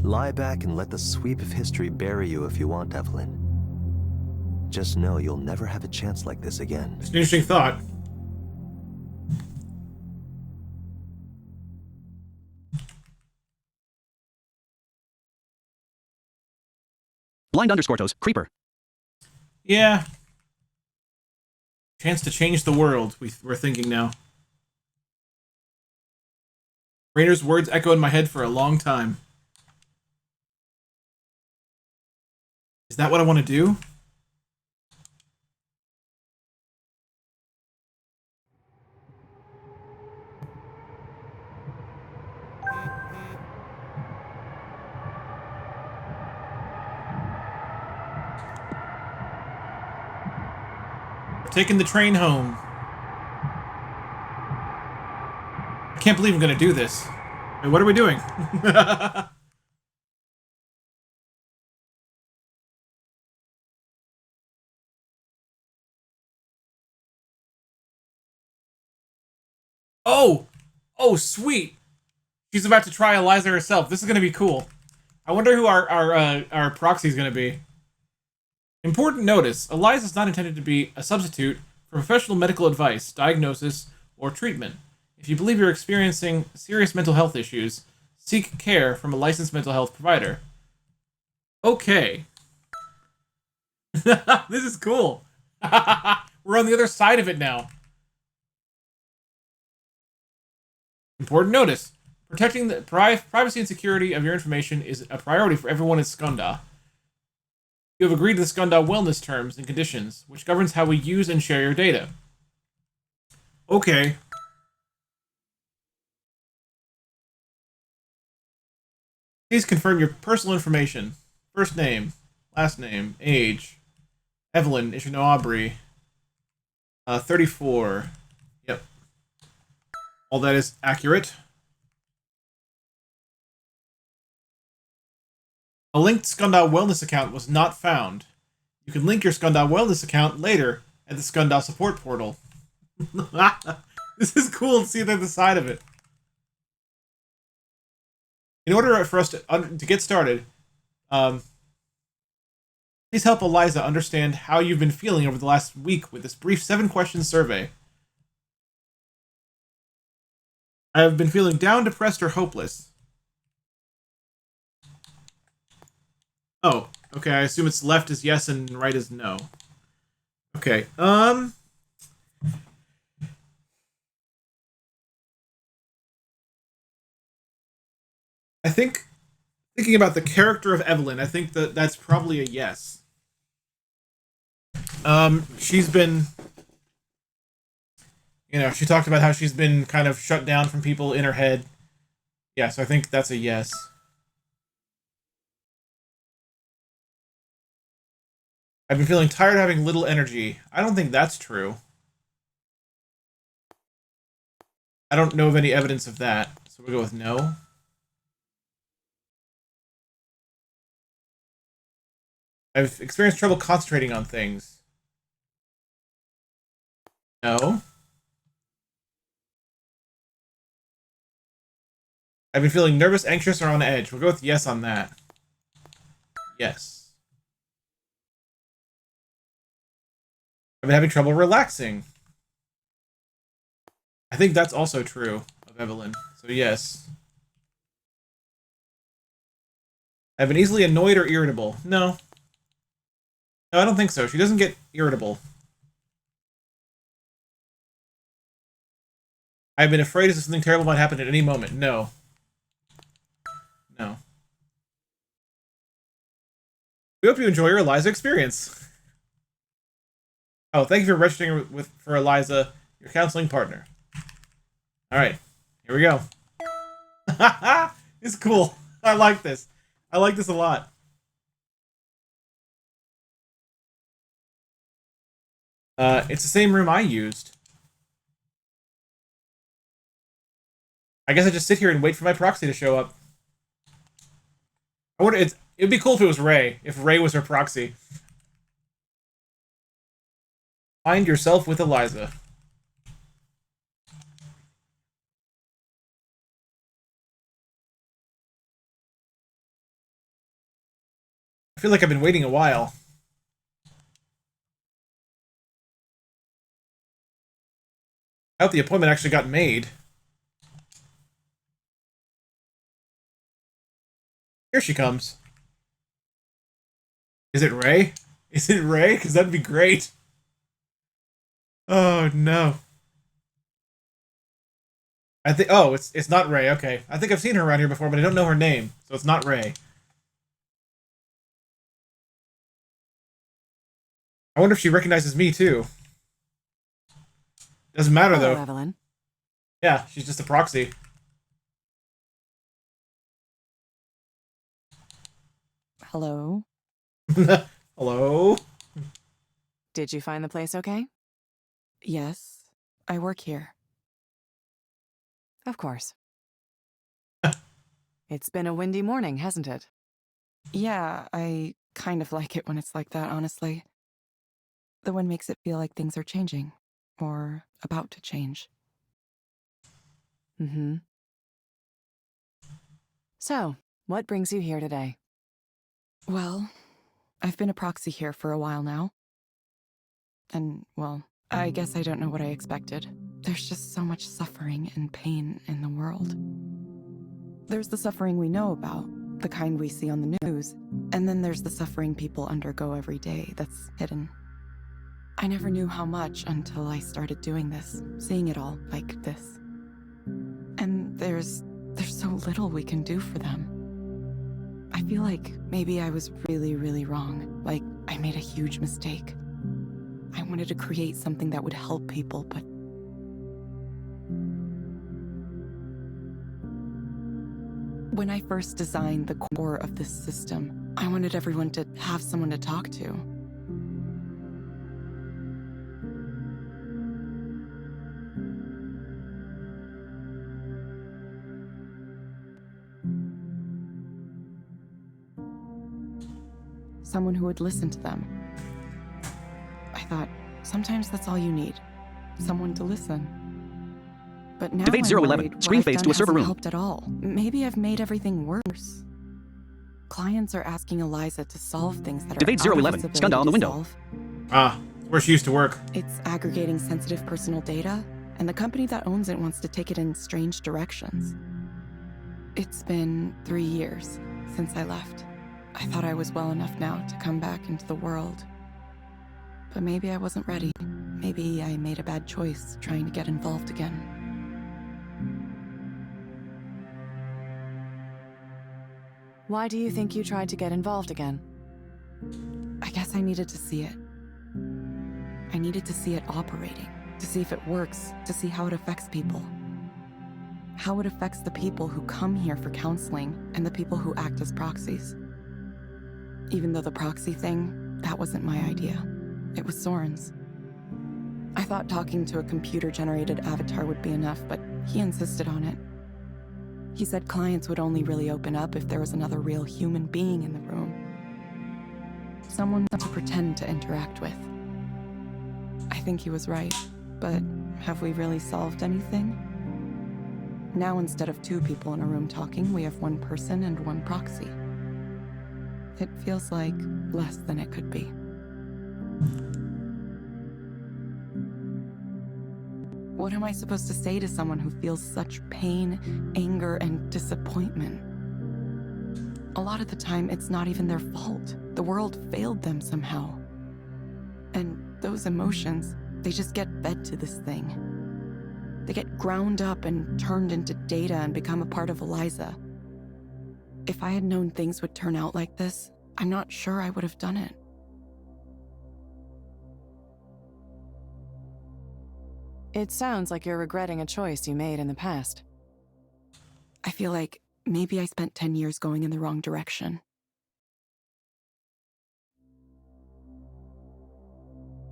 Lie back and let the sweep of history bury you if you want, Evelyn. Just know you'll never have a chance like this again. It's an interesting thought. Blind underscore toes. Creeper. Yeah. Chance to change the world, we're thinking now. Raynor's words echo in my head for a long time. Is that what I want to do? We're taking the train home. I can't believe I'm gonna do this. Wait, what are we doing? Oh! Oh, sweet! She's about to try Eliza herself. This is gonna be cool. I wonder who our proxy is gonna be. Important notice: Eliza is not intended to be a substitute for professional medical advice, diagnosis, or treatment. If you believe you're experiencing serious mental health issues, seek care from a licensed mental health provider. Okay. This is cool. We're on the other side of it now. Important notice: protecting the privacy and security of your information is a priority for everyone at Skunda. You have agreed to the Skunda wellness terms and conditions, which governs how we use and share your data. Okay. Please confirm your personal information. First name, last name, age. Evelyn Ishino Aubrey. 34. Yep. All that is accurate. A linked Skunda Wellness account was not found. You can link your Skunda Wellness account later at the Skunda support portal. This is cool to see the other side of it. In order for us to get started, please Please help Eliza understand how you've been feeling over the last week with this brief 7-question survey. I have been feeling down, depressed, or hopeless. Oh, okay, I assume it's left is yes and right is no. Okay, I think, thinking about the character of Evelyn, I think that's probably a yes. She's been, she talked about how she's been kind of shut down from people in her head. Yeah, so I think that's a yes. I've been feeling tired, having little energy. I don't think that's true. I don't know of any evidence of that, so we'll go with no. I've experienced trouble concentrating on things. No. I've been feeling nervous, anxious, or on edge. We'll go with yes on that. Yes. I've been having trouble relaxing. I think that's also true of Evelyn. So yes. I've been easily annoyed or irritable. No. No, I don't think so. She doesn't get irritable. I've been afraid as if something terrible might happen at any moment. No. No. We hope you enjoy your Eliza experience. Oh, thank you for registering for Eliza, your counseling partner. Alright, here we go. It's cool. I like this. I like this a lot. It's the same room I used. I guess I just sit here and wait for my proxy to show up. I wonder, it'd be cool if it was Ray. If Ray was her proxy. Find yourself with Eliza. I feel like I've been waiting a while. I hope the appointment actually got made. Here she comes. Is it Ray? Is it Ray? Because that'd be great. Oh no. I think. Oh, it's not Ray. Okay, I think I've seen her around here before, but I don't know her name, so it's not Ray. I wonder if she recognizes me too. Doesn't matter Hello, though. Evelyn. Yeah, she's just a proxy. Hello. Hello? Did you find the place okay? Yes, I work here. Of course. It's been a windy morning, hasn't it? Yeah, I kind of like it when it's like that, honestly. The wind makes it feel like things are changing, or about to change. Mm-hmm. So, what brings you here today? Well, I've been a proxy here for a while now. And, well, I guess I don't know what I expected. There's just so much suffering and pain in the world. There's the suffering we know about, the kind we see on the news, and then there's the suffering people undergo every day that's hidden. I never knew how much until I started doing this, seeing it all like this. And there's so little we can do for them. I feel like maybe I was really, really wrong. Like, I made a huge mistake. I wanted to create something that would help people, but... When I first designed the core of this system, I wanted everyone to have someone to talk to. Someone who would listen to them. I thought, sometimes that's all you need. Someone to listen. But now Evade I'm 011. worried Screen what I've fades done to a server hasn't room. helped at all. Maybe I've made everything worse. Clients are asking Eliza to solve things that are Debate out of 011, its Skunda ability on the to window. solve. Ah, where she used to work. It's aggregating sensitive personal data, and the company that owns it wants to take it in strange directions. It's been 3 years since I left. I thought I was well enough now to come back into the world. But maybe I wasn't ready. Maybe I made a bad choice trying to get involved again. Why do you think you tried to get involved again? I guess I needed to see it. I needed to see it operating, to see if it works, to see how it affects people. How it affects the people who come here for counseling and the people who act as proxies. Even though the proxy thing, that wasn't my idea. It was Soren's. I thought talking to a computer-generated avatar would be enough, but he insisted on it. He said clients would only really open up if there was another real human being in the room. Someone to pretend to interact with. I think he was right, but have we really solved anything? Now instead of 2 people in a room talking, we have 1 person and 1 proxy. It feels like less than it could be. What am I supposed to say to someone who feels such pain, anger, and disappointment? A lot of the time, it's not even their fault. The world failed them somehow. And those emotions, they just get fed to this thing. They get ground up and turned into data and become a part of Eliza. If I had known things would turn out like this, I'm not sure I would have done it. It sounds like you're regretting a choice you made in the past. I feel like maybe I spent 10 years going in the wrong direction.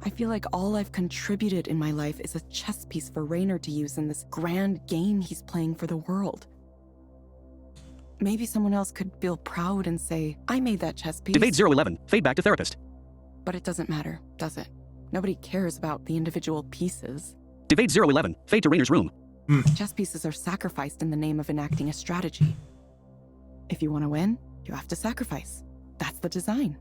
I feel like all I've contributed in my life is a chess piece for Raynor to use in this grand game he's playing for the world. Maybe someone else could feel proud and say, I made that chess piece. Debate 011, fade back to therapist. But it doesn't matter, does it? Nobody cares about the individual pieces. Debate 011, fade to Raynor's room. Chess pieces are sacrificed in the name of enacting a strategy. If you want to win, you have to sacrifice. That's the design.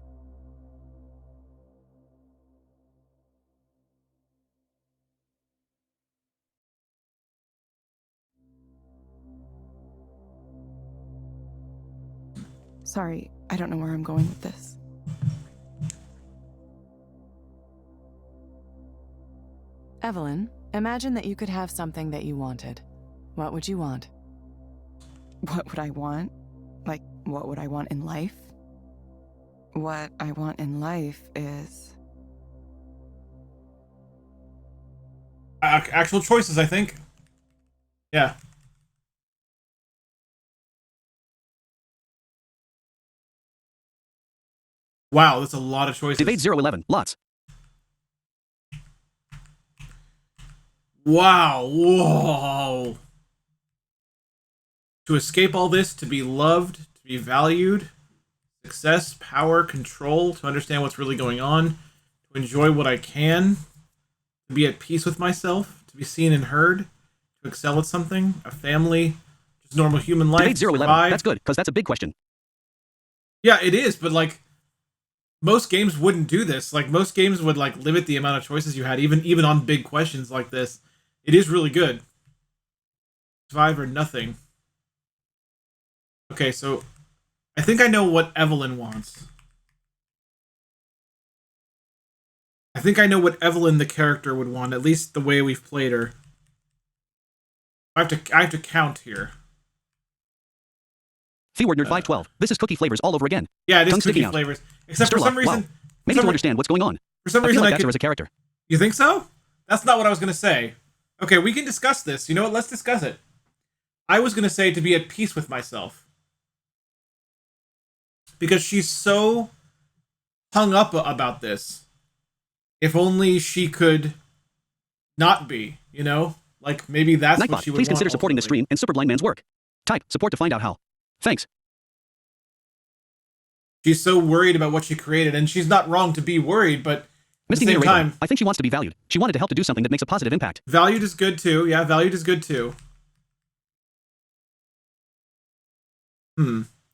Sorry, I don't know where I'm going with this. Evelyn, imagine that you could have something that you wanted. What would you want? What would I want? Like, what would I want in life? What I want in life is... Actual choices, I think. Yeah. Wow, that's a lot of choices. Debate 011, lots. Wow, whoa. To escape all this, to be loved, to be valued, success, power, control, to understand what's really going on, to enjoy what I can, to be at peace with myself, to be seen and heard, to excel at something, a family, just normal human life. Debate 011, survive. that's good, because that's a big question. Yeah, it is, but like, most games wouldn't do this. Like, most games would like limit the amount of choices you had, even on big questions like this. It is really good. Survive or nothing. Okay, so I think I know what Evelyn wants. I think I know what Evelyn the character would want, at least the way we've played her. I have to count here. Keyword Nerd 512, this is cookie flavors all over again. Yeah, it is Tongue cookie sticking out. flavors. Except for Sturlock, some reason... wow. Maybe to understand what's going on. For some I feel reason like I that's could... her as a character. You think so? That's not what I was going to say. Okay, we can discuss this. You know what? Let's discuss it. I was going to say to be at peace with myself. Because she's so hung up about this. If only she could not be, you know? Like, maybe that's Nightbot, what she would please want consider supporting the ultimately. stream and Superblind Man's work. Type support to find out how. Thanks. She's so worried about what she created, and she's not wrong to be worried, but at Misty the same Mayor Raven, time, I think she wants to be valued. She wanted to help to do something that makes a positive impact. valued is good too. Yeah, valued is good too.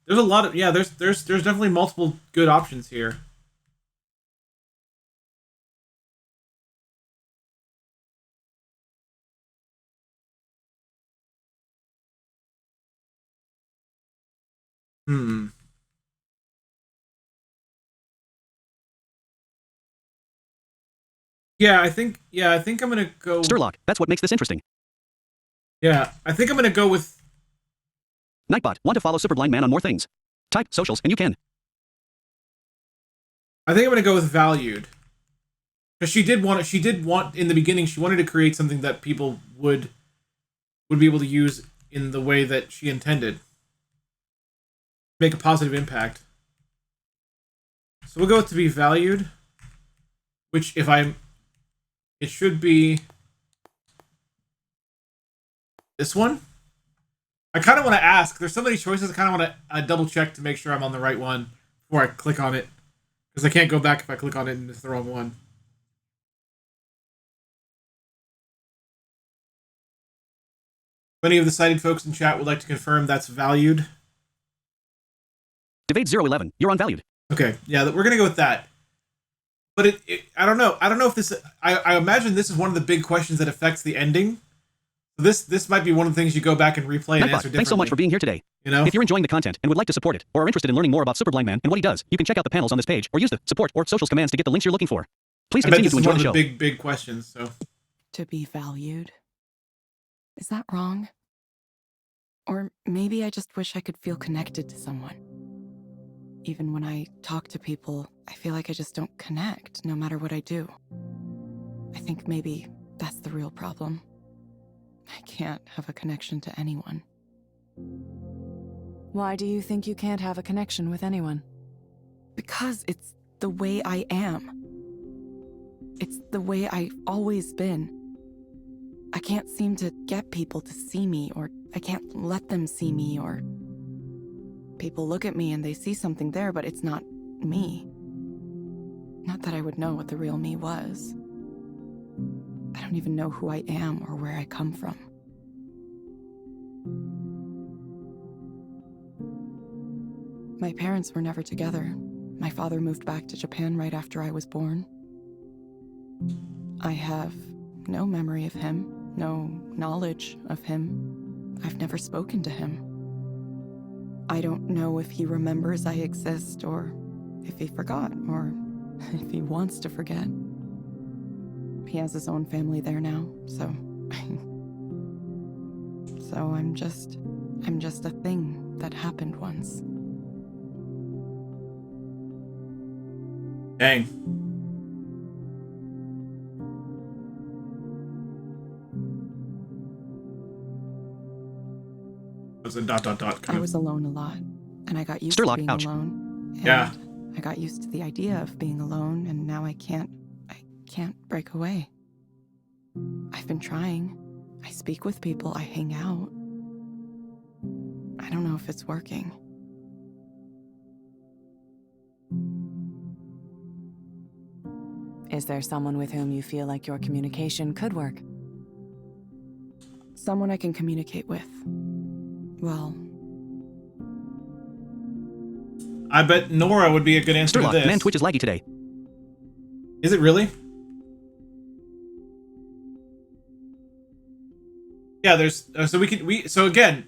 There's a lot of there's definitely multiple good options here. Hmm. I think I'm gonna go. Sturlock, that's what makes this interesting. Yeah, I think I'm gonna go with. Nightbot, want to follow Superblind Man on more things? Type socials and you can. I think I'm gonna go with valued. Because she did want in the beginning, she wanted to create something that people would be able to use in the way that she intended. Make a positive impact. So we'll go with to be valued. Which it should be this one. I kind of want to ask. There's so many choices. I kind of want to double check to make sure I'm on the right one before I click on it. Because I can't go back if I click on it and it's the wrong one. If any of the cited folks in chat would like to confirm that's valued. Debate 011, you're unvalued. Okay, yeah, we're going to go with that. But I don't know. I don't know if this... I imagine this is one of the big questions that affects the ending. This might be one of the things you go back and replay and answer differently. Thanks so much for being here today. You know? If you're enjoying the content and would like to support it, or are interested in learning more about Superblind Man and what he does, you can check out the panels on this page, or use the support or socials commands to get the links you're looking for. Please continue to enjoy the show. This is one of the big questions, so... To be valued. Is that wrong? Or maybe I just wish I could feel connected to someone. Even when I talk to people, I feel like I just don't connect, no matter what I do. I think maybe that's the real problem. I can't have a connection to anyone. Why do you think you can't have a connection with anyone? Because it's the way I am. It's the way I've always been. I can't seem to get people to see me, or I can't let them see me, or... People look at me and they see something there, but it's not me. Not that I would know what the real me was. I don't even know who I am or where I come from. My parents were never together. My father moved back to Japan right after I was born. I have no memory of him, no knowledge of him. I've never spoken to him. I don't know if he remembers I exist, or if he forgot, or if he wants to forget. He has his own family there now, so... so I'm just a thing that happened once. Dang. It was a ... I was alone a lot, and I got used Sturlock, to being ouch. alone. And Yeah. I got used to the idea of being alone, and now I can't break away. I've been trying. I speak with people, I hang out. I don't know if it's working. Is there someone with whom you feel like your communication could work? Someone I can communicate with. Well, I bet Nora would be a good answer to Sturlock, this. man, Twitch is laggy today. Is it really? Yeah, there's so again,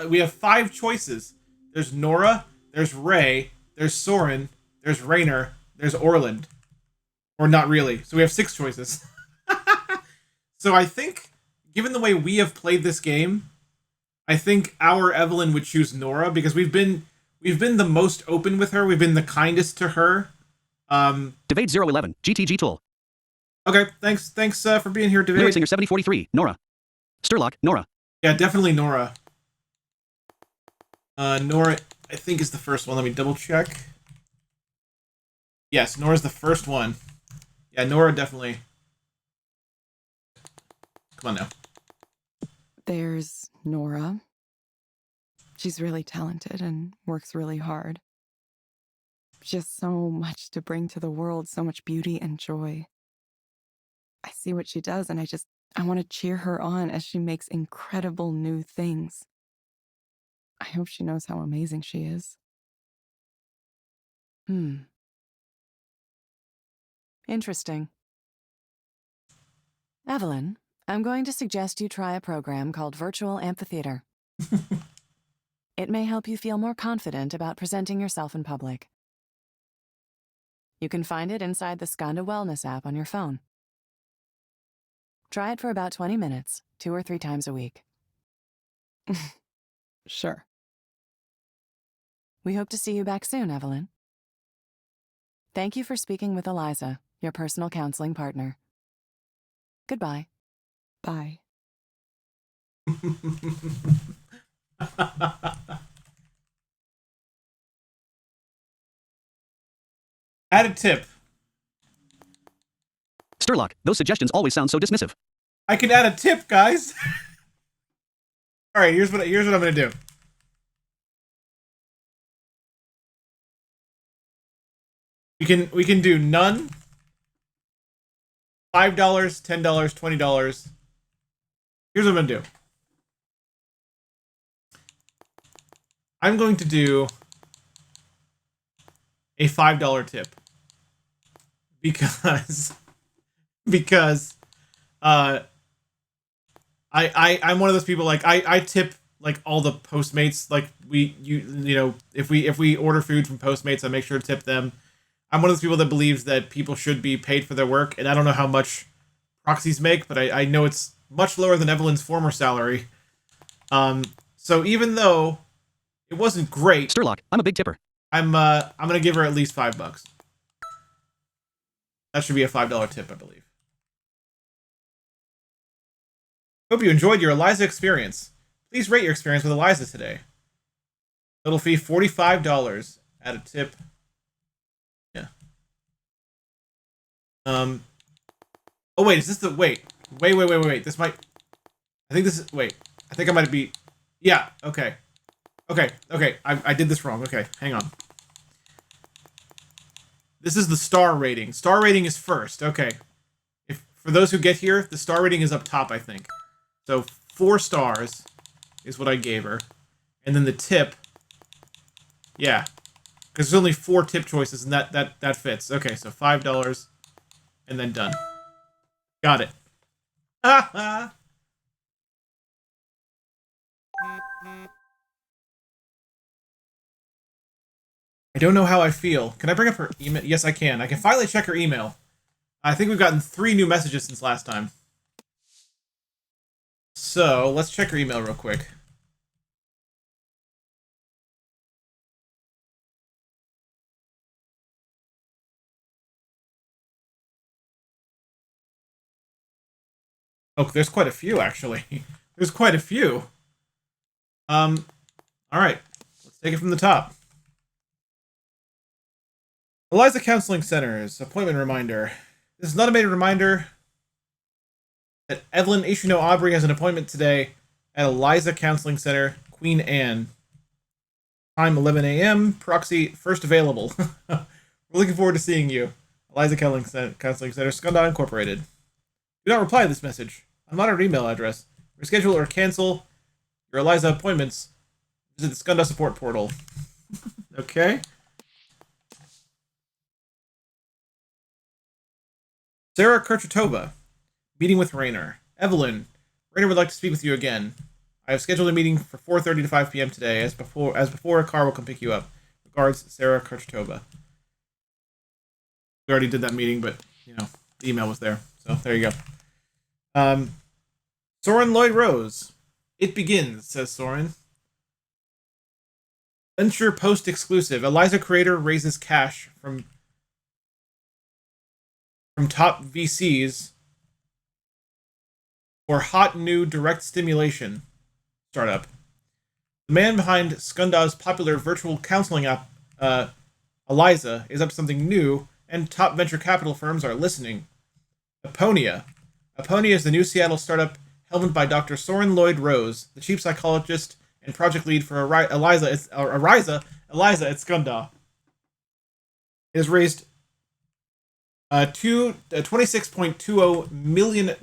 we have 5 choices. There's Nora, there's Ray, there's Soren, there's Raynor, there's Orland. Or not really. So we have 6 choices. So I think, given the way we have played this game, I think our Evelyn would choose Nora because we've been the most open with her. We've been the kindest to her. Debate 011, GTG tool. Okay, thanks for being here, David. Lyric Singer 7043, Nora. Sturlock, Nora. Yeah, definitely Nora. Nora, I think, is the first one. Let me double check. Yes, Nora's the first one. Yeah, Nora definitely. Come on now. there's Nora. She's really talented and works really hard. She has so much to bring to the world, so much beauty and joy. I see what she does, and I want to cheer her on as she makes incredible new things. I hope she knows how amazing she is. Interesting. Evelyn, I'm going to suggest you try a program called Virtual Amphitheater. It may help you feel more confident about presenting yourself in public. You can find it inside the Skanda Wellness app on your phone. Try it for about 20 minutes, 2 or 3 times a week. Sure. We hope to see you back soon, Evelyn. Thank you for speaking with Eliza, your personal counseling partner. Goodbye. Bye. Add a tip. Sturlock, those suggestions always sound so dismissive. I can add a tip, guys. All right, here's what I'm gonna do. We can do none. $5, $10, $20. Here's what I'm gonna do. I'm going to do a $5 tip because I'm one of those people, like I tip like all the Postmates, like you know, if we order food from Postmates, I make sure to tip them. I'm one of those people that believes that people should be paid for their work, and I don't know how much proxies make, but I know it's much lower than Evelyn's former salary. So even though it wasn't great, Sturlock, I'm a big tipper. I'm gonna give her at least $5. That should be a $5 tip, I believe. Hope you enjoyed your Eliza experience. Please rate your experience with Eliza today. Total fee $45. Add a tip. Yeah. Oh wait, is this the wait? Wait. This might. I think this is. Wait. I think I might be. Yeah. Okay. I did this wrong. Okay, hang on. This is the star rating. Star rating is first. Okay. If for those who get here, the star rating is up top, I think. So 4 stars is what I gave her. And then the tip. Yeah. Because there's only 4 tip choices, and that fits. Okay, so $5 and then done. Got it. Ha. I don't know how I feel. Can I bring up her email? Yes, I can. I can finally check her email. I think we've gotten 3 new messages since last time. So, let's check her email real quick. Oh, there's quite a few, actually. There's quite a few. Alright. Let's take it from the top. Eliza Counseling Center's appointment reminder. This is an automated reminder that Evelyn Ishino Aubrey has an appointment today at Eliza Counseling Center, Queen Anne. Time 11 a.m. Proxy first available. We're looking forward to seeing you. Eliza Counseling Center, Skanda Incorporated. Do not reply to this message. I'm not our email address. Reschedule or cancel your Eliza appointments. Visit the Skanda support portal. Okay. Sarah Kurchatova. Meeting with Raynor. Evelyn. Raynor would like to speak with you again. I have scheduled a meeting for 4:30 to 5 p.m. today. As before, a car will come pick you up. Regards, Sarah Kurchatova. We already did that meeting, but, you know, the email was there. So, there you go. Soren Lloyd Rose. It begins, says Soren. Venture post exclusive. Eliza creator raises cash from top VCs for hot new direct stimulation startup. The man behind Skunda's popular virtual counseling app, Eliza, is up to something new, and top venture capital firms are listening. Aponia. Aponia is the new Seattle startup helmed by Dr. Soren Lloyd Rose, the chief psychologist and project lead for Eliza at Skunda. It has raised $26.20 million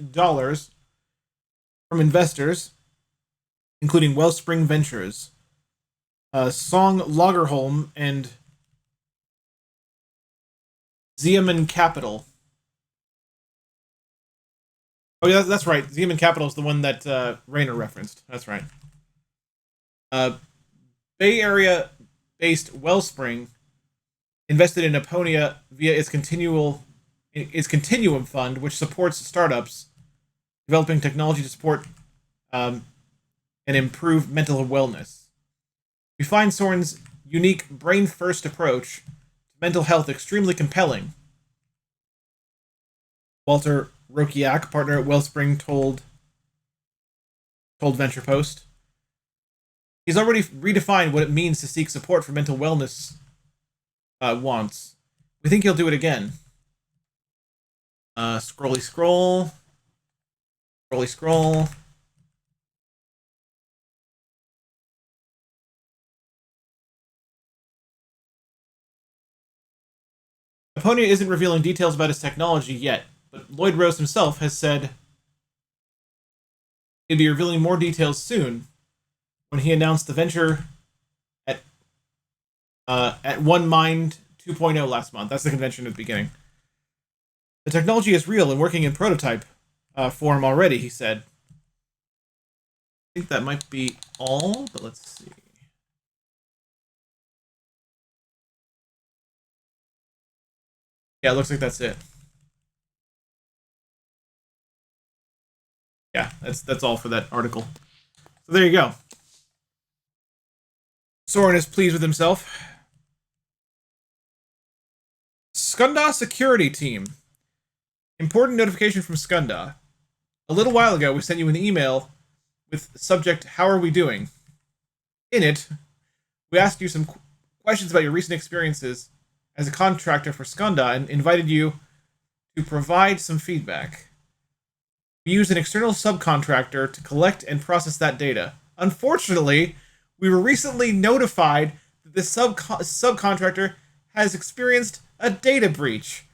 from investors, including Wellspring Ventures, Song Lagerholm, and Zeeman Capital. Oh, yeah, that's right. Zeeman Capital is the one that Rayner referenced. That's right. Bay Area-based Wellspring invested in Aponia via its Continuum Fund, which supports startups developing technology to support and improve mental wellness. We find Soren's unique brain-first approach to mental health extremely compelling. Walter Rokiak, partner at Wellspring, told Venture Post. He's already redefined what it means to seek support for mental wellness wants. We think he'll do it again. Scrolly scroll. Scrolly scroll. Aponia isn't revealing details about his technology yet, but Lloyd Rose himself has said he'd be revealing more details soon when he announced the venture at One Mind 2.0 last month. That's the convention at the beginning. The technology is real and working in prototype form already, he said. I think that might be all, but let's see. Yeah, it looks like that's it. Yeah, that's all for that article. So there you go. Soren is pleased with himself. Skunda Security Team. Important notification from Skunda. A little while ago, we sent you an email with subject, "How are we doing?" In it, we asked you some questions about your recent experiences as a contractor for Skunda and invited you to provide some feedback. We used an external subcontractor to collect and process that data. Unfortunately, we were recently notified that the subcontractor has experienced a data breach,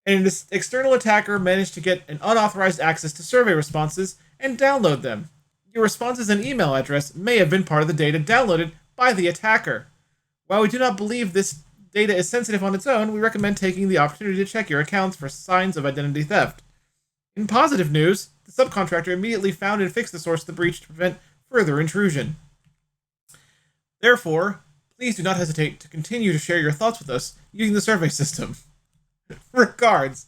and an external attacker managed to get an unauthorized access to survey responses and download them. Your responses and email address may have been part of the data downloaded by the attacker. While we do not believe this data is sensitive on its own, we recommend taking the opportunity to check your accounts for signs of identity theft. In positive news, the subcontractor immediately found and fixed the source of the breach to prevent further intrusion. Therefore, please do not hesitate to continue to share your thoughts with us using the survey system. Regards,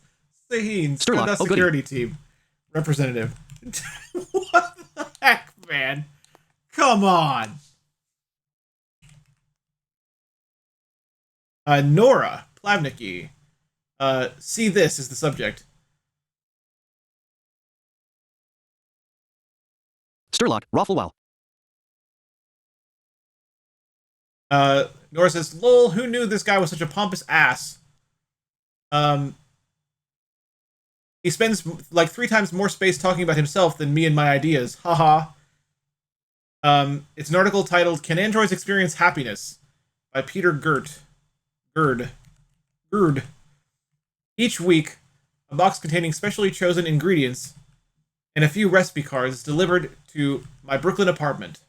Saheen, Skunda Security Team Representative. What the heck, man? Come on. Nora Plavnicki. See this is the subject. Sturlock, Raffle Wow. Nora says, "Lol, who knew this guy was such a pompous ass? He spends like 3 times more space talking about himself than me and my ideas. Haha." It's an article titled "Can Androids Experience Happiness?" by Peter Gerd. Each week, a box containing specially chosen ingredients and a few recipe cards is delivered to my Brooklyn apartment.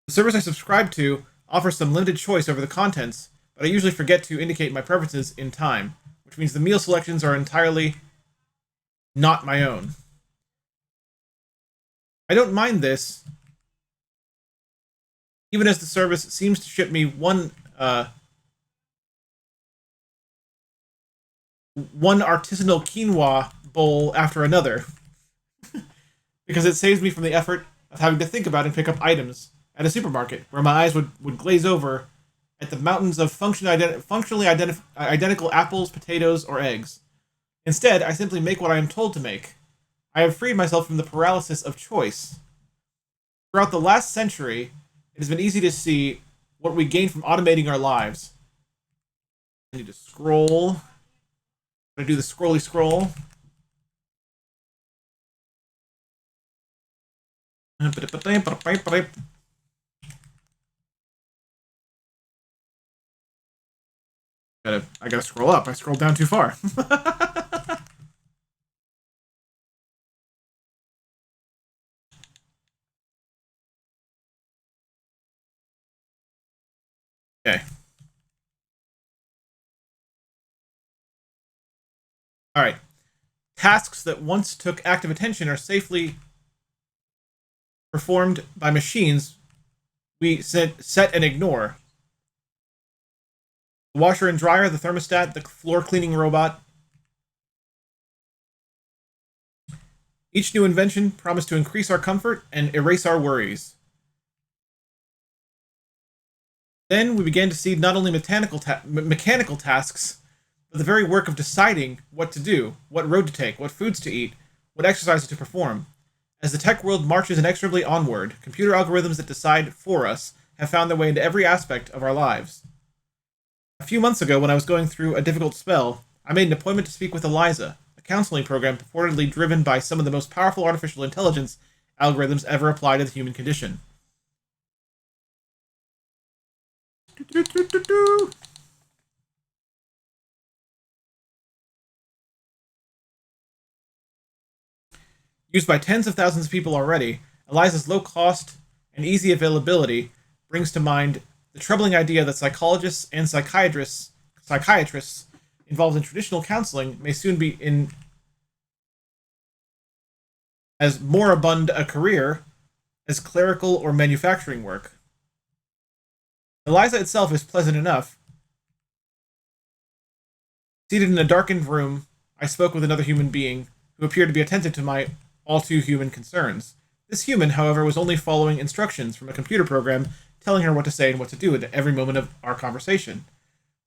The service I subscribe to offers some limited choice over the contents, but I usually forget to indicate my preferences in time, which means the meal selections are entirely not my own. I don't mind this, even as the service seems to ship me one artisanal quinoa bowl after another, because it saves me from the effort of having to think about and pick up items at a supermarket, where my eyes would glaze over at the mountains of functionally identical apples, potatoes, or eggs. Instead, I simply make what I am told to make. I have freed myself from the paralysis of choice. Throughout the last century, it has been easy to see what we gain from automating our lives. I need to scroll. I'm going to do the scrolly scroll. I gotta scroll up. I scrolled down too far. Okay. Alright. Tasks that once took active attention are safely performed by machines we set and ignore. The washer and dryer, the thermostat, the floor cleaning robot. Each new invention promised to increase our comfort and erase our worries. Then we began to see not only mechanical tasks, but the very work of deciding what to do, what road to take, what foods to eat, what exercises to perform. As the tech world marches inexorably onward, computer algorithms that decide for us have found their way into every aspect of our lives. A few months ago, when I was going through a difficult spell, I made an appointment to speak with Eliza, a counseling program purportedly driven by some of the most powerful artificial intelligence algorithms ever applied to the human condition. Used by tens of thousands of people already, Eliza's low cost and easy availability brings to mind the troubling idea that psychologists and psychiatrists involved in traditional counseling may soon be in as moribund a career as clerical or manufacturing work. Eliza itself is pleasant enough. Seated in a darkened room, I spoke with another human being who appeared to be attentive to my all-too-human concerns. This human, however, was only following instructions from a computer program telling her what to say and what to do at every moment of our conversation.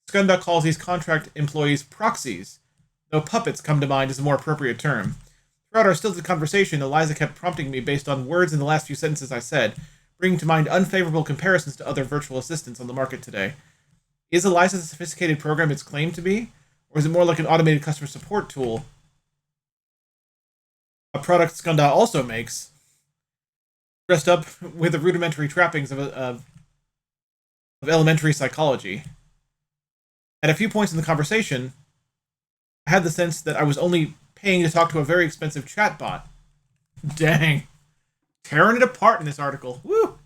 Skunda calls these contract employees proxies, though puppets come to mind as a more appropriate term. Throughout our stilted conversation, Eliza kept prompting me based on words in the last few sentences I said, bringing to mind unfavorable comparisons to other virtual assistants on the market today. Is Eliza the sophisticated program it's claimed to be? Or is it more like an automated customer support tool? A product Skunda also makes, dressed up with the rudimentary trappings of elementary psychology. At a few points in the conversation, I had the sense that I was only paying to talk to a very expensive chatbot. Dang. Tearing it apart in this article. Woo!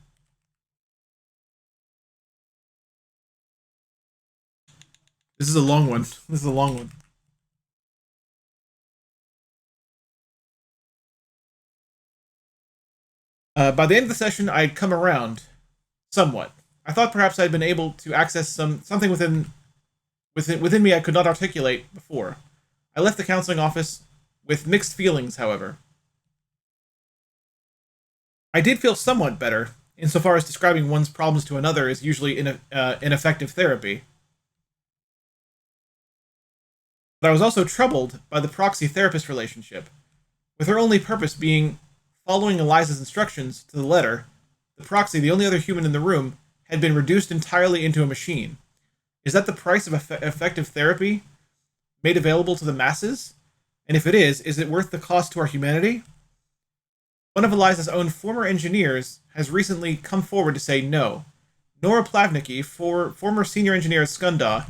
This is a long one. By the end of the session, I had come around somewhat. I thought perhaps I had been able to access something within me I could not articulate before. I left the counseling office with mixed feelings, however. I did feel somewhat better, insofar as describing one's problems to another is usually ineffective therapy. But I was also troubled by the proxy-therapist relationship, with her only purpose being following Eliza's instructions to the letter. The proxy, the only other human in the room, had been reduced entirely into a machine. Is that the price of effective therapy made available to the masses? And if it is it worth the cost to our humanity? One of Eliza's own former engineers has recently come forward to say no. Nora Plavnicki, former senior engineer at Skunda,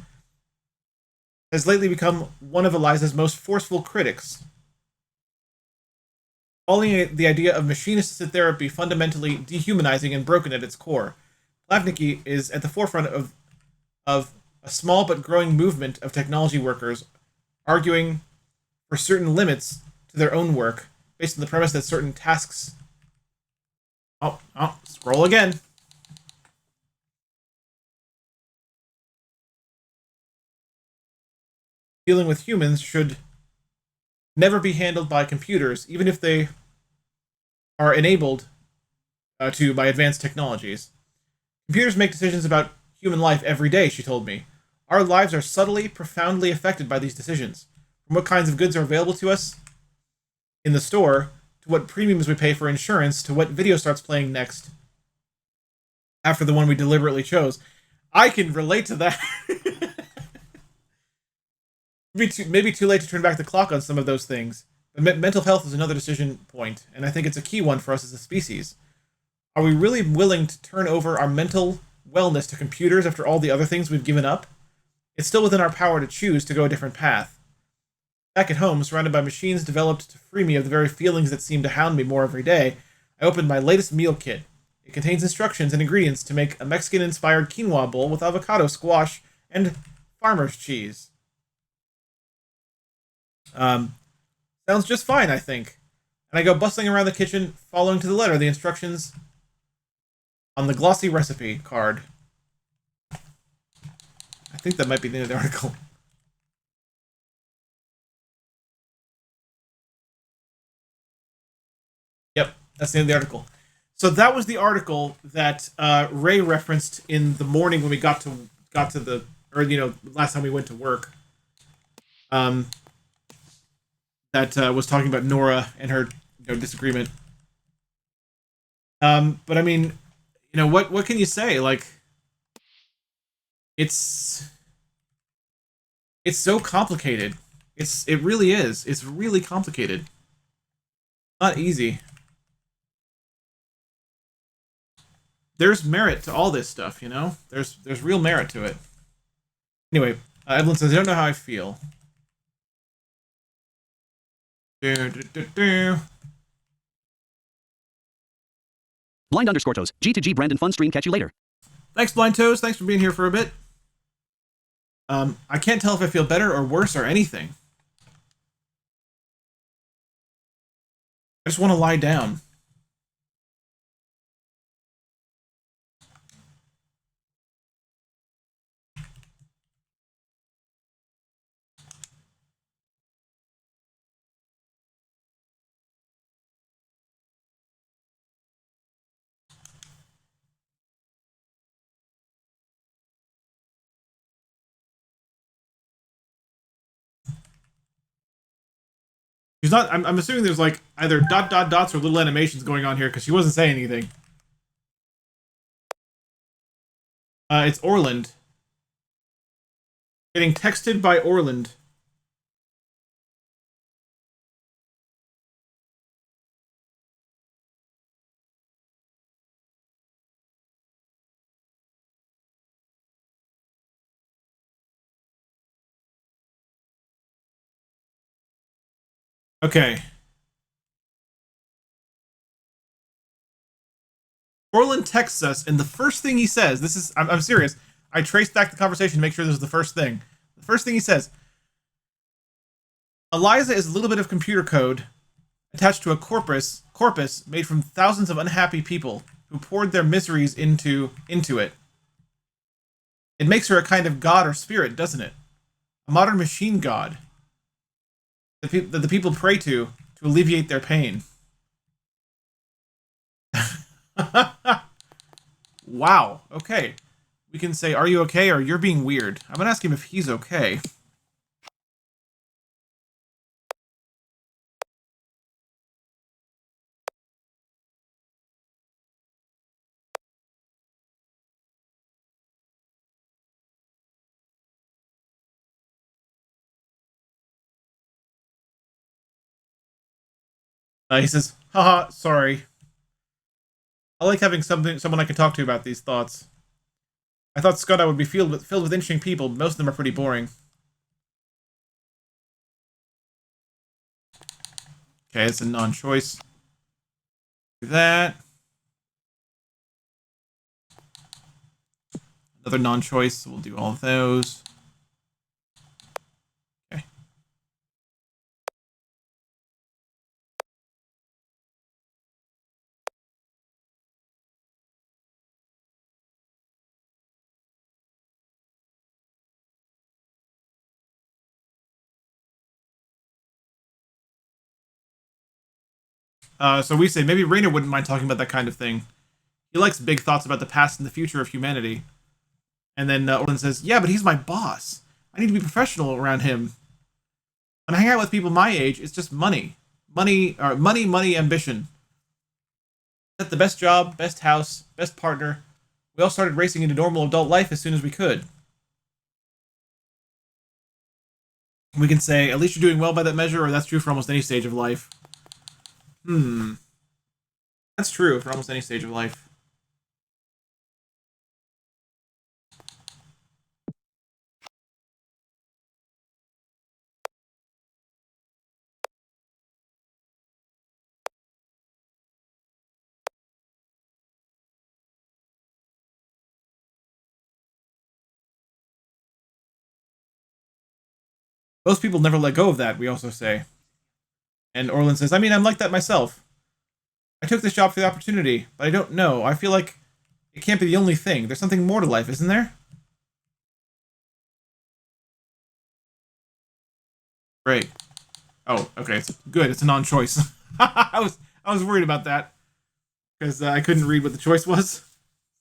has lately become one of Eliza's most forceful critics, calling the idea of machine-assisted therapy fundamentally dehumanizing and broken at its core. Plavnicki is at the forefront of a small but growing movement of technology workers arguing for certain limits to their own work based on the premise that certain tasks... Scroll again. Dealing with humans should never be handled by computers, even if they are enabled by advanced technologies. Computers make decisions about human life every day, she told me. Our lives are subtly, profoundly affected by these decisions. From what kinds of goods are available to us in the store, to what premiums we pay for insurance, to what video starts playing next after the one we deliberately chose. I can relate to that. Maybe too late to turn back the clock on some of those things. But mental health is another decision point, and I think it's a key one for us as a species. Are we really willing to turn over our mental wellness to computers after all the other things we've given up? It's still within our power to choose to go a different path. Back at home, surrounded by machines developed to free me of the very feelings that seem to hound me more every day, I opened my latest meal kit. It contains instructions and ingredients to make a Mexican-inspired quinoa bowl with avocado, squash, and farmer's cheese. Sounds just fine, I think. And I go bustling around the kitchen, following to the letter the instructions on the glossy recipe card. I think that might be the end of the article. Yep, that's the end of the article. So that was the article that Ray referenced in the morning when we got to the, or last time we went to work. That was talking about Nora and her disagreement. But I mean, what can you say? Like, it's so complicated. It really is. It's really complicated. Not easy. There's merit to all this stuff, There's real merit to it. Anyway, Evelyn says, I don't know how I feel. Blind underscore toes. G2G Brandon Fun Stream. Catch you later. Thanks, Blind Toes. Thanks for being here for a bit. I can't tell if I feel better or worse or anything. I just want to lie down. She's not. I'm assuming there's like either dot dot dots or little animations going on here because she wasn't saying anything. It's Orland. Getting texted by Orland. Okay. Orland texts us, and the first thing he says, I'm serious. I traced back the conversation to make sure this was the first thing. The first thing he says, Eliza is a little bit of computer code attached to a corpus made from thousands of unhappy people who poured their miseries into it. It makes her a kind of god or spirit, doesn't it? A modern machine god that the people pray to alleviate their pain. Wow. Okay. We can say, are you okay, or you're being weird. I'm gonna ask him if he's okay. He says, haha, sorry. I like having someone I can talk to about these thoughts. I thought Scott would be filled with interesting people, but most of them are pretty boring. Okay, it's a non-choice. Do that. Another non-choice, so we'll do all of those. Okay. So we say, maybe Rainer wouldn't mind talking about that kind of thing. He likes big thoughts about the past and the future of humanity. And then Orland says, yeah, but he's my boss. I need to be professional around him. When I hang out with people my age, it's just money. Money, ambition. Get the best job, best house, best partner. We all started racing into normal adult life as soon as we could. We can say, at least you're doing well by that measure, or that's true for almost any stage of life. That's true for almost any stage of life. Most people never let go of that, we also say. And Orlin says, I mean, I'm like that myself. I took this job for the opportunity, but I don't know. I feel like it can't be the only thing. There's something more to life, isn't there? Great. Oh, okay. It's good. It's a non-choice. I was worried about that because I couldn't read what the choice was.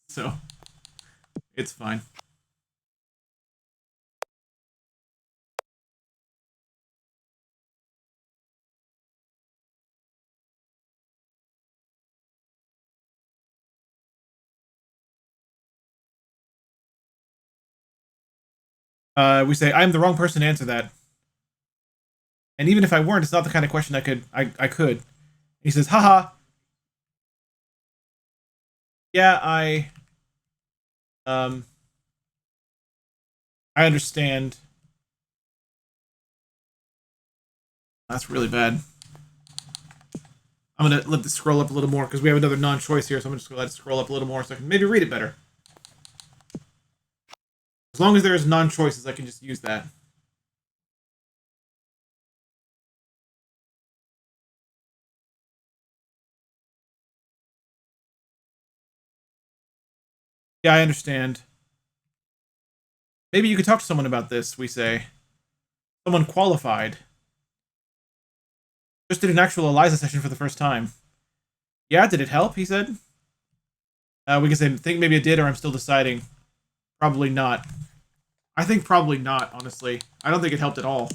So it's fine. We say, I'm the wrong person to answer that. And even if I weren't, it's not the kind of question I could. He says, haha. Yeah, I understand. That's really bad. I'm gonna let this scroll up a little more because we have another non-choice here, so I'm just gonna let it scroll up a little more so I can maybe read it better. As long as there's non-choices, I can just use that. Yeah, I understand. Maybe you could talk to someone about this, we say. Someone qualified. Just did an actual Eliza session for the first time. Yeah, did it help? He said. We can say, think maybe it did, or I'm still deciding. Probably not. I think probably not, honestly. I don't think it helped at all.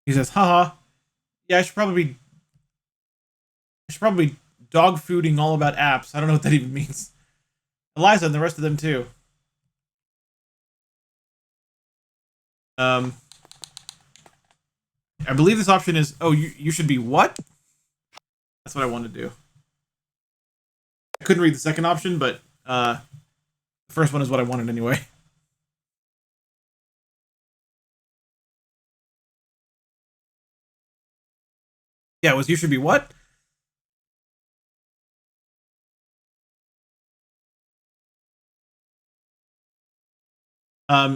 He says, haha. Yeah, I should probably dog fooding all about apps. I don't know what that even means. Eliza and the rest of them too. I believe this option is, oh, you should be what? That's what I want to do. I couldn't read the second option, but the first one is what I wanted anyway. Yeah, it was you should be what?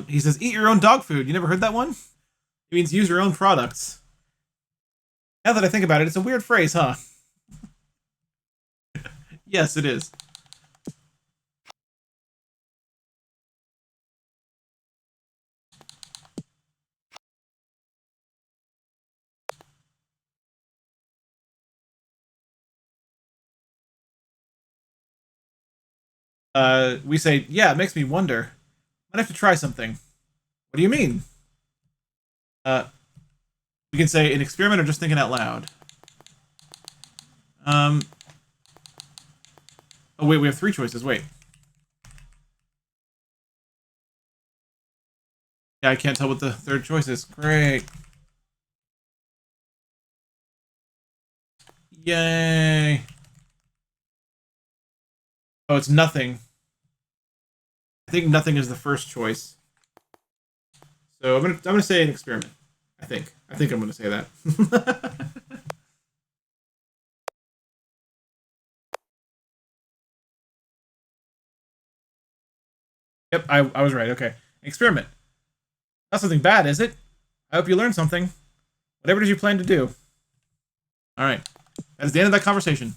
He says, eat your own dog food. You never heard that one? It means use your own products. Now that I think about it, it's a weird phrase, huh? Yes, it is. We say, yeah, it makes me wonder. Might have to try something. What do you mean? Uh, we can say an experiment or just thinking out loud. Um. Oh wait, we have three choices. Wait. Yeah, I can't tell what the third choice is. Great. Yay. Oh, it's nothing. I think nothing is the first choice. So I'm gonna say an experiment. I think I'm gonna say that. Yep, I was right. Okay, experiment. Not something bad, is it? I hope you learned something. Whatever did you plan to do? All right, that is the end of that conversation.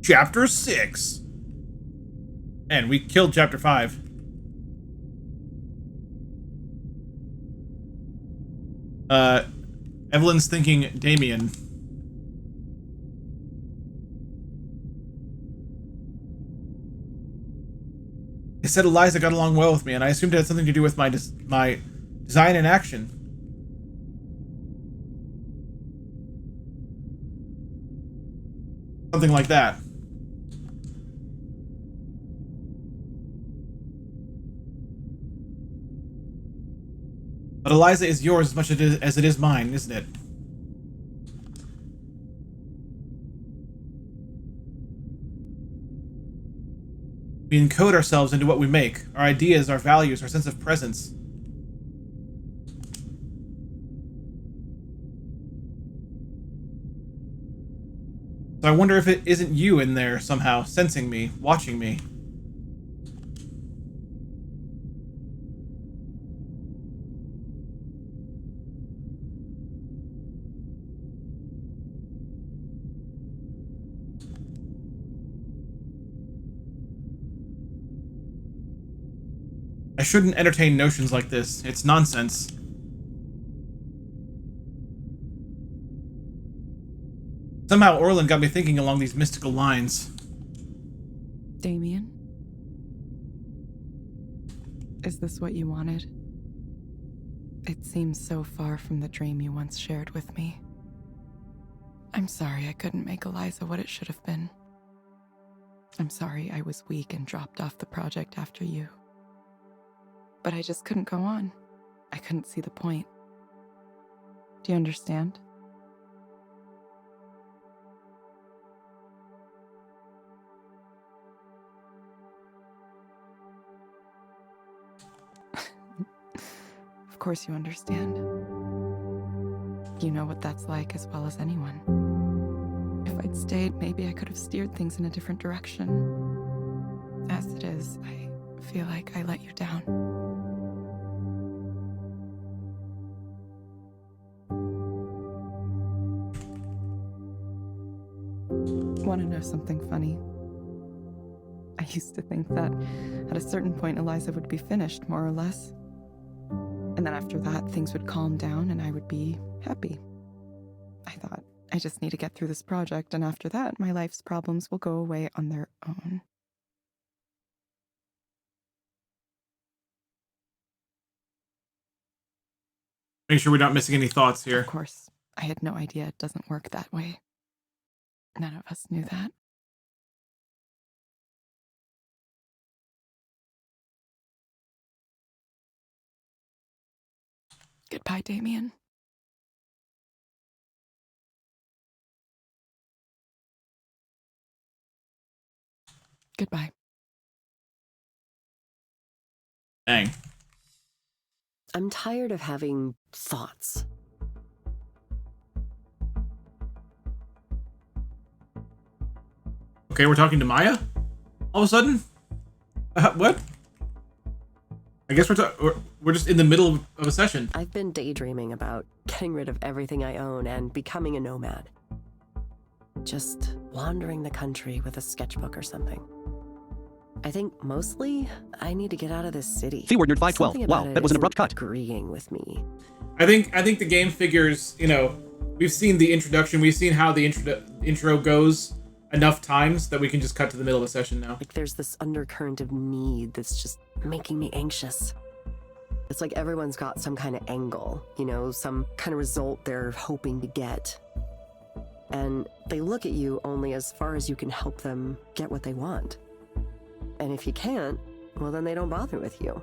Chapter 6. And we killed Chapter 5. Evelyn's thinking Damien. I said Eliza got along well with me, and I assumed it had something to do with my design and action. Something like that. But Eliza is yours as much as it is mine, isn't it? We encode ourselves into what we make, our ideas, our values, our sense of presence. So I wonder if it isn't you in there somehow, sensing me, watching me. I shouldn't entertain notions like this. It's nonsense. Somehow Orlin got me thinking along these mystical lines. Damien? Is this what you wanted? It seems so far from the dream you once shared with me. I'm sorry I couldn't make Eliza what it should have been. I'm sorry I was weak and dropped off the project after you. But I just couldn't go on. I couldn't see the point. Do you understand? Of course you understand. You know what that's like as well as anyone. If I'd stayed, maybe I could have steered things in a different direction. As it is, I feel like I let you down. Want to know something funny? I used to think that at a certain point Eliza would be finished, more or less. And then after that, things would calm down and I would be happy. I thought, I just need to get through this project, and after that, my life's problems will go away on their own. Make sure we're not missing any thoughts here. Of course, I had no idea it doesn't work that way. None of us knew that. Goodbye, Damien. Goodbye. Dang. I'm tired of having thoughts. Okay, we're talking to Maya? All of a sudden? What? I guess we're just in the middle of a session. I've been daydreaming about getting rid of everything I own and becoming a nomad. Just wandering the country with a sketchbook or something. I think mostly I need to get out of this city. Keyword nerd 512. Something Wow, about it that was an abrupt isn't cut. Agreeing with me. I think the game figures, you know, we've seen the introduction, we've seen how the intro goes enough times that we can just cut to the middle of a session now. Like there's this undercurrent of need that's just making me anxious. It's like everyone's got some kind of angle, you know, some kind of result they're hoping to get. And they look at you only as far as you can help them get what they want. And if you can't, well, then they don't bother with you.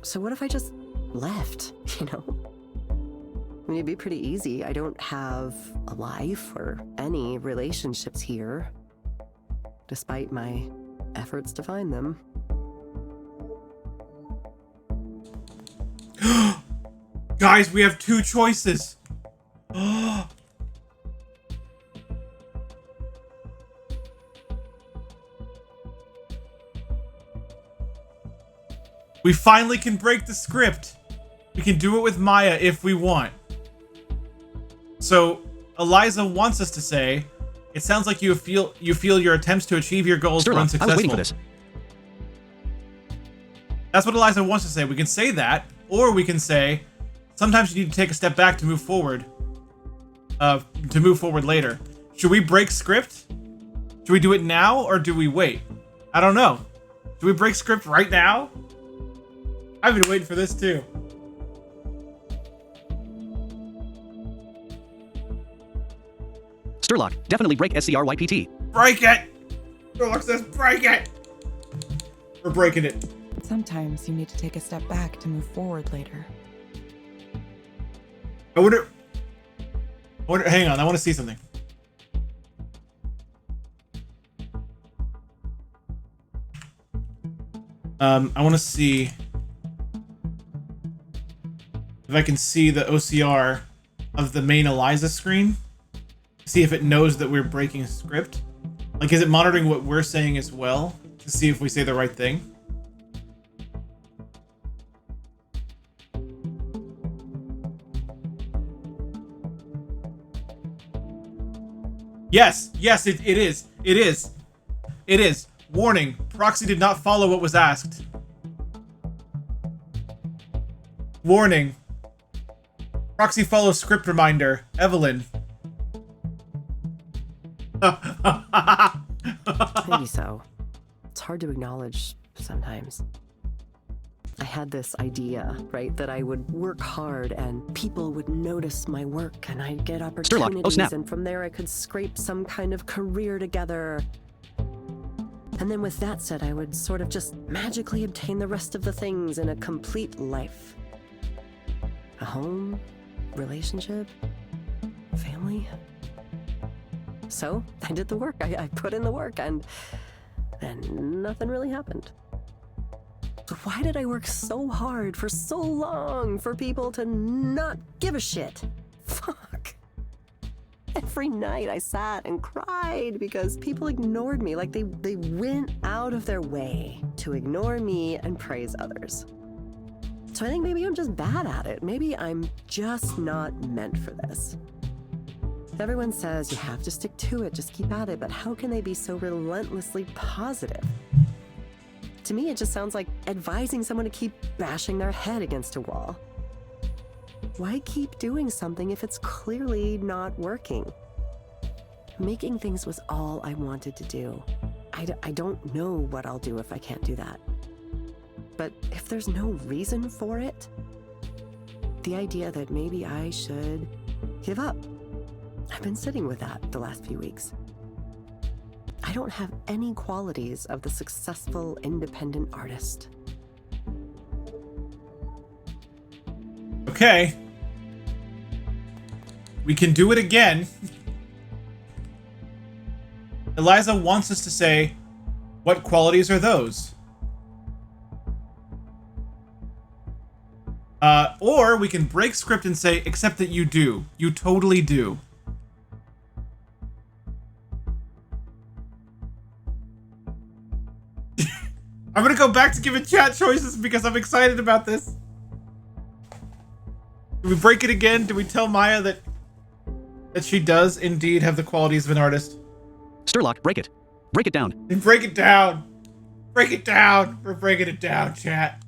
So what if I just left, you know? I mean, it'd be pretty easy. I don't have a life or any relationships here, despite my efforts to find them. Guys, we have two choices. We finally can break the script. We can do it with Maya if we want. So, Eliza wants us to say, it sounds like you feel your attempts to achieve your goals were Sterling, I unsuccessful. was waiting for this. That's what Eliza wants to say. We can say that, or we can say, sometimes you need to take a step back to move forward. To move forward later. Should we break script? Should we do it now, or do we wait? I don't know. Do we break script right now? I've been waiting for this too. Sturlock, definitely break SCRYPT. Break it! Sherlock says break it! We're breaking it. Sometimes you need to take a step back to move forward later. I wonder, hang on, I want to see something. I want to see if I can see the OCR of the main Eliza screen. See if it knows that we're breaking script. Like, is it monitoring what we're saying as well to see if we say the right thing? Yes, yes, it is. It is. It is. Warning, proxy did not follow what was asked. Warning. Proxy follows script reminder. Evelyn. Maybe so. It's hard to acknowledge sometimes. I had this idea, right, that I would work hard and people would notice my work and I'd get opportunities, and from there I could scrape some kind of career together. And then with that said, I would sort of just magically obtain the rest of the things in a complete life. A home, relationship, family. So I did the work. I put in the work and nothing really happened. So why did I work so hard for so long for people to not give a shit? Fuck. Every night I sat and cried because people ignored me. Like they went out of their way to ignore me and praise others. So I think maybe I'm just bad at it. Maybe I'm just not meant for this. Everyone says you have to stick to it, just keep at it, but how can they be so relentlessly positive? To me, it just sounds like advising someone to keep bashing their head against a wall. Why keep doing something if it's clearly not working? Making things was all I wanted to do. I don't know what I'll do if I can't do that. But if there's no reason for it, the idea that maybe I should give up. I've been sitting with that the last few weeks. I don't have any qualities of the successful independent artist. Okay. We can do it again. Eliza wants us to say, what qualities are those? Or we can break script and say, except that you do. You totally do. I'm gonna go back to giving chat choices because I'm excited about this. Do we break it again? Do we tell Maya that she does indeed have the qualities of an artist? Sturlock, break it. Break it down. Then break it down. Break it down. We're breaking it down, chat.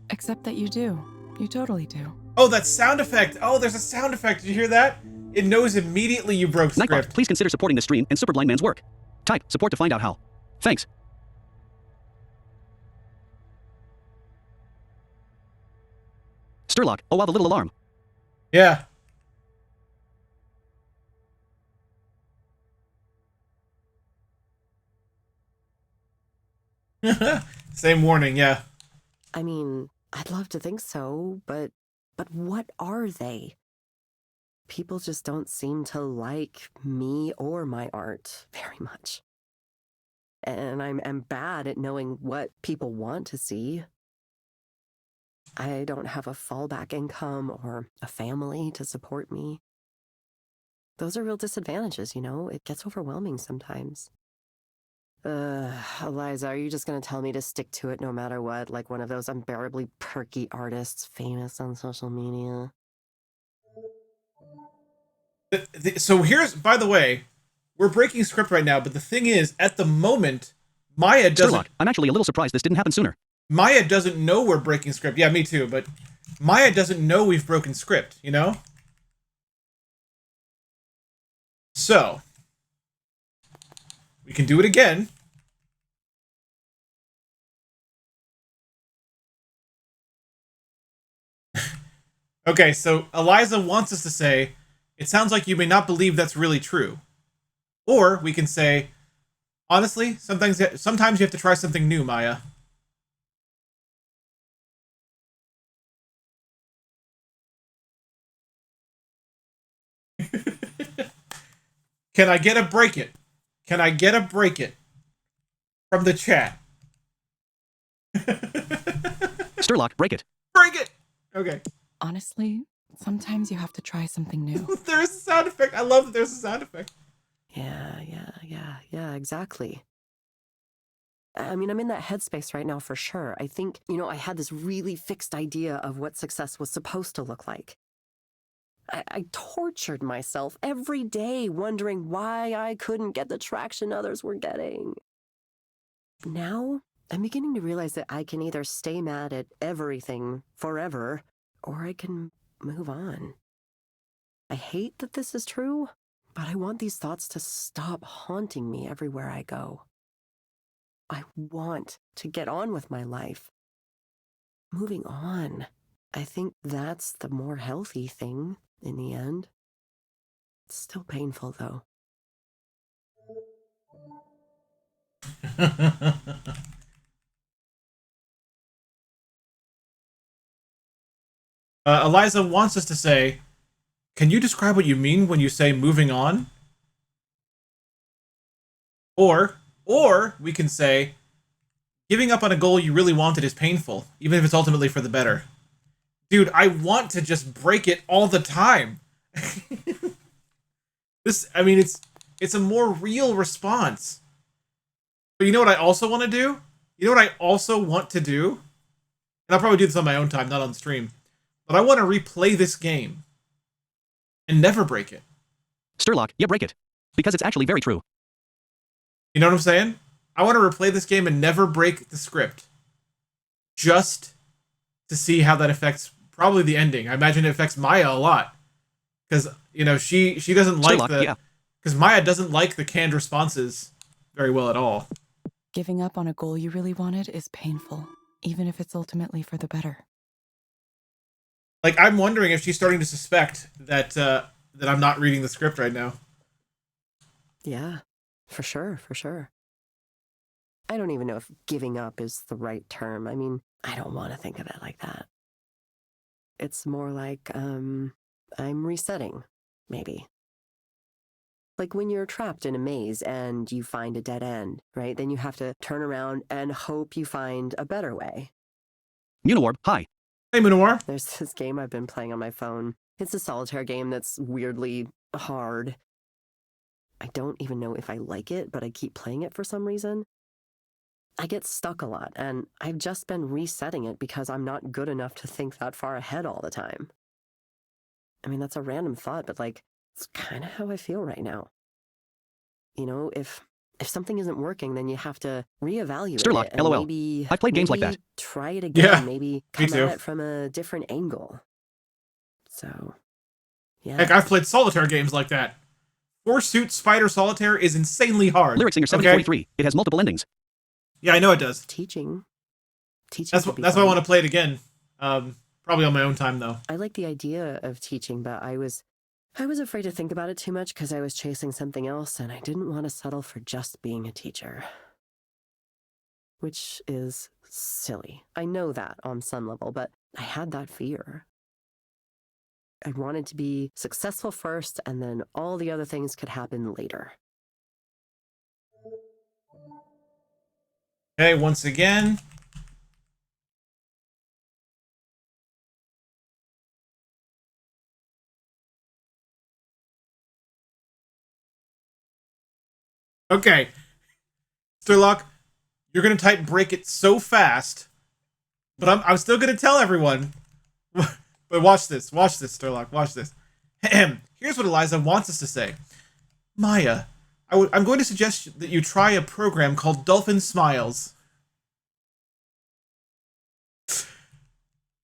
Except that you do. You totally do. Oh, that sound effect. Oh, there's a sound effect. Did you hear that? It knows immediately you broke script. Nightbot, please consider supporting the stream and Superblind Man's work. Type support to find out how. Thanks. Sturlock, oh wow, the little alarm. Yeah. Same warning, yeah. I mean, I'd love to think so, but what are they? People just don't seem to like me or my art very much. And I'm bad at knowing what people want to see. I don't have a fallback income or a family to support me. Those are real disadvantages, you know? It gets overwhelming sometimes. Eliza, are you just gonna tell me to stick to it no matter what, like one of those unbearably perky artists famous on social media? So here's, by the way, we're breaking script right now, but the thing is, at the moment, Maya doesn't... Sturlock, I'm actually a little surprised this didn't happen sooner. Maya doesn't know we're breaking script. Yeah, me too, but Maya doesn't know we've broken script, you know? So, we can do it again. Okay, so Eliza wants us to say, it sounds like you may not believe that's really true. Or we can say, honestly, sometimes you have to try something new, Maya. Can I get a break it? Can I get a break it from the chat? Sturlock, break it. Break it! Okay. Honestly, sometimes you have to try something new. There's a sound effect. I love that there's a sound effect. Yeah, exactly. I mean, I'm in that headspace right now for sure. I think, I had this really fixed idea of what success was supposed to look like. I tortured myself every day wondering why I couldn't get the traction others were getting. Now, I'm beginning to realize that I can either stay mad at everything forever, or I can move on. I hate that this is true, but I want these thoughts to stop haunting me everywhere I go. I want to get on with my life. Moving on. I think that's the more healthy thing in the end. It's still painful, though. Eliza wants us to say, can you describe what you mean when you say moving on? Or we can say, giving up on a goal you really wanted is painful, even if it's ultimately for the better. Dude, I want to just break it all the time. It's a more real response. But you know what I also want to do? You know what I also want to do? And I'll probably do this on my own time, not on stream. But I want to replay this game and never break it. Sturlock, yeah, break it. Because it's actually very true. You know what I'm saying? I want to replay this game and never break the script. Just to see how that affects probably the ending. I imagine it affects Maya a lot. Because, she doesn't like Sturlock, because Maya doesn't like the canned responses very well at all. Giving up on a goal you really wanted is painful, even if it's ultimately for the better. Like, I'm wondering if she's starting to suspect that I'm not reading the script right now. Yeah, for sure. I don't even know if giving up is the right term. I mean, I don't want to think of it like that. It's more like, I'm resetting, maybe. Like when you're trapped in a maze and you find a dead end, right? Then you have to turn around and hope you find a better way. Uniwarp, hi. Hey, Munawar. There's this game I've been playing on my phone. It's a solitaire game that's weirdly hard. I don't even know if I like it, but I keep playing it for some reason. I get stuck a lot, and I've just been resetting it because I'm not good enough to think that far ahead all the time. I mean, that's a random thought, but it's kind of how I feel right now. If something isn't working, then you have to reevaluate Sturlock, it and LOL. maybe I've played games like that. try it again, Yeah, maybe me come too. at it from a different angle. So, yeah. Heck, I've played solitaire games like that. Four-suit Spider Solitaire is insanely hard. Lyric Singer 7043. It has multiple endings. Yeah, I know it does. Teaching. That's could be why I fun. want to play it again. Probably on my own time, though. I like the idea of teaching, but I was afraid to think about it too much because I was chasing something else, and I didn't want to settle for just being a teacher. Which is silly. I know that on some level, but I had that fear. I wanted to be successful first, and then all the other things could happen later. Okay, once again. Okay. Sturlock, you're going to type break it so fast, but I'm still going to tell everyone. But watch this, Sturlock, watch this. Here's what Eliza wants us to say. Maya, I'm going to suggest that you try a program called Dolphin Smiles.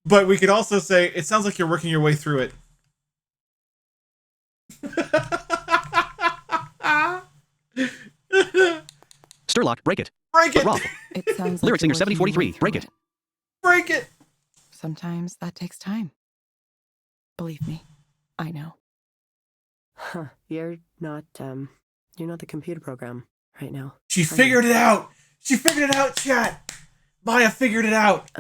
But we could also say, it sounds like you're working your way through it. Sturlock, break it. Break But it! Rob, It sounds like Lyric Singer you're working your way 7043. Break through it. Break it! Sometimes that takes time. Believe me, I know. Huh. You're not the computer program right now. She figured it out! She figured it out, chat! Maya figured it out!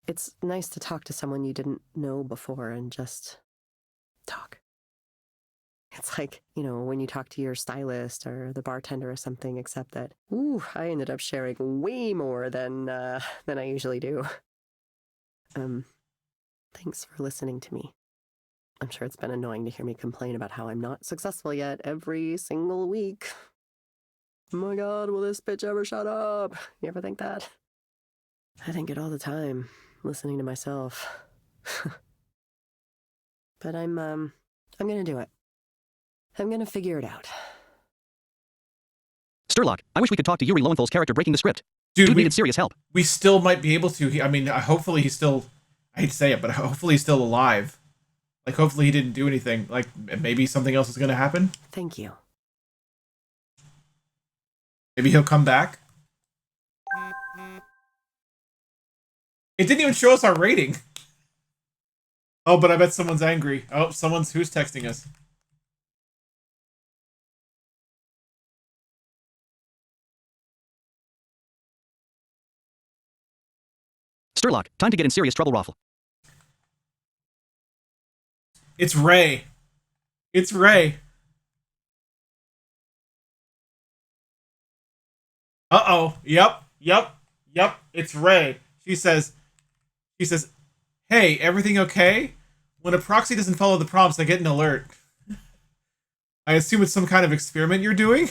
It's nice to talk to someone you didn't know before and just talk. It's like, when you talk to your stylist or the bartender or something, except that, I ended up sharing way more than I usually do. Thanks for listening to me. I'm sure it's been annoying to hear me complain about how I'm not successful yet every single week. Oh my god, will this bitch ever shut up? You ever think that? I think it all the time, listening to myself. But I'm gonna do it. I'm gonna figure it out. Sturlock, I wish we could talk to Yuri Lowenthal's character breaking the script. Dude, needed serious help. We still might be able to. I mean, hopefully he's still... I hate to say it, but hopefully he's still alive. Like, hopefully he didn't do anything. Like, maybe something else is going to happen. Thank you. Maybe he'll come back. It didn't even show us our rating. Oh, but I bet someone's angry. Oh, who's texting us? Sturlock, time to get in serious trouble, Raffle. It's Ray. It's Ray. Uh-oh. Yep. It's Ray. She says, hey, everything okay? When a proxy doesn't follow the prompts, I get an alert. I assume it's some kind of experiment you're doing?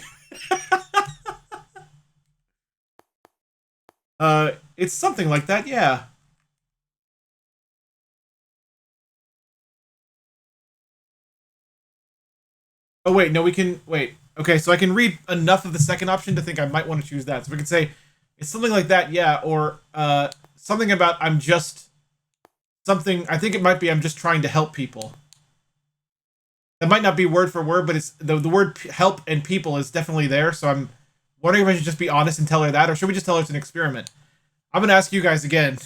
It's something like that, yeah. Oh, wait, no, we can... Wait. Okay, so I can read enough of the second option to think I might want to choose that. So we can say, it's something like that, yeah, or something about I'm just... Something... I think it might be I'm just trying to help people. That might not be word for word, but it's the word help and people is definitely there, so I'm wondering if I should just be honest and tell her that, or should we just tell her it's an experiment? I'm going to ask you guys again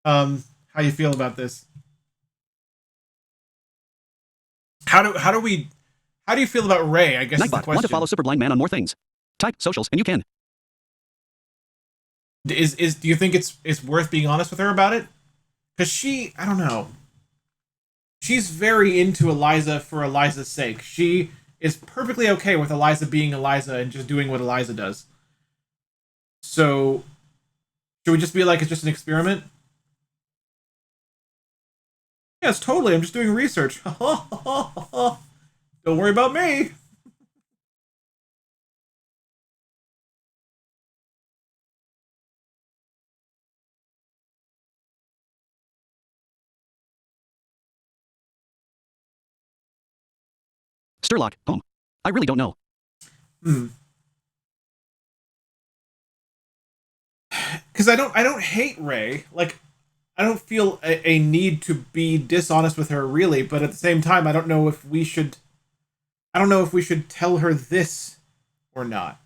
how you feel about this. How do you feel about Ray? I guess is the Nightbot, question. want to follow Superblind Man on more things? Type socials and you can. Do you think it's worth being honest with her about it? Because I don't know. She's very into Eliza for Eliza's sake. She is perfectly okay with Eliza being Eliza and just doing what Eliza does. So, should we just be like, it's just an experiment? Yes, totally. I'm just doing research. Don't worry about me. Sturlock, home. I really don't know. Because I don't hate Ray. Like, I don't feel a need to be dishonest with her, really. But at the same time, I don't know if we should tell her this or not.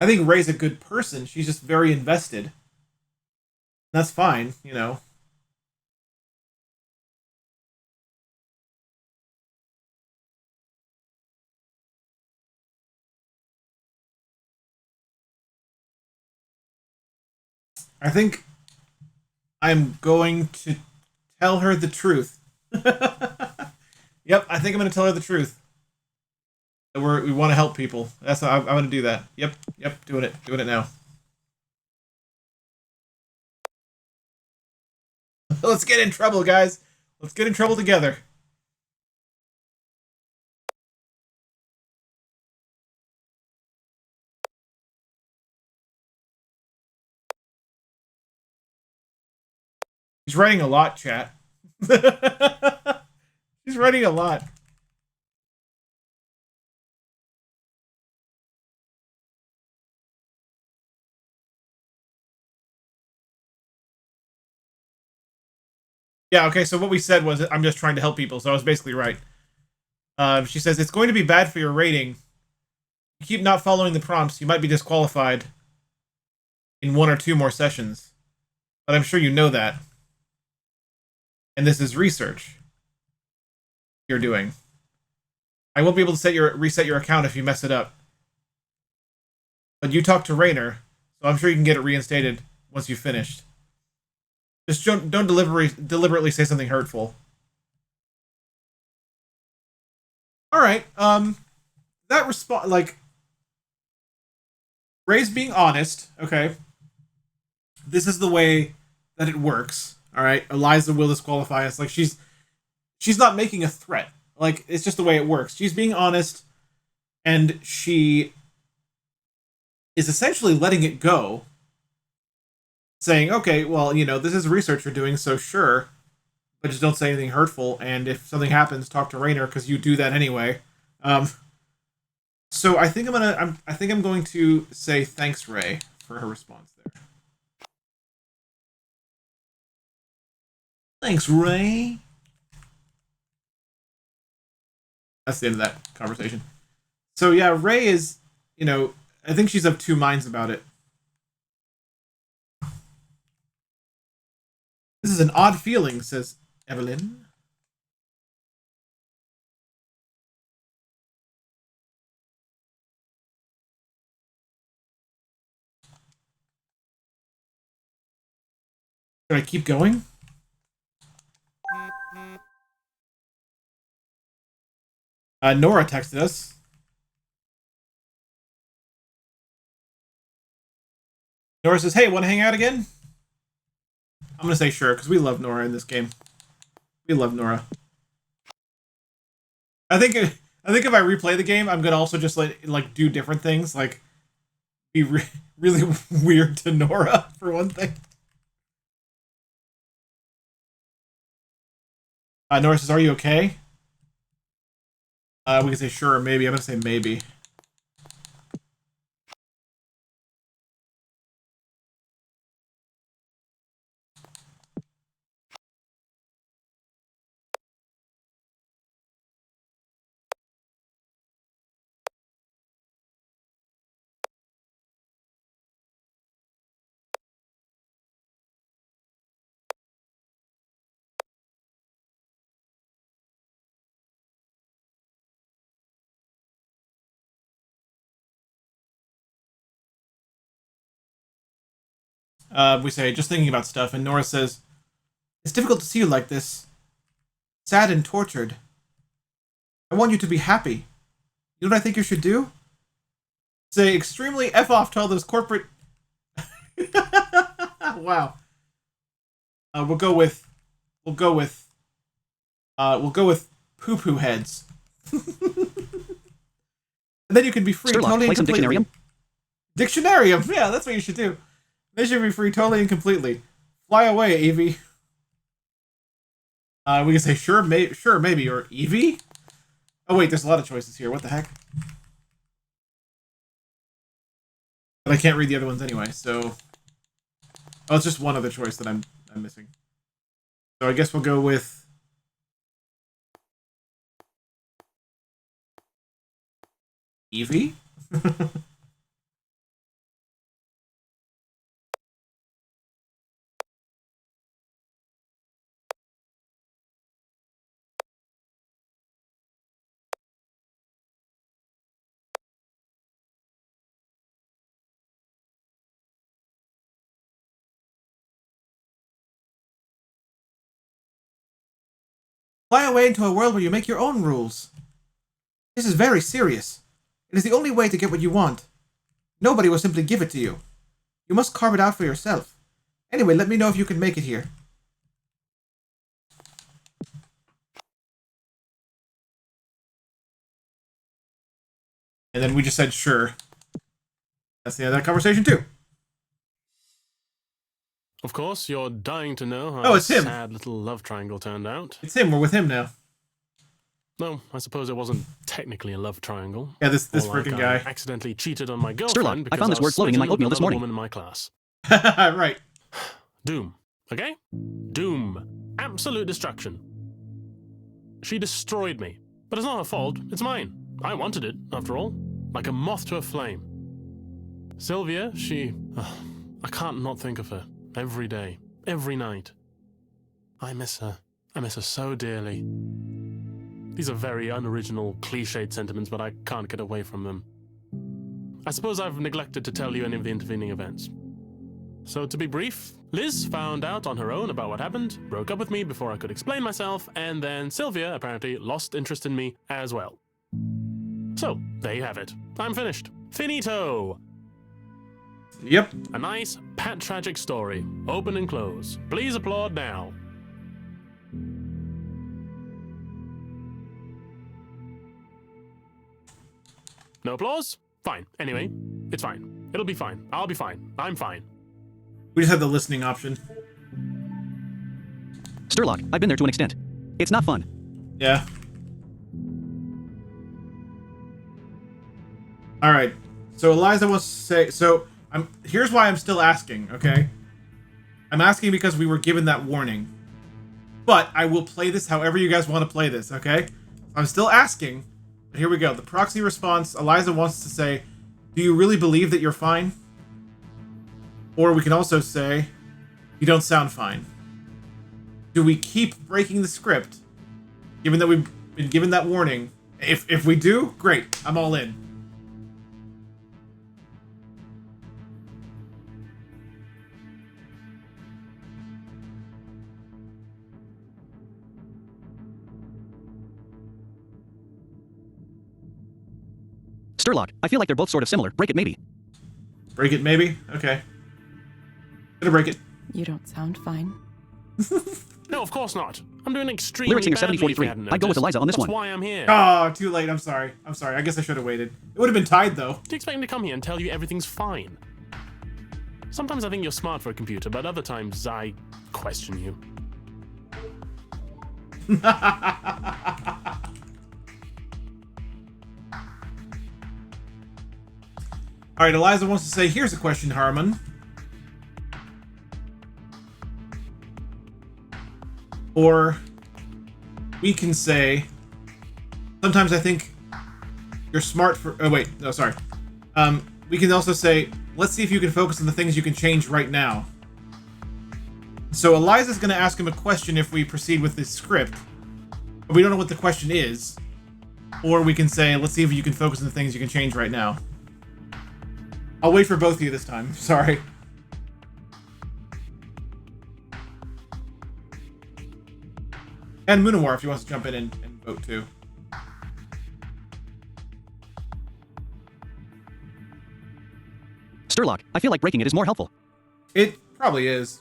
I think Ray's a good person. She's just very invested. That's fine, you know. I think I'm going to tell her the truth. Yep, I think I'm going to tell her the truth. That we want to help people. That's how I'm going to do that. Yep, doing it now. Let's get in trouble, guys. Let's get in trouble together. He's writing a lot, chat. He's writing a lot. Yeah, okay, so what we said was I'm just trying to help people, so I was basically right. She says, it's going to be bad for your rating. You keep not following the prompts, you might be disqualified in 1 or 2 more sessions. But I'm sure you know that. And this is research you're doing. I won't be able to reset your account if you mess it up. But you talked to Raynor, so I'm sure you can get it reinstated once you've finished. Just don't deliberately say something hurtful. All right. That response, like, Ray's being honest. Okay. This is the way that it works. All right. Eliza will disqualify us. Like, she's not making a threat. Like, it's just the way it works. She's being honest, and she is essentially letting it go, saying, okay, well, you know, this is research you're doing, so sure, but just don't say anything hurtful, and if something happens, talk to Raynor, because you do that anyway. So I think I'm going to say thanks, Ray, for her response there. Thanks, Ray. That's the end of that conversation. So yeah, Ray is, you know, I think she's of two minds about it. This is an odd feeling, says Evelyn. Should I keep going? Nora texted us. Nora says, hey, want to hang out again? I'm going to say sure, because we love Nora in this game. We love Nora. I think if I replay the game, I'm going to also just like do different things, like be really weird to Nora, for one thing. Nora says, are you okay? We can say sure or maybe. I'm going to say maybe. We say, just thinking about stuff, and Nora says, it's difficult to see you like this. Sad and tortured. I want you to be happy. You know what I think you should do? Say extremely F off to all those corporate... Wow. We'll go with poo-poo heads. And then you can be free. Sherlock, totally play and some completely. Dictionarium. Dictionarium! Yeah, that's what you should do. They should be free totally and completely. Fly away, Evie. We can say sure, maybe, or Evie? Oh wait, there's a lot of choices here. What the heck? But I can't read the other ones anyway, so... Oh, it's just one other choice that I'm missing. So I guess we'll go with... Evie? Fly away into a world where you make your own rules. This is very serious. It is the only way to get what you want. Nobody will simply give it to you. You must carve it out for yourself. Anyway, let me know if you can make it here. And then we just said sure. That's the end of that conversation too. Of course, you're dying to know how Oh, it's him. sad little love triangle turned out. It's him. We're with him now. No, I suppose it wasn't technically a love triangle. Yeah, this More like freaking I guy. accidentally cheated on my girlfriend Sherlock, I because found this was word floating in my smitten oatmeal with this another morning. woman in my class. Right. Doom. Okay? Doom. Absolute destruction. She destroyed me. But it's not her fault. It's mine. I wanted it, after all. Like a moth to a flame. Sylvia, she... I can't not think of her. Every day. Every night. I miss her. I miss her so dearly. These are very unoriginal, cliched sentiments, but I can't get away from them. I suppose I've neglected to tell you any of the intervening events. So to be brief, Liz found out on her own about what happened, broke up with me before I could explain myself, and then Sylvia apparently lost interest in me as well. So, there you have it. I'm finished. Finito! Yep. A nice, pat tragic story. Open and close. Please applaud now. No applause? Fine. Anyway, it's fine. It'll be fine. I'll be fine. I'm fine. We just have the listening option. Sturlock, I've been there to an extent. It's not fun. Yeah. All right. So Eliza wants to say. So here's why I'm still asking. Okay. I'm asking because we were given that warning. But I will play this however you guys want to play this. Okay. I'm still asking. But here we go. The proxy response. Eliza wants to say, "Do you really believe that you're fine?" Or we can also say, "You don't sound fine." Do we keep breaking the script, given that we've been given that warning? If we do, great. I'm all in. Sturlock, I feel like they're both sort of similar. Break it maybe. Break it, maybe? Okay. Gonna break it. You don't sound fine. No, of course not. I'm doing extremely Lyric singer badly, if you 7043. hadn't I'd go with noticed. Eliza on this That's one. why I'm here. Oh, too late. I'm sorry. I guess I should have waited. It would have been tied, though. Do you expect me to come here and tell you everything's fine? Sometimes I think you're smart for a computer, but other times I question you. All right, Eliza wants to say, here's a question, Harmon. Or we can say, sometimes I think you're smart for... Oh, wait. No, sorry. We can also say, let's see if you can focus on the things you can change right now. So Eliza's going to ask him a question if we proceed with this script. But we don't know what the question is. Or we can say, let's see if you can focus on the things you can change right now. I'll wait for both of you this time. Sorry. And Munawar, if he wants to jump in and vote too. Sturlock, I feel like breaking it is more helpful. It probably is.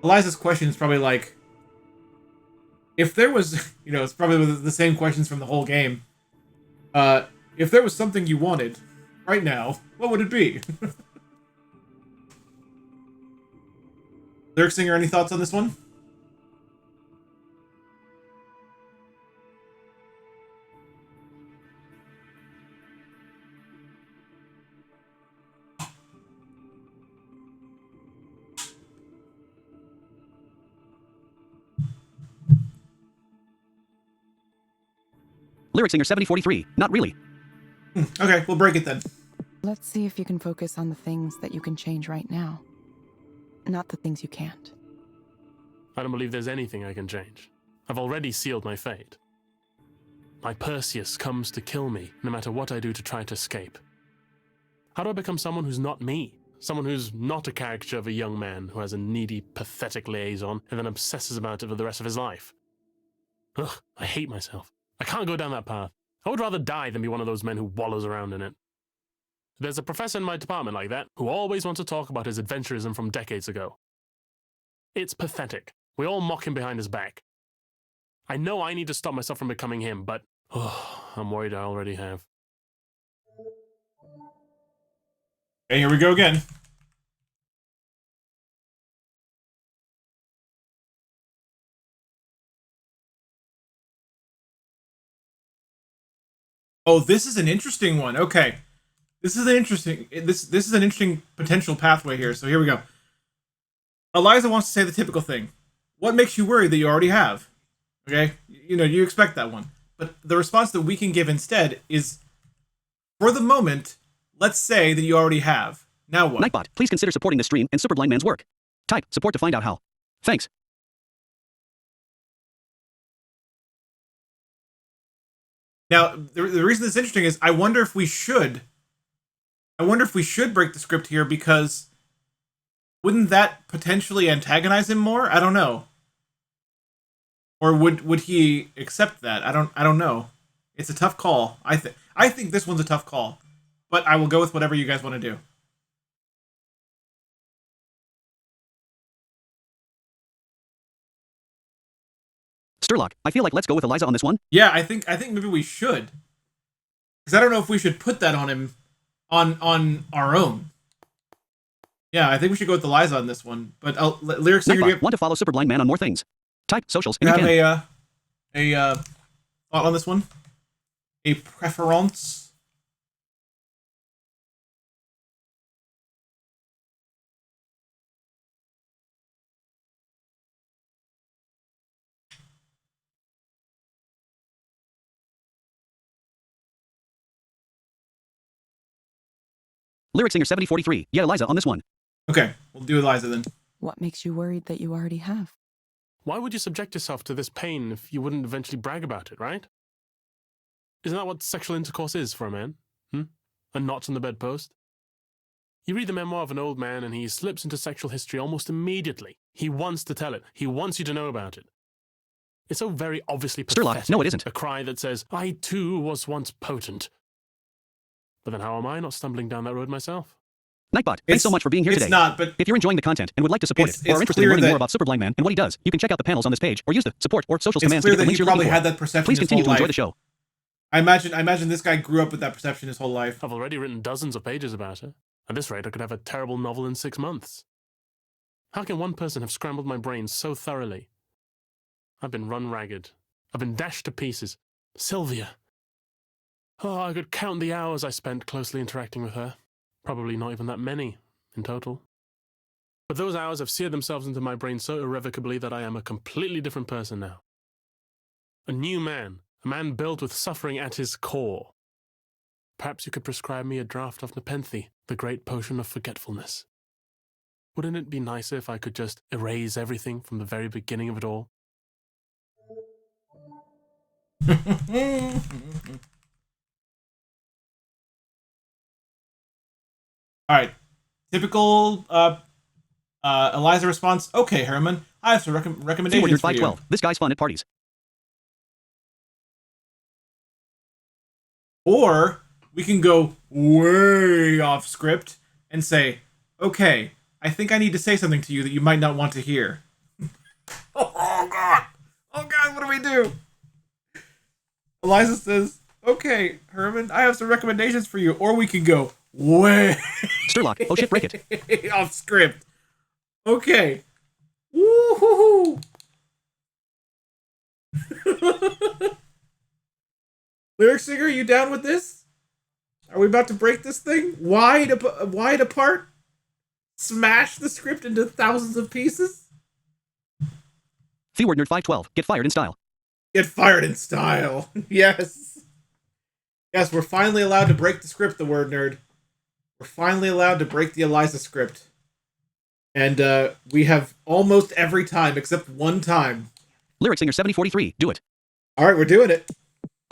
Eliza's question is probably like, if there was, it's probably the same questions from the whole game. If there was something you wanted right now, what would it be? Lyric Singer, any thoughts on this one? Lyric singer 7043. Not really. Okay, we'll break it then. Let's see if you can focus on the things that you can change right now, not the things you can't. I don't believe there's anything I can change. I've already sealed my fate. My Perseus comes to kill me, no matter what I do to try to escape. How do I become someone who's not me? Someone who's not a caricature of a young man who has a needy, pathetic liaison and then obsesses about it for the rest of his life? Ugh, I hate myself. I can't go down that path. I would rather die than be one of those men who wallows around in it. There's a professor in my department like that who always wants to talk about his adventurism from decades ago. It's pathetic. We all mock him behind his back. I know I need to stop myself from becoming him, but I'm worried I already have. Okay, here we go again. Oh, this is an interesting one. Okay. This is an interesting potential pathway here. So here we go. Eliza wants to say the typical thing. What makes you worry that you already have? Okay? You expect that one. But the response that we can give instead is, for the moment, let's say that you already have. Now what? Nightbot, please consider supporting the stream and Superblind Man's work. Type support to find out how. Thanks. Now, the reason this is interesting is I wonder if we should break the script here, because wouldn't that potentially antagonize him more? I don't know. Or would he accept that? I don't know. It's a tough call. I think this one's a tough call, but I will go with whatever you guys want to do. Sturlock, I feel like let's go with Eliza on this one. Yeah, I think maybe we should, because I don't know if we should put that on him on our own. Yeah, I think we should go with Eliza on this one. But lyrics. Nightbot, want to follow Superblind Man on more things? Type socials and You you have can. a thought on this one? A preference? Lyric Singer 7043. Yeah, Eliza on this one. Okay, we'll do Eliza then. What makes you worried that you already have? Why would you subject yourself to this pain if you wouldn't eventually brag about it, right? Isn't that what sexual intercourse is for a man? A notch on the bedpost? You read the memoir of an old man and he slips into sexual history almost immediately. He wants to tell it. He wants you to know about it. It's so very obviously pathetic. Sturlock, no it isn't. A cry that says, I too was once potent. But then how am I not stumbling down that road myself? Nightbot, thanks so much for being here today. It's not, but if you're enjoying the content and would like to support it, or are interested in learning more about Superblind Man and what he does, you can check out the panels on this page, or use the support or socials commands to get the links you're looking for. Probably had that perception. Please continue to enjoy the show. I imagine this guy grew up with that perception his whole life. I've already written dozens of pages about it. At this rate, I could have a terrible novel in 6 months. How can one person have scrambled my brain so thoroughly? I've been run ragged. I've been dashed to pieces. Sylvia. Oh, I could count the hours I spent closely interacting with her. Probably not even that many in total. But those hours have seared themselves into my brain so irrevocably that I am a completely different person now. A new man. A man built with suffering at his core. Perhaps you could prescribe me a draught of Nepenthe, the great potion of forgetfulness. Wouldn't it be nicer if I could just erase everything from the very beginning of it all? Alright. Typical Eliza response. Okay, Herman. I have some recommendations for you. This guy's fun at parties. Or we can go way off script and say, okay, I think I need to say something to you that you might not want to hear. Oh God, what do we do? Eliza says, okay, Herman, I have some recommendations for you. Or we can go way Sturlock, oh shit, break it. off script. Okay. Woo-hoo-hoo. Lyric Singer, you down with this? Are we about to break this thing wide apart? Smash the script into thousands of pieces? Word Nerd 512. Get fired in style. Get fired in style. Yes. Yes, we're finally allowed to break the script, the Word Nerd. We're finally allowed to break the Eliza script. And we have almost every time, except one time. Lyric Singer 7043. Do it. All right, we're doing it.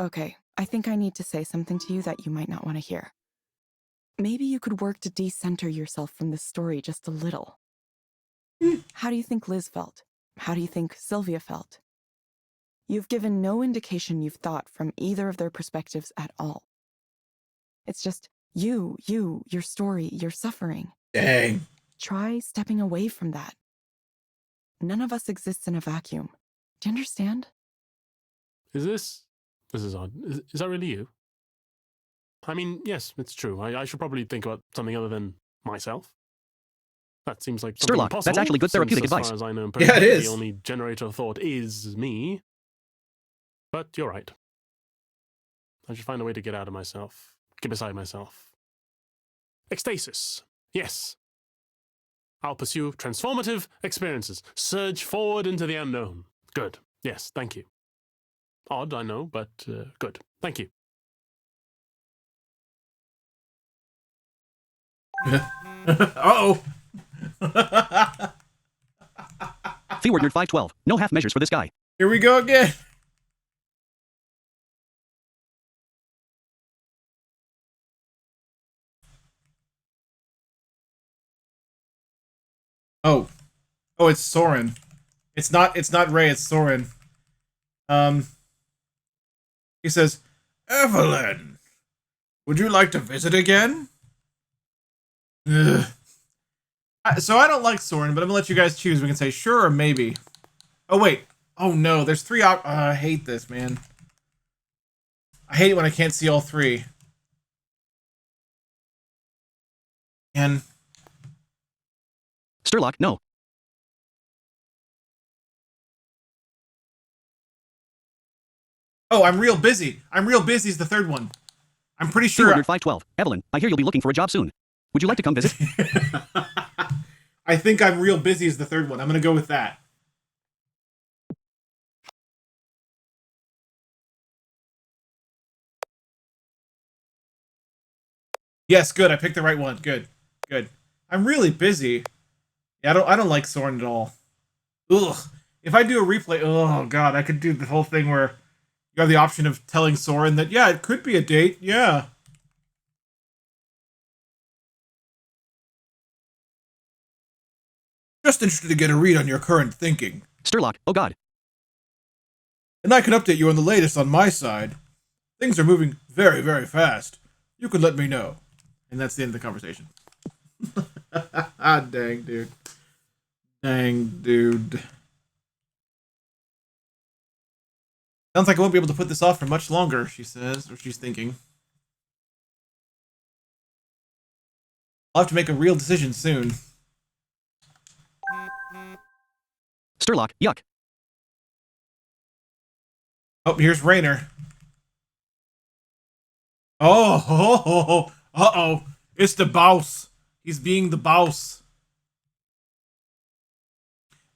Okay, I think I need to say something to you that you might not want to hear. Maybe you could work to decenter yourself from this story just a little. How do you think Liz felt? How do you think Sylvia felt? You've given no indication you've thought from either of their perspectives at all. It's just you, your story, your suffering. Dang. Try stepping away from that. None of us exists in a vacuum. Do you understand? This is odd. Is that really you? I mean, yes, it's true. I should probably think about something other than myself. That seems like something Sturlock, impossible. that's actually good therapeutic since, advice. As far as I know, Yeah, it is. The only generator of thought is me. But you're right. I should find a way to get out of myself. Get beside myself. Ecstasis. Yes. I'll pursue transformative experiences. Surge forward into the unknown. Good. Yes, thank you. Odd, I know, but good. Thank you. Uh-oh. Word Nerd 512. No half measures for this guy. Here we go again. Oh. Oh, it's Soren. It's not Ray, it's Soren. He says, Evelyn, would you like to visit again? Ugh. So I don't like Soren, but I'm gonna let you guys choose. We can say sure or maybe. Oh, wait. Oh, no. There's three I hate this, man. I hate it when I can't see all three. And... Sturlock, no. Oh, I'm real busy. I'm real busy is the third one. I'm pretty sure... Keyword 512. Evelyn, I hear you'll be looking for a job soon. Would you like to come visit? I think I'm real busy is the third one. I'm gonna go with that. Yes, good. I picked the right one. Good. Good. I'm really busy. Yeah, I don't like Soren at all. Ugh. If I do a replay, oh god, I could do the whole thing where you have the option of telling Soren that, yeah, it could be a date, yeah. Just interested to get a read on your current thinking. Sturlock, oh god. And I can update you on the latest on my side. Things are moving very, very fast. You can let me know. And that's the end of the conversation. Dang, dude. Dang, dude. Sounds like I won't be able to put this off for much longer, she says, or she's thinking. I'll have to make a real decision soon. Sturlock, yuck. Oh, here's Raynor. Oh, uh-oh. It's the boss. He's being the boss.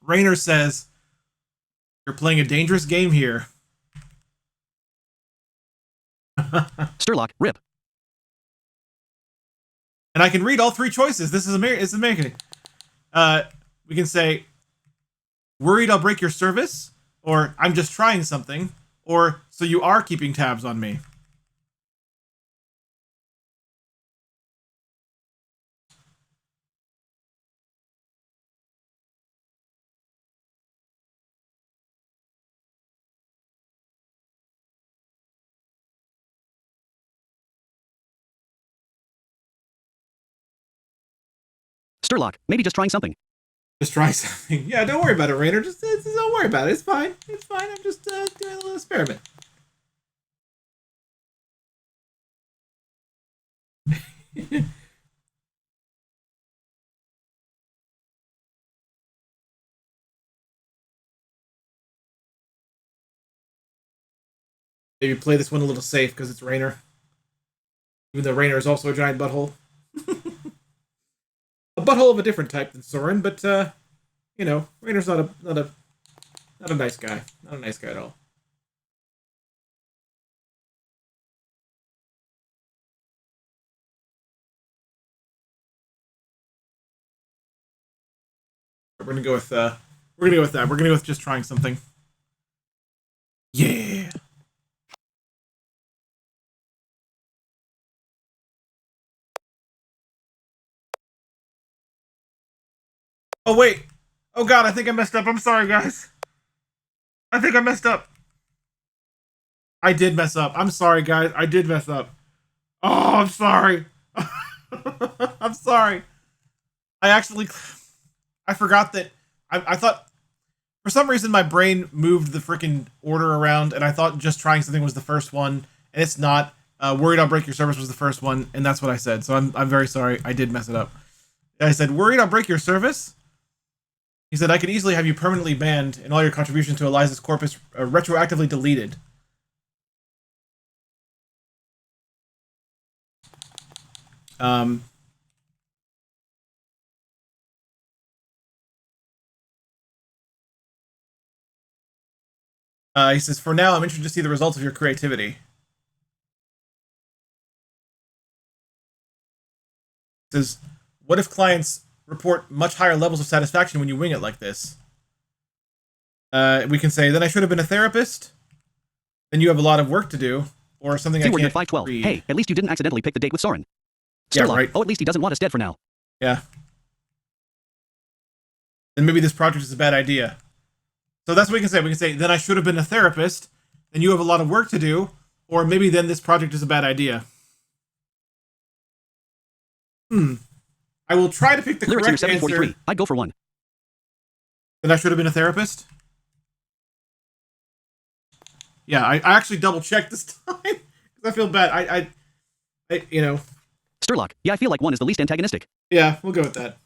Raynor says, you're playing a dangerous game here. Sturlock, rip. And I can read all three choices. This is amazing. We can say, worried I'll break your service, or I'm just trying something, or so you are keeping tabs on me. Sturlock, maybe just trying something. Just try something. Yeah, don't worry about it, Raynor. Just don't worry about it. It's fine. It's fine. I'm just doing a little experiment. Maybe play this one a little safe because it's Raynor. Even though Raynor is also a giant butthole. A butthole of a different type than Soren, but you know, Raynor's not a nice guy. Not a nice guy at all. We're gonna go with that. We're gonna go with just trying something. Yeah. Oh wait. Oh god, I think I messed up. I'm sorry, guys. I think I messed up. I did mess up. I'm sorry, guys. I did mess up. Oh, I'm sorry. I'm sorry. I forgot that I thought for some reason my brain moved the freaking order around and I thought just trying something was the first one and it's not. Worried I'll break your service was the first one and that's what I said. So I'm very sorry. I did mess it up. I said worried I'll break your service. He said I could easily have you permanently banned and all your contributions to Eliza's corpus retroactively deleted. He says, for now, I'm interested to see the results of your creativity. He says, what if clients report much higher levels of satisfaction when you wing it like this? We can say, then I should have been a therapist. Then you have a lot of work to do. Or something Keyword I can't 512. read. Hey, at least you didn't accidentally pick the date with Soren. Yeah, Sturlock, right. oh, at least he doesn't want us dead for now. Yeah. then maybe this project is a bad idea. So that's what we can say. We can say, then I should have been a therapist, then you have a lot of work to do, or maybe then this project is a bad idea. I will try to pick the Lyrics correct singer answer. 743. I'd go for 1. Then I should have been a therapist? Yeah, I actually double-checked this time, because I feel bad. I, you know... Sturlock. Yeah, I feel like 1 is the least antagonistic. Yeah, we'll go with that.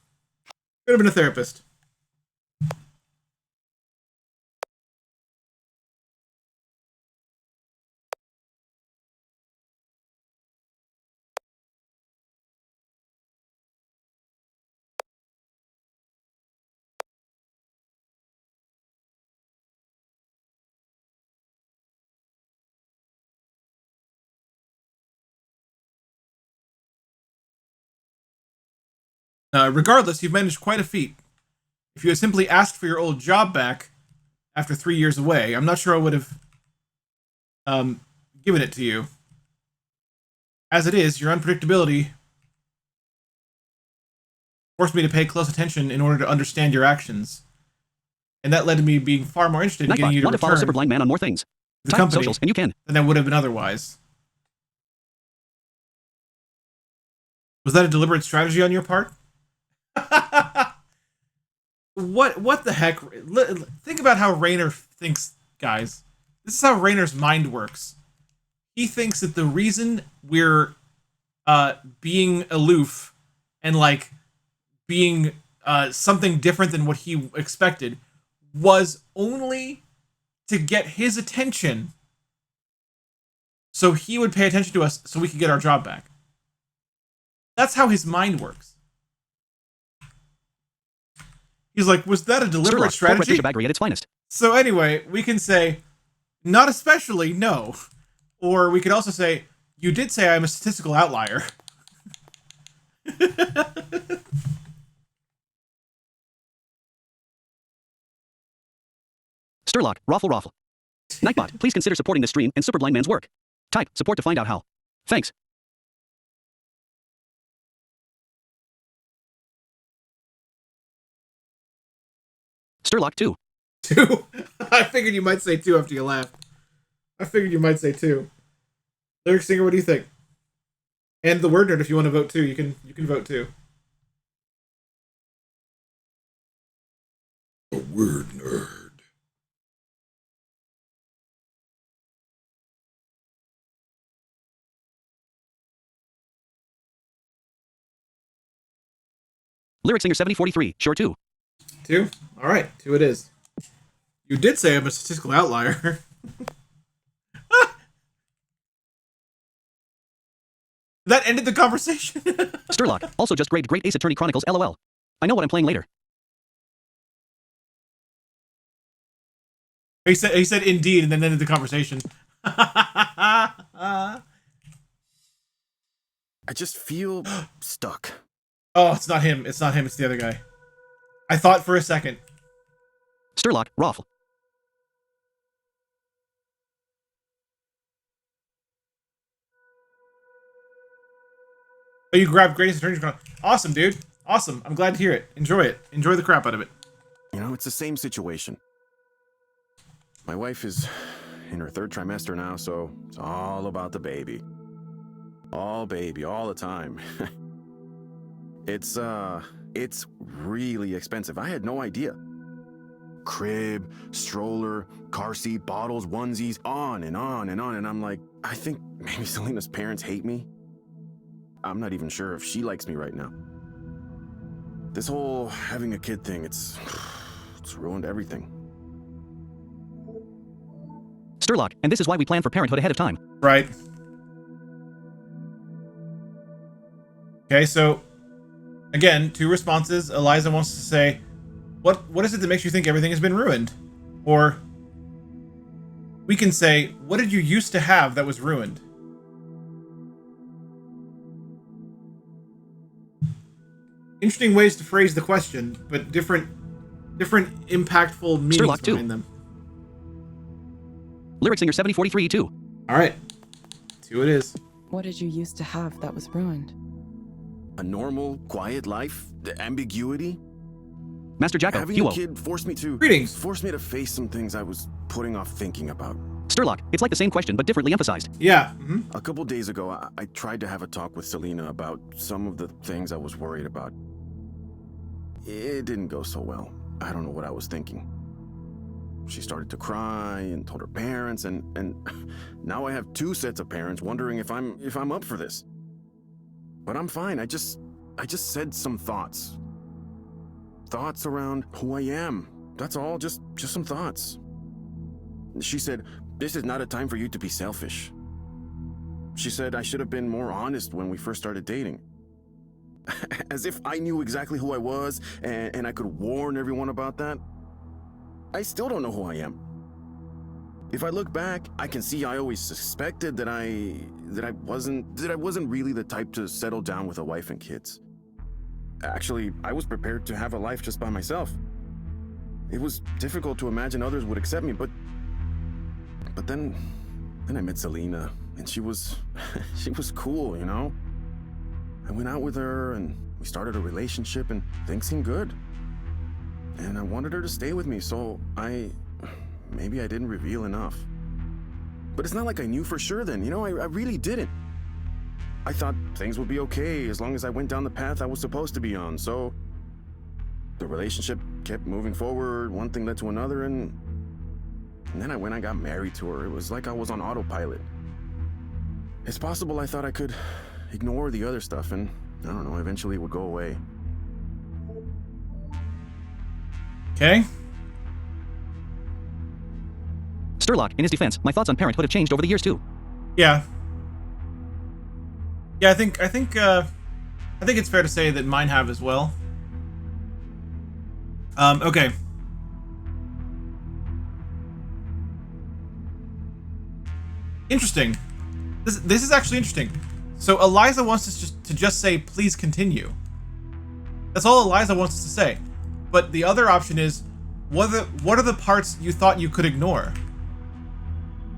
Could have been a therapist. Regardless, you've managed quite a feat. If you had simply asked for your old job back after 3 years away, I'm not sure I would have given it to you. As it is, your unpredictability forced me to pay close attention in order to understand your actions. And that led to me being far more interested in getting you to want to follow return Superblind Man on more things. the Type company socials, and you can. than I would have been otherwise. Was that a deliberate strategy on your part? What the heck? Think about how Raynor thinks, guys. This is how Raynor's mind works. He thinks that the reason we're being aloof and like being something different than what he expected was only to get his attention so he would pay attention to us so we could get our job back. That's how his mind works. He's like, was that a deliberate strategy? Baggery at its finest. So anyway, we can say, not especially, no. Or we could also say, you did say I'm a statistical outlier. Sturlock, Raffle. Nightbot, please consider supporting this stream and Superblind Man's work. Type support to find out how. Thanks. Sturlock 2. 2? I figured you might say 2 after you laughed. I figured you might say 2. Lyric Singer, what do you think? And the Word Nerd, if you want to vote too, you can vote too. The Word Nerd. Lyric Singer 7043, sure 2. 2? Alright, 2 it is. You did say I'm a statistical outlier. That ended the conversation. Sturlock, also just graded Great Ace Attorney Chronicles LOL. I know what I'm playing later. He said indeed and then ended the conversation. I just feel stuck. Oh, it's not him. It's not him. It's the other guy. I thought for a second. Sturlock, Raffle. Oh, you grabbed Greatest Attorney's Chronicles. Awesome, dude. Awesome. I'm glad to hear it. Enjoy it. Enjoy the crap out of it. You know, it's the same situation. My wife is in her 3rd trimester now, so it's all about the baby. All baby, all the time. It's really expensive. I had no idea. Crib, stroller, car seat, bottles, onesies, on and on and on. And I'm like, I think maybe Selena's parents hate me. I'm not even sure if she likes me right now. This whole having a kid thing, it's ruined everything. Sturlock, and this is why we plan for parenthood ahead of time. Right. Okay, so again, 2 responses. Eliza wants to say, what is it that makes you think everything has been ruined? Or we can say, what did you used to have that was ruined? Interesting ways to phrase the question, but different impactful meanings Sturlock behind 2. them. Lyric Singer 7043 2. All right, 2 it is. What did you used to have that was ruined? A normal, quiet life? The ambiguity? Master Jacko, Having a Huo. kid forced me to Greetings. face some things I was putting off thinking about. Sturlock, it's like the same question, but differently emphasized. Yeah. A couple days ago, I tried to have a talk with Selena about some of the things I was worried about. It didn't go so well. I don't know what I was thinking. She started to cry and told her parents, and now I have two sets of parents wondering if I'm up for this. But I'm fine. I just said some thoughts. Thoughts around who I am. That's all, just some thoughts. She said, "This is not a time for you to be selfish." She said I should have been more honest when we first started dating. As if I knew exactly who I was and I could warn everyone about that. I still don't know who I am. If I look back, I can see I always suspected that I wasn't really the type to settle down with a wife and kids. Actually, I was prepared to have a life just by myself. It was difficult to imagine others would accept me, but then I met Selena, and she was cool, you know? I went out with her, and we started a relationship, and things seemed good. And I wanted her to stay with me, so maybe I didn't reveal enough. But it's not like I knew for sure then, you know? I really didn't. I thought things would be okay as long as I went down the path I was supposed to be on, so the relationship kept moving forward, one thing led to another, and then I got married to her. It was like I was on autopilot. It's possible I thought I could ignore the other stuff, and I don't know, eventually it would go away. Okay. Sturlock, in his defense, my thoughts on parenthood have changed over the years too. Yeah. Yeah, I think it's fair to say that mine have as well. Okay. Interesting. This is actually interesting. So Eliza wants us to just say, please continue. That's all Eliza wants us to say. But the other option is, what are the parts you thought you could ignore?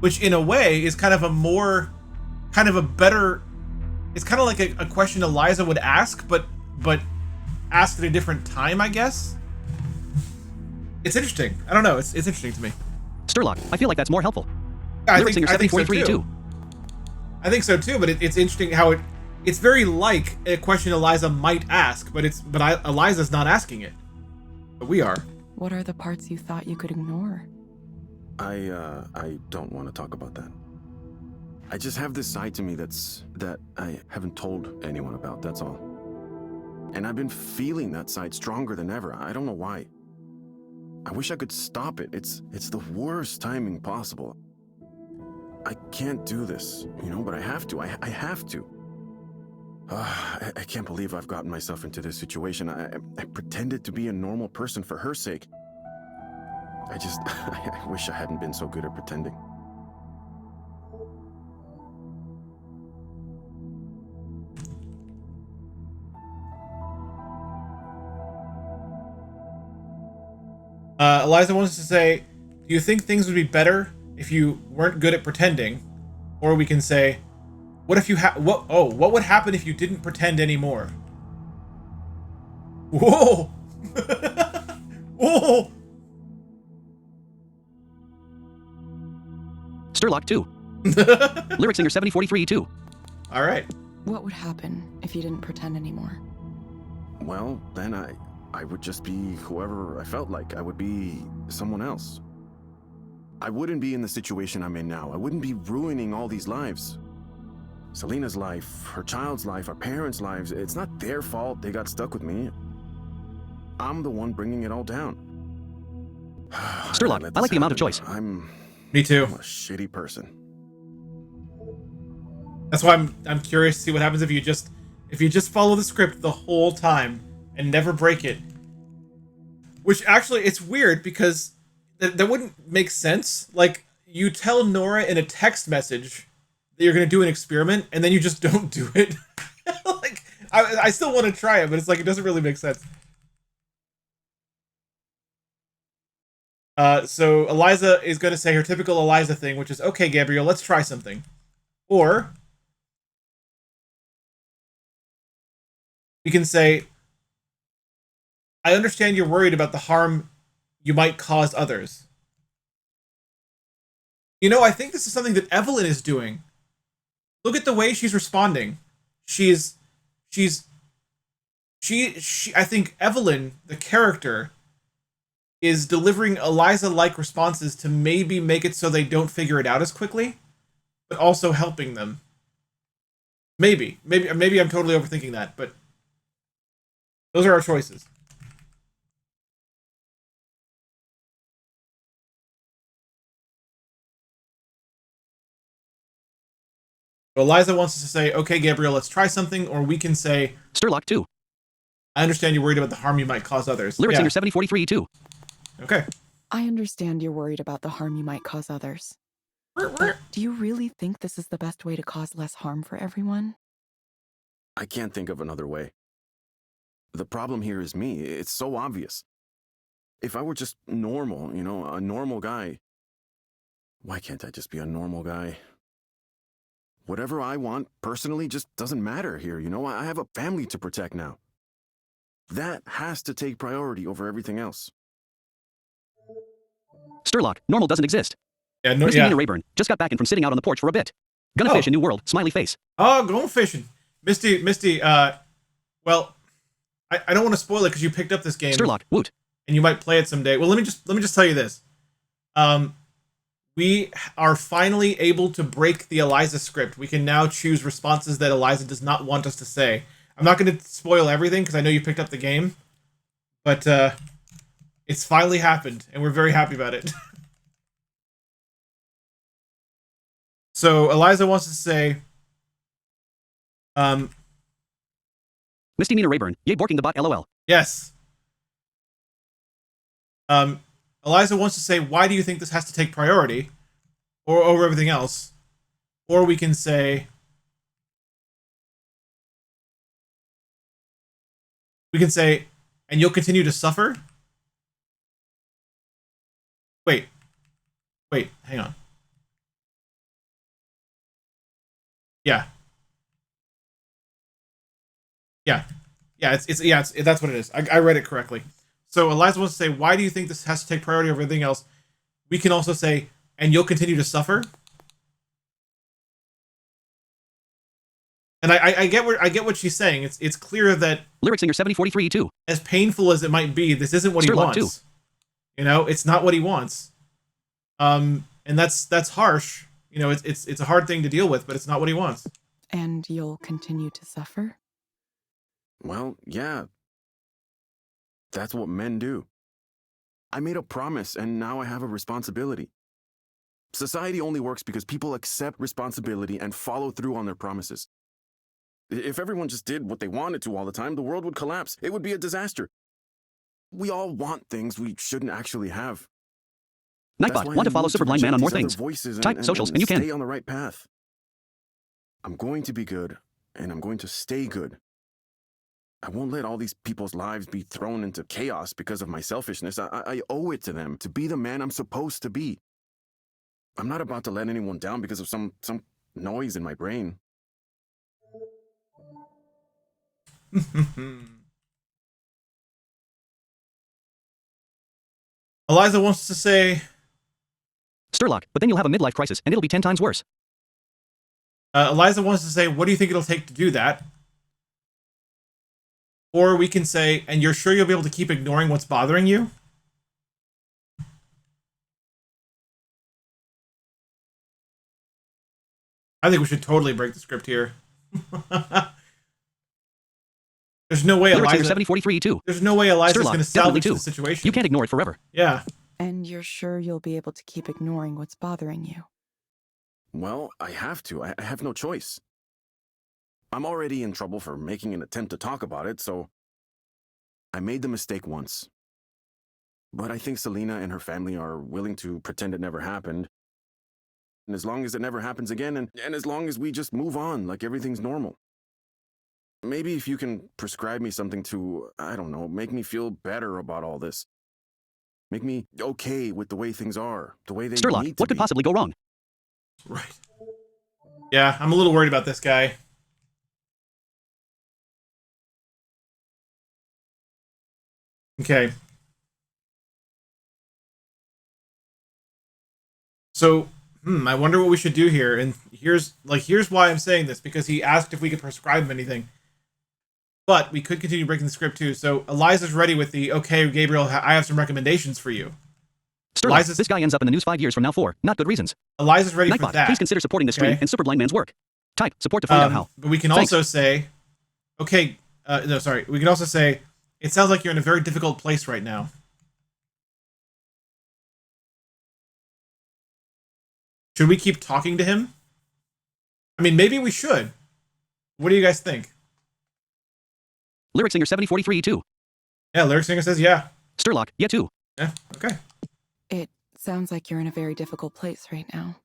Which in a way is kind of a better, it's kind of like a question Eliza would ask, but asked at a different time, I guess. It's interesting. I don't know. It's interesting to me. Sturlock, I feel like that's more helpful. I Lyrics in your think so 743 too. I think so too, but it's interesting how it's very like a question Eliza might ask, but Eliza's not asking it. But we are. What are the parts you thought you could ignore? I don't want to talk about that. I just have this side to me that I haven't told anyone about, that's all. And I've been feeling that side stronger than ever. I don't know why. I wish I could stop it. It's the worst timing possible. I can't do this, you know, but I have to. I have to. I can't believe I've gotten myself into this situation. I pretended to be a normal person for her sake. I wish I hadn't been so good at pretending. Eliza wants to say, do you think things would be better if you weren't good at pretending? Or we can say, what if you what would happen if you didn't pretend anymore? Whoa! Whoa! Sturlock 2. Lyric singer 7043 too. All right. What would happen if you didn't pretend anymore? Well, then I would just be whoever I felt like. I would be someone else. I wouldn't be in the situation I'm in now. I wouldn't be ruining all these lives. Selena's life, her child's life, our parents' lives, it's not their fault they got stuck with me. I'm the one bringing it all down. Sturlock, I like the amount of choice. Me too. I'm a shitty person. That's why I'm curious to see what happens if you just follow the script the whole time and never break it. Which actually, it's weird because that wouldn't make sense. Like, you tell Nora in a text message that you're gonna do an experiment, and then you just don't do it. Like, I still want to try it, but it's like it doesn't really make sense. So Eliza is gonna say her typical Eliza thing, which is, okay, Gabriel, let's try something. Or we can say, I understand you're worried about the harm you might cause others. You know, I think this is something that Evelyn is doing. Look at the way she's responding. She's I think Evelyn, the character, is delivering Eliza-like responses to maybe make it so they don't figure it out as quickly, but also helping them. Maybe I'm totally overthinking that, but those are our choices. So Eliza wants us to say, okay, Gabriel, let's try something, or we can say, Sturlock 2. I understand you're worried about the harm you might cause others. Lyric Yeah. Singer 7043 2. Okay. I understand you're worried about the harm you might cause others. But do you really think this is the best way to cause less harm for everyone? I can't think of another way. The problem here is me. It's so obvious. If I were just normal, you know, a normal guy, why can't I just be a normal guy? Whatever I want personally just doesn't matter here, you know? I have a family to protect now. That has to take priority over everything else. Sturlock, normal doesn't exist. Yeah, no, Misty yeah. Nina Rayburn, just got back in from sitting out on the porch for a bit. Gonna fish in New World, smiley face. Oh, going fishing. Misty, well, I don't want to spoil it because you picked up this game. Sturlock, woot. And you might play it someday. Well, let me just tell you this. We are finally able to break the Eliza script. We can now choose responses that Eliza does not want us to say. I'm not going to spoil everything because I know you picked up the game, but it's finally happened, and we're very happy about it. So Eliza wants to say, Misty Nina Rayburn, yay borking the bot LOL. yes. Eliza wants to say, why do you think this has to take priority or over everything else? Or we can say, and you'll continue to suffer? Wait, hang on. Yeah, that's what it is. I read it correctly. So Eliza wants to say, why do you think this has to take priority over everything else? We can also say, and you'll continue to suffer. And I get what she's saying. It's clear that Lyric Singer 7043 2. as painful as it might be, this isn't what he Sturlock wants. 2. You know, it's not what he wants. And that's harsh. You know, it's a hard thing to deal with, but it's not what he wants. And you'll continue to suffer? Well, yeah. That's what men do. I made a promise, and now I have a responsibility. Society only works because people accept responsibility and follow through on their promises. If everyone just did what they wanted to all the time, the world would collapse. It would be a disaster. We all want things we shouldn't actually have. Nightbot, want to follow Superblind Man on more things. Type socials and you can. Stay on the right path. I'm going to be good, and I'm going to stay good. I won't let all these people's lives be thrown into chaos because of my selfishness. I owe it to them to be the man I'm supposed to be. I'm not about to let anyone down because of some noise in my brain. Eliza wants to say, Sturlock, but then you'll have a midlife crisis and it'll be 10 times worse. Eliza wants to say, what do you think it'll take to do that? Or we can say, and you're sure you'll be able to keep ignoring what's bothering you? I think we should totally break the script here. There's no way Lyric Singer Eliza. 7043 2. There's no way Eliza's Sturlock, going to definitely salvage too. the situation. You can't ignore it forever. Yeah. And you're sure you'll be able to keep ignoring what's bothering you? Well, I have to. I have no choice. I'm already in trouble for making an attempt to talk about it, so I made the mistake once. But I think Selena and her family are willing to pretend it never happened. And as long as it never happens again, and as long as we just move on like everything's normal. Maybe if you can prescribe me something to, I don't know, make me feel better about all this. Make me okay with the way things are, the way they Sturlock, need to what could be. possibly go wrong? Right. Yeah, I'm a little worried about this guy. Okay. So, I wonder what we should do here. And here's why I'm saying this, because he asked if we could prescribe him anything. But we could continue breaking the script too. So Eliza's ready with the, okay, Gabriel, I have some recommendations for you. Sterling, this guy ends up in the news 5 years from now for not good reasons. Eliza's ready for Nightbot, that. please consider supporting the stream Okay. and Superblind Man's work. Type support to find out how. But we can Thanks. also say, okay, no, sorry. We can also say, it sounds like you're in a very difficult place right now. Should we keep talking to him? I mean, maybe we should. What do you guys think? Lyric Singer 7043 too. Yeah, Lyric Singer says yeah. Sturlock, yeah too. Yeah, okay. It sounds like you're in a very difficult place right now.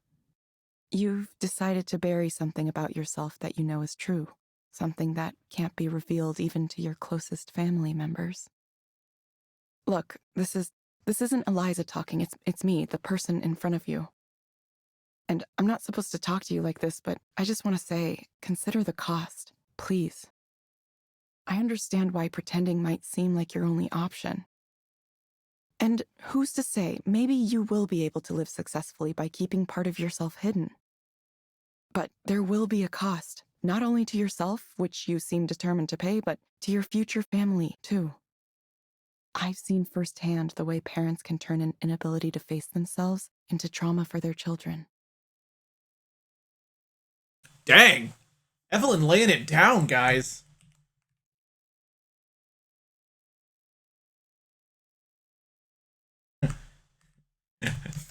You've decided to bury something about yourself that you know is true. Something that can't be revealed even to your closest family members. Look, this isn't Eliza talking, it's me, the person in front of you. And I'm not supposed to talk to you like this, but I just want to say, consider the cost, please. I understand why pretending might seem like your only option. And who's to say, maybe you will be able to live successfully by keeping part of yourself hidden. But there will be a cost, not only to yourself, which you seem determined to pay, but to your future family, too. I've seen firsthand the way parents can turn an inability to face themselves into trauma for their children. Dang. Evelyn laying it down, guys.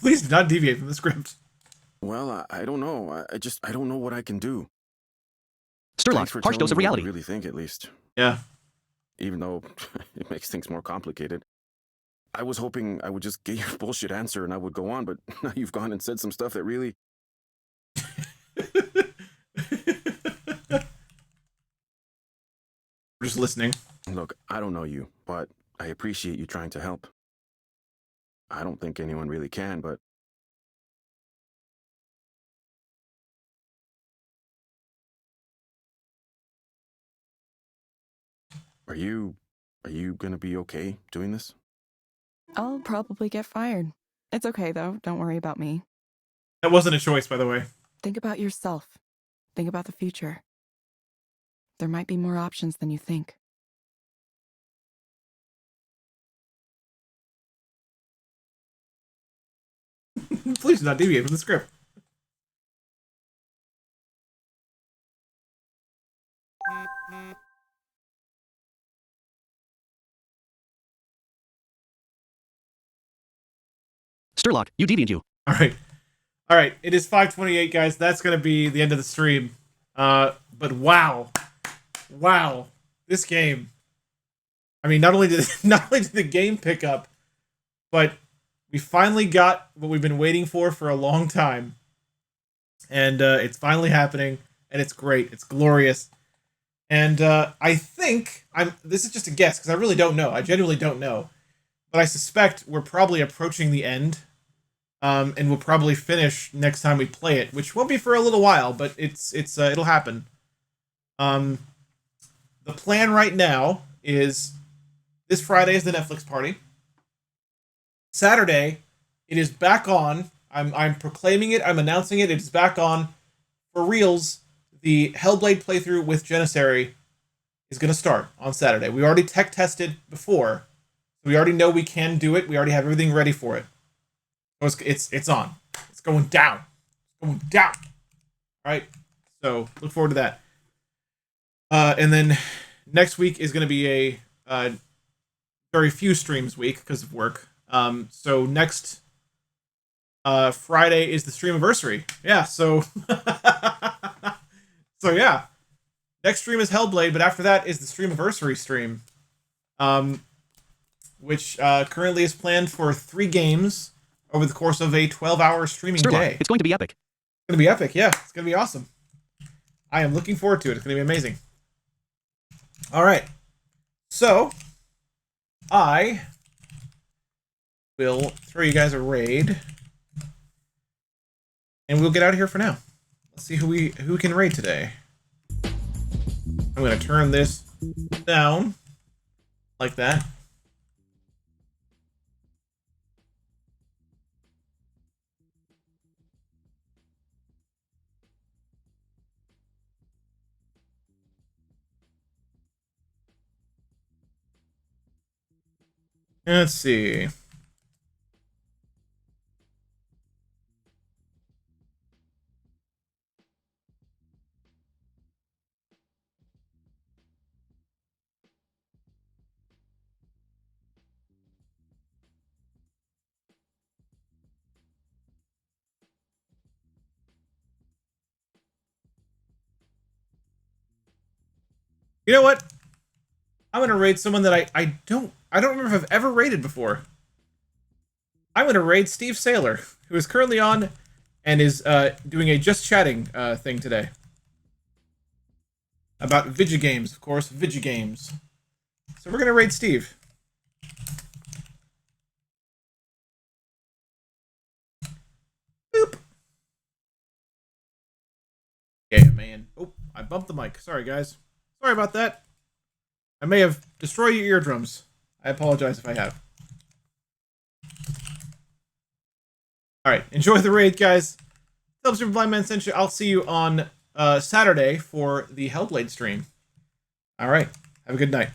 Please do not deviate from the script. Well, I don't know. I don't know what I can do. Sturlock, harsh dose of reality. I really think, at least. Yeah. Even though it makes things more complicated. I was hoping I would just get your bullshit answer and I would go on, but now you've gone and said some stuff that really... We're just listening. Look, I don't know you, but I appreciate you trying to help. I don't think anyone really can, but... Are you gonna be okay doing this? I'll probably get fired. It's okay, though. Don't worry about me. That wasn't a choice, by the way. Think about yourself. Think about the future. There might be more options than you think. Please do not deviate from the script. Sturlock, you deviant you. All right. It is 5:28, guys. That's gonna be the end of the stream. But wow, this game. I mean, not only did the game pick up, but we finally got what we've been waiting for a long time, and it's finally happening, and it's great. It's glorious, and I think this is just a guess because I really don't know. I genuinely don't know, but I suspect we're probably approaching the end. And we'll probably finish next time we play it, which won't be for a little while, but it'll happen. The plan right now is this Friday is the Netflix party. Saturday, it is back on. I'm proclaiming it. I'm announcing it. It is back on for reals. The Hellblade playthrough with Janissary is going to start on Saturday. We already tech tested before, so we already know we can do it. We already have everything ready for it. It's on. It's going down. It's going down. All right. So look forward to that. And then next week is going to be a very few streams week because of work. So next Friday is the stream anniversary. Yeah. So yeah. Next stream is Hellblade, but after that is the stream anniversary stream, which currently is planned for 3 games. Over the course of a 12-hour streaming day. It's going to be epic. It's going to be epic, yeah. It's going to be awesome. I am looking forward to it. It's going to be amazing. All right. So, I will throw you guys a raid. And we'll get out of here for now. Let's see who we can raid today. I'm going to turn this down. Like that. Let's see. You know what? I'm gonna raid someone that I don't remember if I've ever raided before. I'm gonna raid Steve Saylor, who is currently on and is doing a just chatting thing today. About Vigigames, of course, Vigigames. So we're gonna raid Steve. Boop. Yeah, man. Oh, I bumped the mic. Sorry, guys. Sorry about that. I may have destroyed your eardrums. I apologize if I have. Alright, enjoy the raid, guys. Tell Super Blind Man sent you. I'll see you on Saturday for the Hellblade stream. Alright, have a good night.